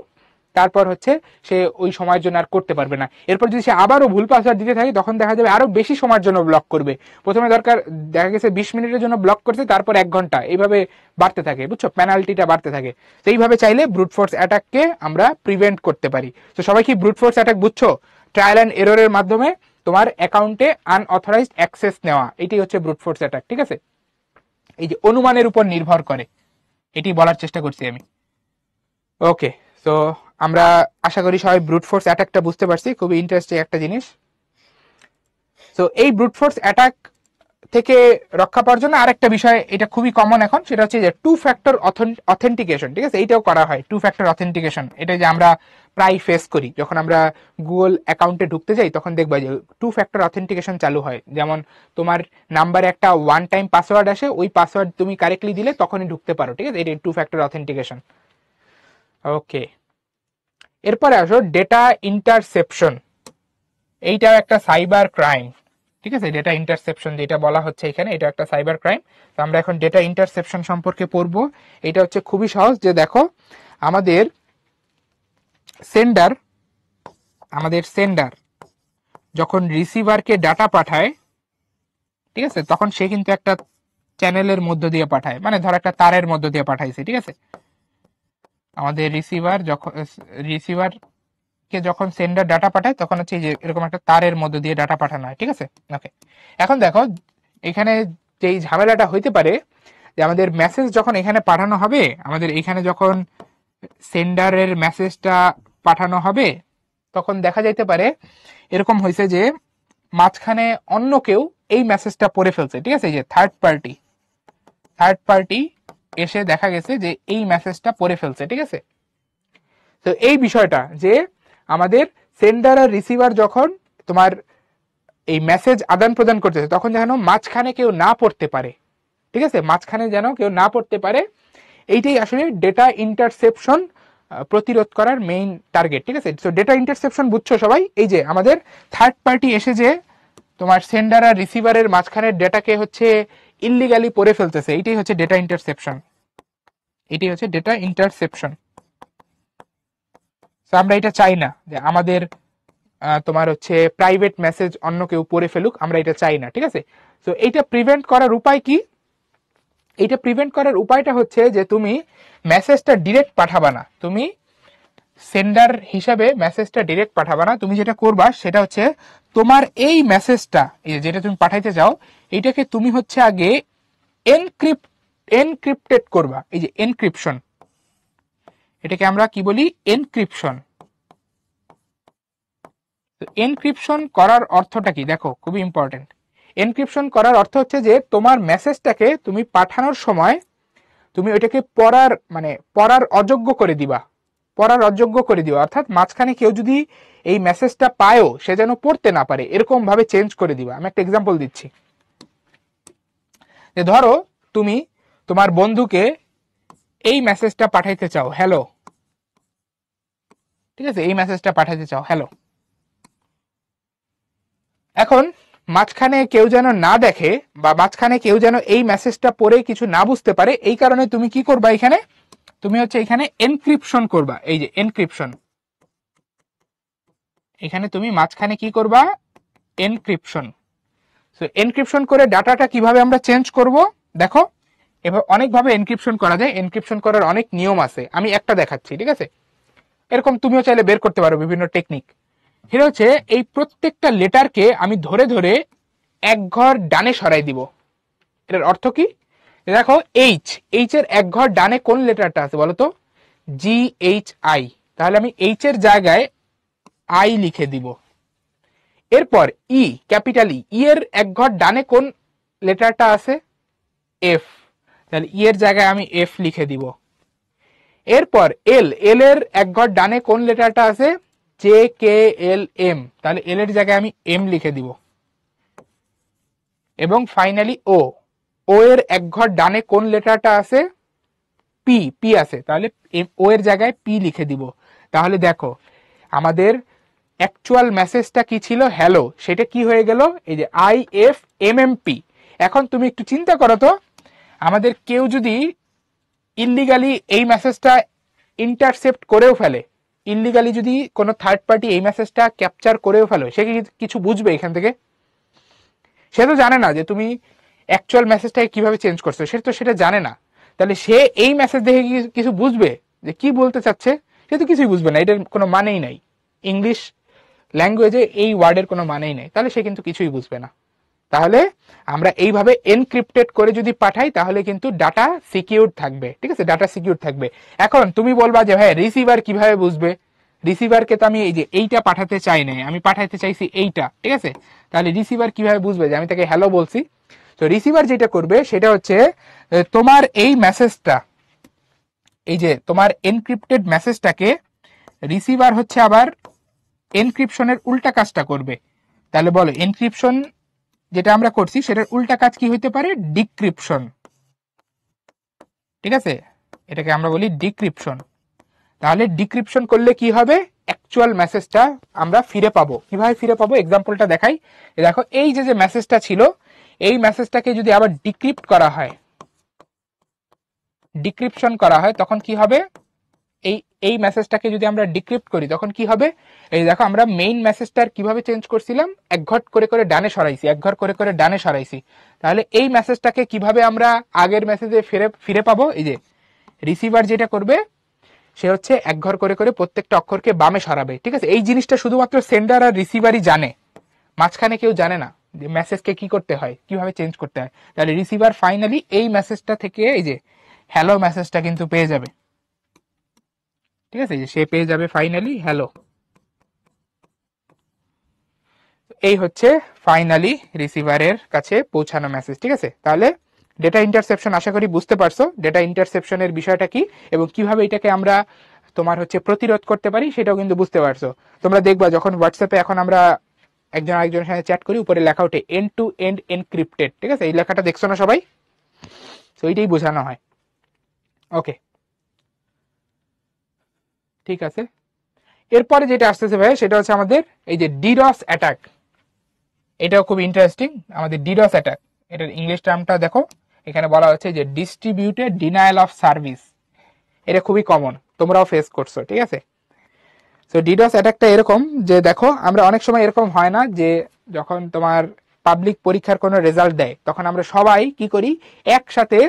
তারপর হচ্ছে সে ওই সময়ের জন্য আর করতে পারবে না। এরপর যদি সে আবারও ভুল পাসওয়ার্ড দিতে থাকে তখন দেখা যাবে আরো বেশি সময়ের জন্য ব্লক করবে। প্রথমে দরকার দেখা গেছে 20 মিনিটের জন্য ব্লক করছে, তারপর 1 ঘন্টা, এইভাবে বাড়তে থাকে, বুঝছো? পেনাল্টিটা বাড়তে থাকে। তো এইভাবে চাইলে ব্রুট ফোর্স অ্যাটাককে আমরা প্রিভেন্ট করতে পারি। তো সবাই কি ব্রুট ফোর্স অ্যাটাক বুঝছো? ট্রায়াল অ্যান্ড এররের মাধ্যমে তোমার অ্যাকাউন্টে আনঅথরাইজড অ্যাক্সেস নেওয়া, এটাই হচ্ছে ব্রুট ফোর্স অ্যাটাক, ঠিক আছে? এই যে অনুমানের উপর নির্ভর করে, এটি বলার চেষ্টা করছি আমি। ওকে, তো আমরা আশা করি সবাই ব্রুট ফোর্স অ্যাটাকটা বুঝতে পারছি, খুবই ইন্টারেস্টিং একটা জিনিস। তো এই ব্রুট ফোর্স অ্যাটাক থেকে রক্ষা পাওয়ার জন্য আরেকটা বিষয়, এটা খুবই কমন এখন, সেটা হচ্ছে যে 2 ফ্যাক্টর অথেন্টিকেশন, ঠিক আছে? এইটাও করা হয় 2 ফ্যাক্টর অথেন্টিকেশন। এটা যে আমরা প্রায় ফেস করি যখন আমরা গুগল অ্যাকাউন্টে ঢুকতে যাই, তখন দেখবা যে 2 ফ্যাক্টর অথেন্টিকেশন চালু হয়। যেমন তোমার নাম্বারে একটা 1 টাইম পাসওয়ার্ড আসে, ওই পাসওয়ার্ড তুমি কারেক্টলি দিলে তখনই ঢুকতে পারো, ঠিক আছে? এটা 2 ফ্যাক্টর অথেন্টিকেশন। ওকে, এরপরে আসো ডেটা ইন্টারসেপশন। এইটাও একটা সাইবার ক্রাইম, ঠিক আছে? ডেটা ইন্টারসেপশন যেটা বলা হচ্ছে এখানে, এটা একটা সাইবার ক্রাইম। তো আমরা এখন ডেটা ইন্টারসেপশন সম্পর্কে পড়বো। এটা হচ্ছে খুবই সহজ, যে দেখো আমাদের সেন্ডার যখন রিসিভারকে ডাটা পাঠায়, ঠিক আছে, তখন সে কিন্তু একটা চ্যানেলের মধ্য দিয়ে পাঠায়, মানে ধর একটা তারের মধ্য দিয়ে পাঠাইছে, ঠিক আছে? আমাদের রিসিভার কে যখন সেন্ডার ডাটা পাঠায় তখন হচ্ছে যে এরকম একটা তারের মধ্য দিয়ে ডাটা পাঠানো হয়, ঠিক আছে? ওকে, এখন দেখো এখানে যেই ঝামেলাটা হইতে পারে, যে আমাদের মেসেজ যখন এখানে পাঠানো হবে, আমাদের এখানে যখন সেন্ডারের মেসেজটা পাঠানো হবে, তখন দেখা যাইতে পারে এরকম হয়েছে যে মাঝখানে অন্য কেউ এই মেসেজটা পড়ে ফেলছে, ঠিক আছে? এই যে থার্ড পার্টি এসে দেখা গেছে যে এই মেসেজটা পড়ে ফেলছে, ঠিক আছে? তো এই বিষয়টা যে আমাদের সেন্ডার আর রিসিভার যখন তোমার এই মেসেজ আদান প্রদান করতেছে, তখন যেন মাঝখানে কেউ না পড়তে পারে, ঠিক আছে? মাঝখানে যেন কেউ না পড়তে পারে, এইটাই আসলে ডেটা ইন্টারসেপশন প্রতিরোধ করার মেইন টার্গেট, ঠিক আছে? তো ডেটা ইন্টারসেপশন বুঝছো সবাই? এই যে আমাদের থার্ড পার্টি এসে যে তোমার সেন্ডার আর রিসিভারের মাঝখানের ডেটাকে হচ্ছে ইল্লিগালি পড়ে ফেলতেছে, এইটাই হচ্ছে ডেটা ইন্টারসেপশন। তো আমরা এটা চাই না যে আমাদের তোমার হচ্ছে প্রাইভেট মেসেজ অন্য কেউ পড়ে ফেলুক, আমরা এটা চাই না, ঠিক আছে? তো এইটা প্রিভেন্ট করার উপায় কি? এইটা প্রিভেন্ট করার উপায়টা হচ্ছে যে তুমি মেসেজটা ডিরেক্ট পাঠাবা না, তুমি সেন্ডার হিসাবে মেসেজটা ডিরেক্ট পাঠাবা না। তুমি যেটা করবা সেটা হচ্ছে তোমার এই মেসেজটা, যেটা তুমি পাঠাইতে চাও, এটাকে তুমি হচ্ছে আগে এনক্রিপ্টেড করবা। এই যে এনক্রিপশন, এটাকে আমরা কি বলি? এনক্রিপশন। এনক্রিপশন করার অর্থটা কি দেখো, খুবই ইম্পর্টেন্ট। এনক্রিপশন করার অর্থ হচ্ছে যে তোমার মেসেজটাকে তুমি পাঠানোর সময় তুমি ওইটাকে পড়ার অযোগ্য করে দিবা, অর্থাৎ মাঝখানে কেউ যদি এই মেসেজটা পায়ও, সে যেন পড়তে না পারে, এরকম ভাবে চেঞ্জ করে দিবা। আমি একটা এক্সাম্পল দিচ্ছি, যে ধরো তুমি তোমার বন্ধুকে এই মেসেজটা পাঠাইতে চাও, হ্যালো, ঠিক আছে? এই মেসেজটা পাঠাইতে চাও, হ্যালো। এখন মাঝখানে কেউ যেন না দেখে, বা মাঝখানে কেউ যেন এই মেসেজটা পড়ে কিছু না বুঝতে পারে, এই কারণে তুমি কি করবা? এখানে তুমি হচ্ছে এখানে এনক্রিপশন করবা। এই যে এনক্রিপশন, এখানে তুমি মাঝখানে কি করবা? এনক্রিপশন। সো এনক্রিপশন করে ডাটাটা কিভাবে আমরা চেঞ্জ করব দেখো, এভাবে অনেকভাবে এনক্রিপশন করা যায়। এনক্রিপশন করার অনেক নিয়ম আছে, আমি একটা দেখাচ্ছি, ঠিক আছে? এরকম তুমিও চাইলে বের করতে পারো বিভিন্ন টেকনিক। এটা হচ্ছে এই প্রত্যেকটা লেটারকে আমি ধরে ধরে এক ঘর ডানে সরাই দিব। এটার অর্থ কি? দেখো এইচ এর এক ঘর ডানে কোন লেটারটা আছে বলতো? GHI। তাহলে আমি এইচ এর জায়গায় আই লিখে দিব। এরপর ই, ক্যাপিটাল ই এর এক ঘর ডানে কোন লেটারটা আছে? এফ। তাহলে ই এর জায়গায় আমি এফ লিখে দিব। এরপর এল এর এক ঘর ডানে কোন লেটারটা আছে? JKLM। তাহলে এল এর জায়গায় আমি এম লিখে দিব। এবং ফাইনালি ও এর এক ঘর ডানে কোন লেটারটা আছে? পি আছে, তাহলে ও এর জায়গায় পি লিখে দিব। তাহলে দেখো আমাদের অ্যাকচুয়াল মেসেজটা কি ছিল, হ্যালো, সেটা কি হয়ে গেল, এই যে IFMMP। এখন তুমি একটু চিন্তা করো তো, আমাদের কেউ যদি ইল্লিগালি এই মেসেজটা ইন্টারসেপ্ট করেও ফেলে, ইল্লিগালি যদি কোনো থার্ড পার্টি এই মেসেজটা ক্যাপচার করেও ফেলে, সে কি কিছু বুঝবে এখান থেকে? সে তো জানে না যে তুমি অ্যাকচুয়াল মেসেজটাকে কিভাবে চেঞ্জ করছো, সে তো সেটা জানে না। তাহলে সে এই মেসেজ দেখে কিছু বুঝবে যে কি বলতে চাচ্ছে? সে তো কিছুই বুঝবে না, এটার কোনো মানেই নাই। ইংলিশ ল্যাঙ্গুয়েজে এই ওয়ার্ডের কোনো মানেই নেই, তাহলে সে কিন্তু কিছুই বুঝবে না। তাহলে আমরা এইভাবে এনক্রিপ্টেড করে যদি পাঠাই তাহলে কিন্তু ডাটা সিকিউর থাকবে, ঠিক আছে, ডাটা সিকিউর থাকবে। এখন তুমি বলবা যে ভাই রিসিভার কিভাবে বুঝবে? রিসিভারকে তো আমি এই যে এইটা পাঠাতে চাই না, আমি পাঠাতে চাইছি এইটা, ঠিক আছে। তাহলে রিসিভার কিভাবে বুঝবে যে আমি তাকে হ্যালো বলছি? তো রিসিভার যেটা করবে সেটা হচ্ছে তোমার এই মেসেজটা, এই যে তোমার এনক্রিপ্টেড মেসেজটাকে রিসিভার হচ্ছে আবার এনক্রিপশনের উল্টা কাজটা করবে। তাহলে বলো এনক্রিপশন যেটা আমরা করছি সেটার উল্টা কাজ কি হইতে পারে? ডিক্রিপশন, ঠিক আছে, এটাকে আমরা বলি ডিক্রিপশন। তাহলে ডিক্রিপশন করলে কি হবে? অ্যাকচুয়াল মেসেজটা আমরা ফিরে পাবো। কিভাবে ফিরে পাবো? এক্সাম্পলটা দেখাই। দেখো এই যে মেসেজটা ছিল, এই মেসেজটাকে যদি আবার ডিক্রিপ্ট করা হয়, ডিক্রিপশন করা হয়, তখন কি হবে? এই মেসেজটাকে যদি আমরা ডিক্রিপ্ট করি তখন কি হবে? এই দেখো আমরা মেইন মেসেজটার কিভাবে চেঞ্জ করছিলাম, এক ঘর করে করে ডানে সরাইছি, এক ঘর করে করে ডানে সরাইছি। তাহলে এই মেসেজটাকে কিভাবে আমরা আগের মেসেজে ফিরে পাবো? এই যে রিসিভার যেটা করবে সে হচ্ছে এক ঘর করে করে প্রত্যেকটা অক্ষরকে বামে সরাবে, ঠিক আছে। এই জিনিসটা শুধুমাত্র সেন্ডার আর রিসিভারই জানে, মাঝখানে কেউ জানে না যে মেসেজকে কি করতে হয়, কিভাবে চেঞ্জ করতে হয়। তাহলে রিসিভার ফাইনালি এই মেসেজটা থেকে এই যে হ্যালো মেসেজটা কিন্তু পেয়ে যাবে, ঠিক আছে, সে পেয়ে যাবে ফাইনালি হ্যালো। এই হচ্ছে ফাইনালি রিসিভারের কাছে পৌঁছানো মেসেজ, ঠিক আছে। তাহলে ডেটা ইন্টারসেপশন আশা করি বুঝতে পারছো, ডেটা ইন্টারসেপশনের বিষয়টা কি এবং কিভাবে এটাকে আমরা তোমার হচ্ছে প্রতিরোধ করতে পারি সেটাও কিন্তু বুঝতে পারছো। তোমরা দেখবা যখন হোয়াটসঅ্যাপে এখন আমরা একজন আরেকজনের সাথে চ্যাট করি, উপরে লেখা ওঠে এন্ড টু এন্ড এনক্রিপ্টেড, ঠিক আছে, এই লেখাটা দেখছো না সবাই? তো এইটাই বোঝানো হয়। ওকে, ঠিক আছে। এরপরে যেটা আসতেছে ভাই সেটা হচ্ছে আমাদের এই যে ডিডস অ্যাটাক। এটাও খুব ইন্টারেস্টিং, আমাদের ডিডস অ্যাটাক। এটার ইংলিশ টার্মটা দেখো, এখানে বলা হচ্ছে যে ডিস্ট্রিবিউটেড ডিনায়াল অফ সার্ভিস। এটা খুবই কমন, তোমরাও ফেস করছো, ঠিক আছে। তো ডিডস অ্যাটাকটা এরকম যে দেখো আমরা অনেক সময় এরকম হয় না যে যখন তোমার পাবলিক পরীক্ষার কোনো রেজাল্ট দেয় তখন আমরা সবাই কি করি, একসাথে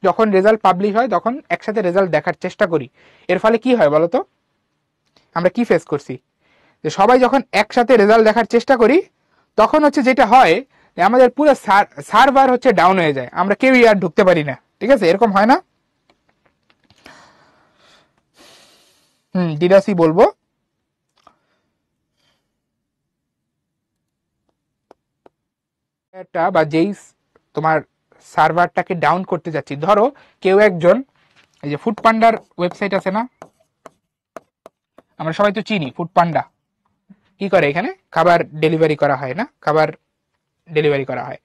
যখন রেজাল্ট পাবলিশ হয় তখন একসাথে রেজাল্ট দেখার চেষ্টা করি। এর ফলে কি হয় বলতো, আমরা কি ফেস করছি, যে সবাই যখন একসাথে রেজাল্ট দেখার চেষ্টা করি তখন হচ্ছে যেটা হয় যে আমাদের পুরো সার্ভার হচ্ছে ডাউন হয়ে যায়, আমরা কেউই আর ঢুকতে পারি না, ঠিক আছে, এরকম হয় না? ডিডাসই বলবো। বা যেই তোমার সার্ভারটাকে ডাউন করতে যাচ্ছি, ধরো কেউ একজন, এই যে ফুড পান্ডার ওয়েবসাইট আছে না, আমরা সবাই তো চিনি ফুড পান্ডা কি করে, এখানে খাবার ডেলিভারি করা হয় না, খাবার ডেলিভারি করা হয়।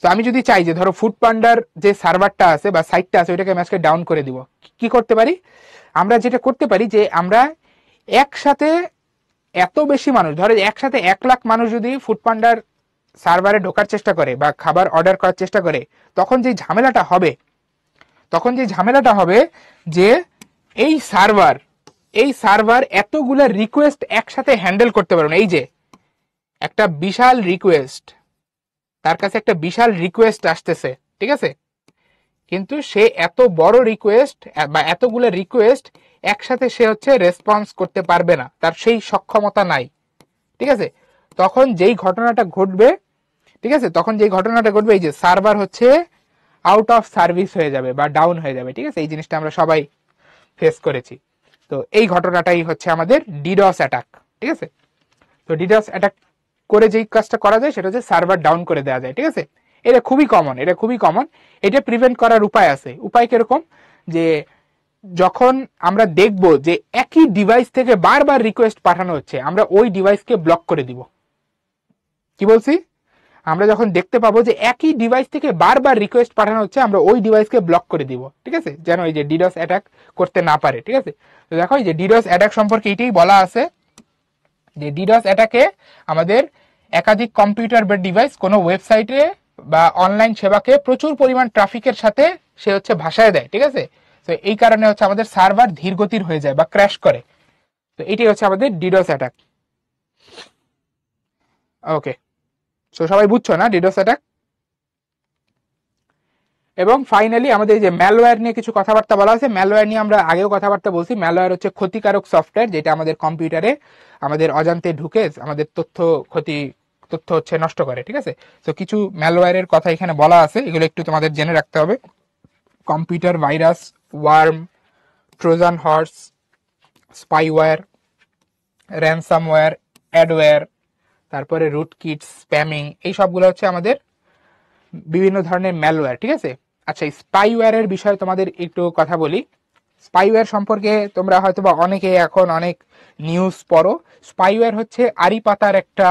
তো আমি যদি চাই যে ধরো ফুড পান্ডার যে সার্ভারটা আছে বা সাইটটা আছে ওইটাকে আমি আজকে ডাউন করে দিব, কি করতে পারি? আমরা যেটা করতে পারি যে আমরা একসাথে এত বেশি মানুষ, ধরো একসাথে 1,00,000 মানুষ যদি ফুড পান্ডার সার্ভারে ঢোকার চেষ্টা করে বা খাবার অর্ডার করার চেষ্টা করে, তখন যে ঝামেলাটা হবে যে এই সার্ভার এতগুলা রিকোয়েস্ট একসাথে হ্যান্ডেল করতে পারবে না। এই যে একটা বিশাল রিকোয়েস্ট, তার কাছে একটা বিশাল রিকোয়েস্ট আসতেছে, ঠিক আছে, কিন্তু সে এত বড় রিকোয়েস্ট বা এতগুলো রিকোয়েস্ট একসাথে সে হচ্ছে রেসপন্স করতে পারবে না, তার সেই সক্ষমতা নাই, ঠিক আছে। তখন যেই ঘটনাটা ঘটবে, ঠিক আছে, এই যে সার্ভার হচ্ছে আউট অফ সার্ভিস হয়ে যাবে বা ডাউন হয়ে যাবে, ঠিক আছে। এই জিনিসটা আমরা সবাই ফেস করেছি। তো এই ঘটনাটাই হচ্ছে আমাদের ডিডস অ্যাটাক, ঠিক আছে। তো ডিডস অ্যাটাক করে যেই কাজটা করা যায় সেটা হচ্ছে সার্ভার ডাউন করে দেওয়া যায়, ঠিক আছে। এটা খুবই কমন। এটা প্রিভেন্ট করার উপায় আছে। উপায় কিরকম, যে যখন আমরা দেখব যে একই ডিভাইস থেকে বারবার রিকোয়েস্ট পাঠানো হচ্ছে, আমরা ওই ডিভাইসকে ব্লক করে দিব। কি বলছি? আমরা যখন দেখতে পাবো যে একই ডিভাইস থেকে বারবার রিকোয়েস্ট পাঠানো হচ্ছে, আমরা ওই ডিভাইসকে ব্লক করে দিব, ঠিক আছে, যেন এই যে ডিডস অ্যাটাক করতে না পারে, ঠিক আছে। তো দেখো এই যে ডিডস অ্যাটাক সম্পর্কে এটাই বলা আছে যে ডিডস অ্যাটাকে আমাদের একাধিক কম্পিউটার বা ডিভাইস কোনো ওয়েবসাইটে বা অনলাইন সেবাকে প্রচুর পরিমাণ ট্রাফিকের সাথে সে হচ্ছে ভাসায় দেয়, ঠিক আছে। তো এই কারণে হচ্ছে আমাদের সার্ভার ধীরগতির হয়ে যায় বা ক্র্যাশ করে। তো এটি হচ্ছে আমাদের ডিডস অ্যাটাক। ওকে, তো সবাই বুঝছো না ডিডস অ্যাটাক? এবং ফাইনালি আমাদের যে ম্যালওয়্যার নিয়ে কিছু কথাবার্তা বলা আছে, ম্যালওয়্যার নিয়ে আমরা আগেও কথাবার্তা বলছি। ম্যালওয়্যার হচ্ছে ক্ষতিকারক সফটওয়্যার যেটা আমাদের কম্পিউটারে আমাদের অজান্তে ঢুকে আমাদের তথ্য হচ্ছে নষ্ট করে, ঠিক আছে। তো কিছু ম্যালওয়্যারের কথা এখানে বলা আছে, এগুলো একটু তোমাদের জেনে রাখতে হবে। Computer virus, worm, trojan horse, spyware, ransomware, adware, তারপরে রুটকিট, স্প্যামিং, এই সবগুলো হচ্ছে আমাদের বিভিন্ন ধরনের ম্যালওয়্যার, ঠিক আছে। আচ্ছা, স্পাইওয়্যারের বিষয়ে তোমাদের একটু কথা বলি। স্পাইওয়্যার সম্পর্কে তোমরা হয়তো বা অনেকে এখন অনেক নিউজ পড়ো। স্পাইওয়্যার হচ্ছে আড়ি পাতার একটা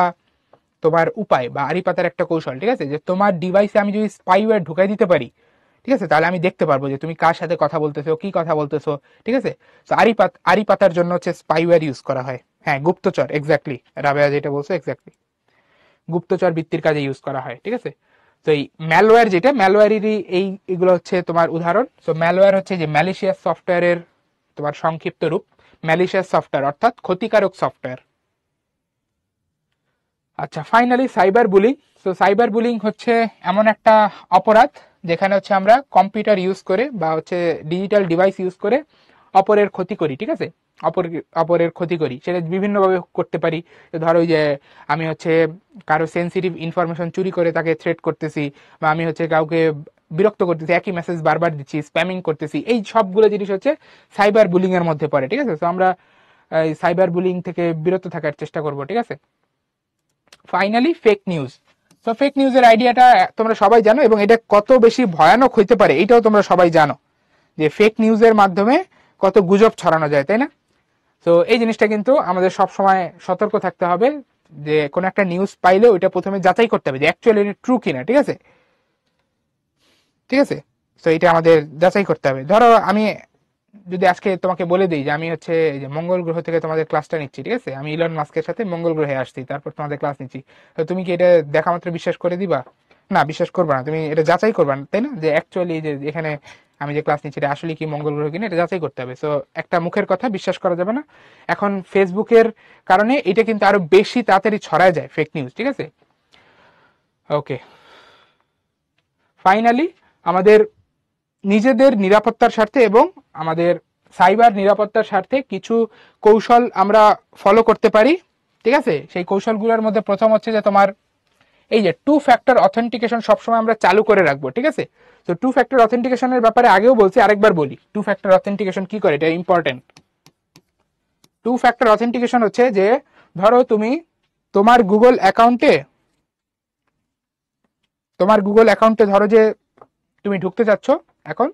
তোমার উপায় বা আড়ি পাতার একটা কৌশল, ঠিক আছে, যে তোমার ডিভাইসে আমি যদি স্পাইওয়্যার ঢুকাই দিতে পারি, ঠিক আছে, তাহলে আমি দেখতে পারবো যে তুমি কার সাথে কথা বলতেছো, কি কথা বলতেছো, ঠিক আছে। তো আড়ি পাতার জন্য হচ্ছে স্পাইওয়্যার ইউজ করা হয়। হ্যাঁ, গুপ্তচর, এক্স্যাক্টলি রাবেয়া যেটা বলছো, এক্স্যাক্টলি গুপ্তচর বৃত্তির কাজে ইউজ করা হয়, ঠিক আছে। তো এই ম্যালওয়্যার যেটা, ম্যালওয়্যারেরই এগুলো হচ্ছে তোমার উদাহরণ। তো ম্যালওয়্যার হচ্ছে যে ম্যালিশিয়াস সফটওয়্যারের তোমার সংক্ষিপ্ত রূপ। ম্যালিশিয়াস সফটওয়্যার অর্থাৎ ক্ষতিকারক সফটওয়্যার। আচ্ছা, ফাইনালি সাইবার বুলিং। তো সাইবার বুলিং হচ্ছে এমন একটা অপরাধ যেখানে হচ্ছে আমরা কম্পিউটার ইউজ করে বা হচ্ছে ডিজিটাল ডিভাইস ইউজ করে অপরের ক্ষতি করি, ঠিক আছে। অপরের ক্ষতি করি, সেটা বিভিন্নভাবে করতে পারি। ধরো ওই যে আমি হচ্ছে কারো সেন্সিটিভ ইনফরমেশন চুরি করে তাকে থ্রেট করতেছি, বা আমি হচ্ছে কাউকে বিরক্ত করতেছি, একই মেসেজ বারবার দিচ্ছি, স্প্যামিং করতেছি, এই সবগুলো জিনিস হচ্ছে সাইবার বুলিং এর মধ্যে পড়ে, ঠিক আছে। তো আমরা সাইবার বুলিং থেকে বিরত থাকার চেষ্টা করব, ঠিক আছে। Finally fake news. তো ফেক নিউজের আইডিয়াটা তোমরা সবাই জানো, এবং এটা কত বেশি ভয়ানক হইতে পারে এটাও তোমরা সবাই জানো, যে ফেক নিউজের মাধ্যমে কত গুজব ছড়ানো যায়, তাই না? তো এই জিনিসটা কিন্তু আমাদের সব সময় সতর্ক থাকতে হবে, যে কোনো একটা নিউজ পাইলে ওইটা প্রথমে যাচাই করতে হবে যে অ্যাকচুয়ালি এটা ট্রু কিনা, ঠিক আছে, ঠিক আছে। তো এটা আমাদের যাচাই করতে হবে। ধরো আমি যদি আজকে তোমাকে বলে দিই যে আমি হচ্ছে যে মঙ্গল গ্রহ থেকে তোমাদের ক্লাসটা নিচ্ছি, ঠিক আছে, আমি ইলন মাস্কের সাথে মঙ্গল গ্রহে আসছি, তারপর তোমাদের ক্লাস নিচ্ছি, তো তুমি কি এটা দেখা মাত্র বিশ্বাস করে দিবা? না, বিশ্বাস করবা না, তুমি এটা যাচাই করবা, তাই না, যে অ্যাকচুয়ালি যে এখানে আমি যে ক্লাস নিচ্ছি এটা আসলে কি মঙ্গল গ্রহ কিনা, এটা যাচাই করতে হবে। তো একটা মুখের কথা বিশ্বাস করা যাবে না। এখন ফেসবুকের কারণে এটা কিন্তু আরো বেশি তাড়াতাড়ি ছড়ায় যায় ফেক নিউজ, ঠিক আছে। ওকে, ফাইনালি আমাদের নিজেদের নিরাপত্তার স্বার্থে এবং আমাদের সাইবার নিরাপত্তার স্বার্থে কিছু কৌশল আমরা ফলো করতে পারি, ঠিক আছে। সেই কৌশলগুলোর মধ্যে প্রথম হচ্ছে যে তোমার এই যে 2 ফ্যাক্টর অথেন্টিকেশন সবসময় আমরা চালু করে রাখবো, ঠিক আছে। তো 2 ফ্যাক্টর অথেন্টিকেশনের ব্যাপারে আগেও বলছি, আরেকবার বলি 2 ফ্যাক্টর অথেন্টিকেশন কি করে, এটা ইম্পর্টেন্ট। 2 ফ্যাক্টর অথেন্টিকেশন হচ্ছে যে ধরো তুমি তোমার গুগল অ্যাকাউন্টে ধরো যে তুমি ঢুকতে চাচ্ছ, এখন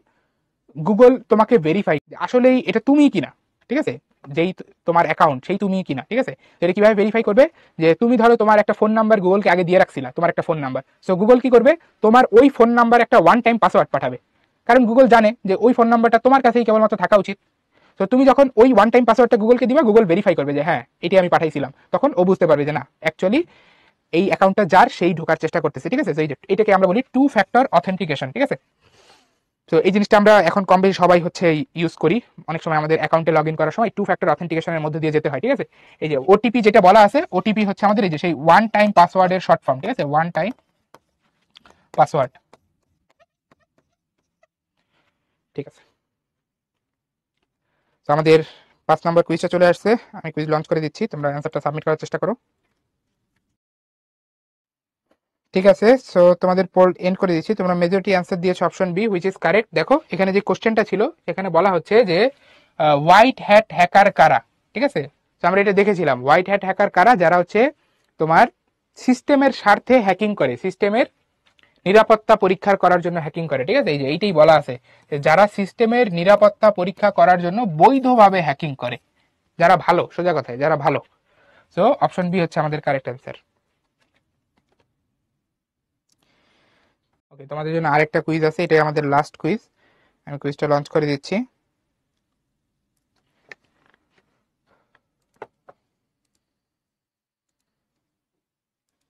গুগল তোমাকে ভেরিফাই আসলেই এটা তুমি কিনা, ঠিক আছে, যেই তোমার অ্যাকাউন্ট সেই তুমি কিনা, ঠিক আছে। এটা কিভাবে ভেরিফাই করবে, যে তুমি ধরো তোমার একটা ফোন নাম্বার গুগলকে আগে দিয়ে রাখছিলা, তোমার একটা ফোন নাম্বার, সো গুগল কি করবে, তোমার ওই ফোন নাম্বার একটা ওয়ান টাইম পাসওয়ার্ড পাঠাবে, কারণ গুগল জানে যে ওই ফোন নাম্বারটা তোমার কাছেই কেবলমাত্র থাকা উচিত। তো তুমি যখন ওই ওয়ান টাইম পাসওয়ার্ডটা গুগলকে দিবা, গুগল ভেরিফাই করবে যে হ্যাঁ এটি আমি পাঠাইছিলাম, তখন ও বুঝতে পারবে যে না অ্যাকচুয়ালি এই অ্যাকাউন্টটা যার সেই ঢোকার চেষ্টা করতেছে, ঠিক আছে। এটাকে আমরা বলি 2 ফ্যাক্টর অথেন্টিকেশন, ঠিক আছে। তো এই জিনিসটা আমরা এখন কম বেশি সবাই হচ্ছে ইউজ করি। অনেক সময় আমাদের অ্যাকাউন্টে লগ ইন করার সময় 2 ফ্যাক্টর অথেন্টিকেশনের মধ্যে দিয়ে যেতে হয়, ঠিক আছে। এই যে ওটিপি যেটা বলা আছে, ওটিপি হচ্ছে আমাদের এই যে সেই ওয়ান টাইম পাসওয়ার্ডের শর্ট ফর্ম, ঠিক আছে, ওয়ান টাইম পাসওয়ার্ড, ঠিক আছে। তো আমাদের 5 নম্বর কুইজটা চলে আসছে, আমি কুইজ লঞ্চ করে দিচ্ছি, তোমরা অ্যান্সারটা সাবমিট করার চেষ্টা করো। ঠিক আছে, সো তোমাদের পোল এন্ড করে দিচ্ছি, তোমরা মেজরিটি অ্যান্সার দিয়েছো option B, which is correct. দেখো এখানে যে কোশ্চেনটা ছিল সেখানে বলা হচ্ছে যে হোয়াইট হ্যাট হ্যাকার কারা, ঠিক আছে। তো আমরা এটা দেখেছিলাম, হোয়াইট হ্যাট হ্যাকার কারা, যারা হচ্ছে তোমার সিস্টেমের স্বার্থে হ্যাকিং করে, সিস্টেমের নিরাপত্তা পরীক্ষা করার জন্য হ্যাকিং করে, ঠিক আছে। এই যে এইটাই বলা আছে, যারা সিস্টেমের নিরাপত্তা পরীক্ষা করার জন্য বৈধভাবে হ্যাকিং করে, যারা ভালো, সোজা কথায় যারা ভালো। সো অপশন বি হচ্ছে আমাদের কারেক্ট অ্যান্সার। ওকে, তোমাদের জন্য আরেকটা কুইজ আছে, এটাই আমাদের লাস্ট কুইজ। আমি কুইজটা লঞ্চ করে দিচ্ছি।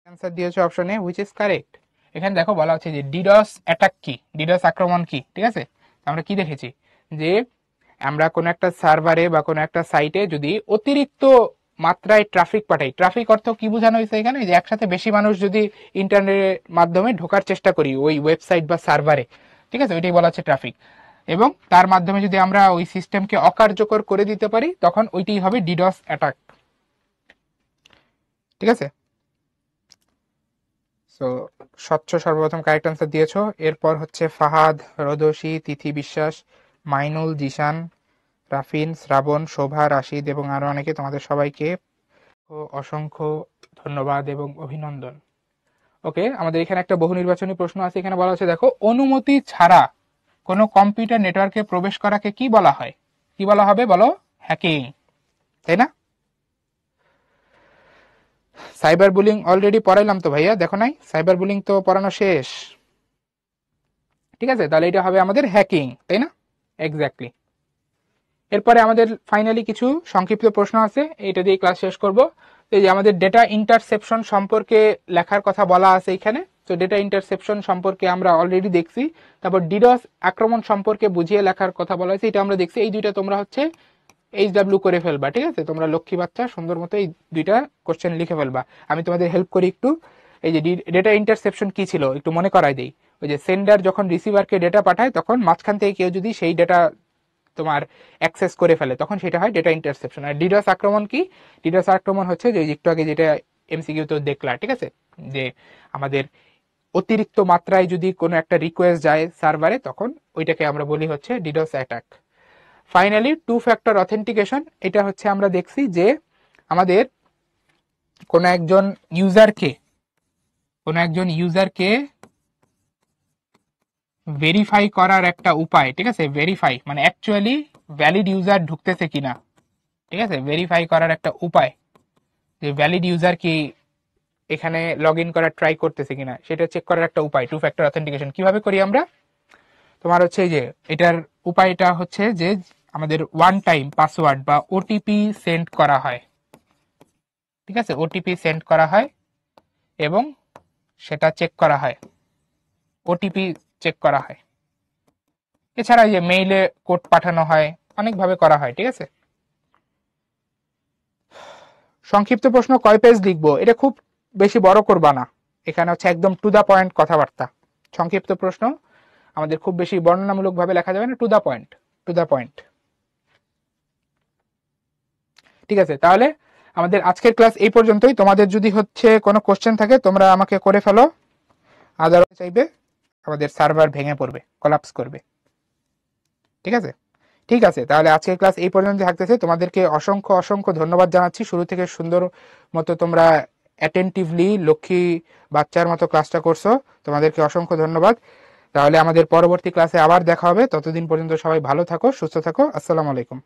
অ্যান্সার দিয়েছে অপশনে হুইচ ইজ কারেক্ট। এখানে দেখো বলা হচ্ছে যে ডিডস অ্যাটাক কি, ডিডস আক্রমণ কি, ঠিক আছে। আমরা কি দেখেছি যে আমরা কোনো একটা সার্ভারে বা কোনো একটা সাইটে যদি অতিরিক্ত মাত্রায় ট্রাফিক পাঠাই, ট্রাফিক অর্থ কি বোঝানো হয়েছে এখানে, যে একসাথে বেশি মানুষ যদি ইন্টারনেটের মাধ্যমে ঢোকার চেষ্টা করি ওই ওয়েবসাইট বা সার্ভারে, ঠিক আছে, ওইটাই বলা হচ্ছে ট্রাফিক, এবং তার মাধ্যমে যদি আমরা ওই সিস্টেমকে অকার্যকর করে দিতে পারি তখন ওইটাই হবে ডিডস অ্যাটাক, ঠিক আছে। সো স্বচ্ছ সর্বপ্রথম কারেক্ট আনসার দিয়েছো। এরপর হচ্ছে ফাহাদ, রোদসী, তিথি বিশ্বাস, মাইনুল, জিশান, রাফিন, শ্রাবণ, শোভা, রাশিদ এবং আরো অনেকে, তোমাদের সবাইকে অসংখ্য ধন্যবাদ এবং অভিনন্দন। ওকে, আমাদের এখানে একটা বহু নির্বাচনী প্রশ্ন আছে। এখানে বলা হচ্ছে দেখো, অনুমতি ছাড়া কোনো কম্পিউটার নেটওয়ার্কে প্রবেশ করাকে কি বলা হয়? কি বলা হবে বলো? হ্যাকিং, তাই না? সাইবার বুলিং অলরেডি পড়াইলাম তো ভাইয়া, দেখো নাই? সাইবার বুলিং তো পড়ানো শেষ, ঠিক আছে। তাহলে এটা হবে আমাদের হ্যাকিং, তাই না? এক্স্যাক্টলি। এরপরে আমাদের ফাইনালি কিছু সংক্ষিপ্ত প্রশ্ন আছে, এটা দিয়ে ক্লাস শেষ করব। এই যে আমাদের ডেটা ইন্টারসেপশন সম্পর্কে লেখার কথা বলা আছে এখানে। তো ডেটা ইন্টারসেপশন সম্পর্কে আমরা অলরেডি দেখছি। তারপর ডিডস আক্রমণ সম্পর্কে বুঝিয়ে লেখার কথা বলা হয়েছে, এটা আমরা দেখছি। এই দুইটা তোমরা হচ্ছে HW করে ফেলবা, ঠিক আছে। তোমরা লক্ষ্মী বাচ্চা, সুন্দর মতো এই দুইটা কোশ্চেন লিখে ফেলবা। আমি তোমাদের হেল্প করি একটু। এই যে ডেটা ইন্টারসেপশন কি ছিল একটু মনে করাই দেই। ওই যে সেন্ডার যখন রিসিভারকে ডেটা পাঠায় তখন মাঝখান থেকে কেউ যদি সেই ডেটা তোমার অ্যাক্সেস করে ফেলে তখন সেটা হয় ডেটা ইন্টারসেপশন। আর ডিডস আক্রমণ কি? ডিডস আক্রমণ হচ্ছে যে একটু আগে যেটা MCQ তো দেখলা, ঠিক আছে, যে আমাদের অতিরিক্ত মাত্রায় যদি কোনো একটা রিকোয়েস্ট যায় সার্ভারে তখন ওইটাকে আমরা বলি হচ্ছে DDoS attack. Finally two factor authentication, এটা হচ্ছে আমরা দেখছি যে আমাদের কোনো একজন ইউজারকে ভেরিফাই করার একটা উপায়, ঠিক আছে। ভেরিফাই মানে অ্যাকচুয়ালি ভ্যালিড ইউজার ঢুকতেছে কিনা, ঠিক আছে। ভেরিফাই করার একটা উপায়, যে ভ্যালিড ইউজার কি এখানে লগ ইন করার ট্রাই করতেছে কিনা সেটা চেক করার একটা উপায় টু ফ্যাক্টর অথেন্টিকেশন। কিভাবে করি আমরা? তোমার হচ্ছে যে এটার উপায়টা হচ্ছে যে আমাদের ওয়ান টাইম পাসওয়ার্ড বা ওটিপি সেন্ড করা হয়, ঠিক আছে। ওটিপি সেন্ড করা হয় এবং সেটা চেক করা হয়, ওটিপি চেক করা হয়। এছাড়া যে মেইলে কোড পাঠানো হয়, অনেকভাবে করা হয়, ঠিক আছে। সংক্ষিপ্ত প্রশ্ন কয় পেজ লিখবো? এটা খুব বেশি বড় করবা না, এখানে হচ্ছে একদম টু দা পয়েন্ট কথাবার্তা। সংক্ষিপ্ত প্রশ্ন আমাদের খুব বেশি বর্ণনামূলক ভাবে লেখা যাবে না, to the point, to the point, ঠিক আছে। তাহলে আমাদের আজকের ক্লাস এই পর্যন্তই। তোমাদের যদি হচ্ছে কোনো কোশ্চেন থাকে তোমরা আমাকে করে ফেলো, আদারওয়াইজ চাইবে আমাদের সার্ভার ভেঙে পড়বে, কলাপস করবে, ঠিক আছে। ঠিক আছে, তাহলে আজকের ক্লাস এই পর্যন্ত থাকতেছে। তোমাদেরকে অসংখ্য অসংখ্য ধন্যবাদ জানাচ্ছি, শুরু থেকে সুন্দর মতো তোমরা অ্যাটেন্টিভলি লক্ষ্মী বাচ্চার মতো ক্লাসটা করছো, তোমাদেরকে অসংখ্য ধন্যবাদ। তাহলে আমাদের পরবর্তী ক্লাসে আবার দেখা হবে, ততদিন পর্যন্ত সবাই ভালো থাকো, সুস্থ থাকো। আসসালামু আলাইকুম।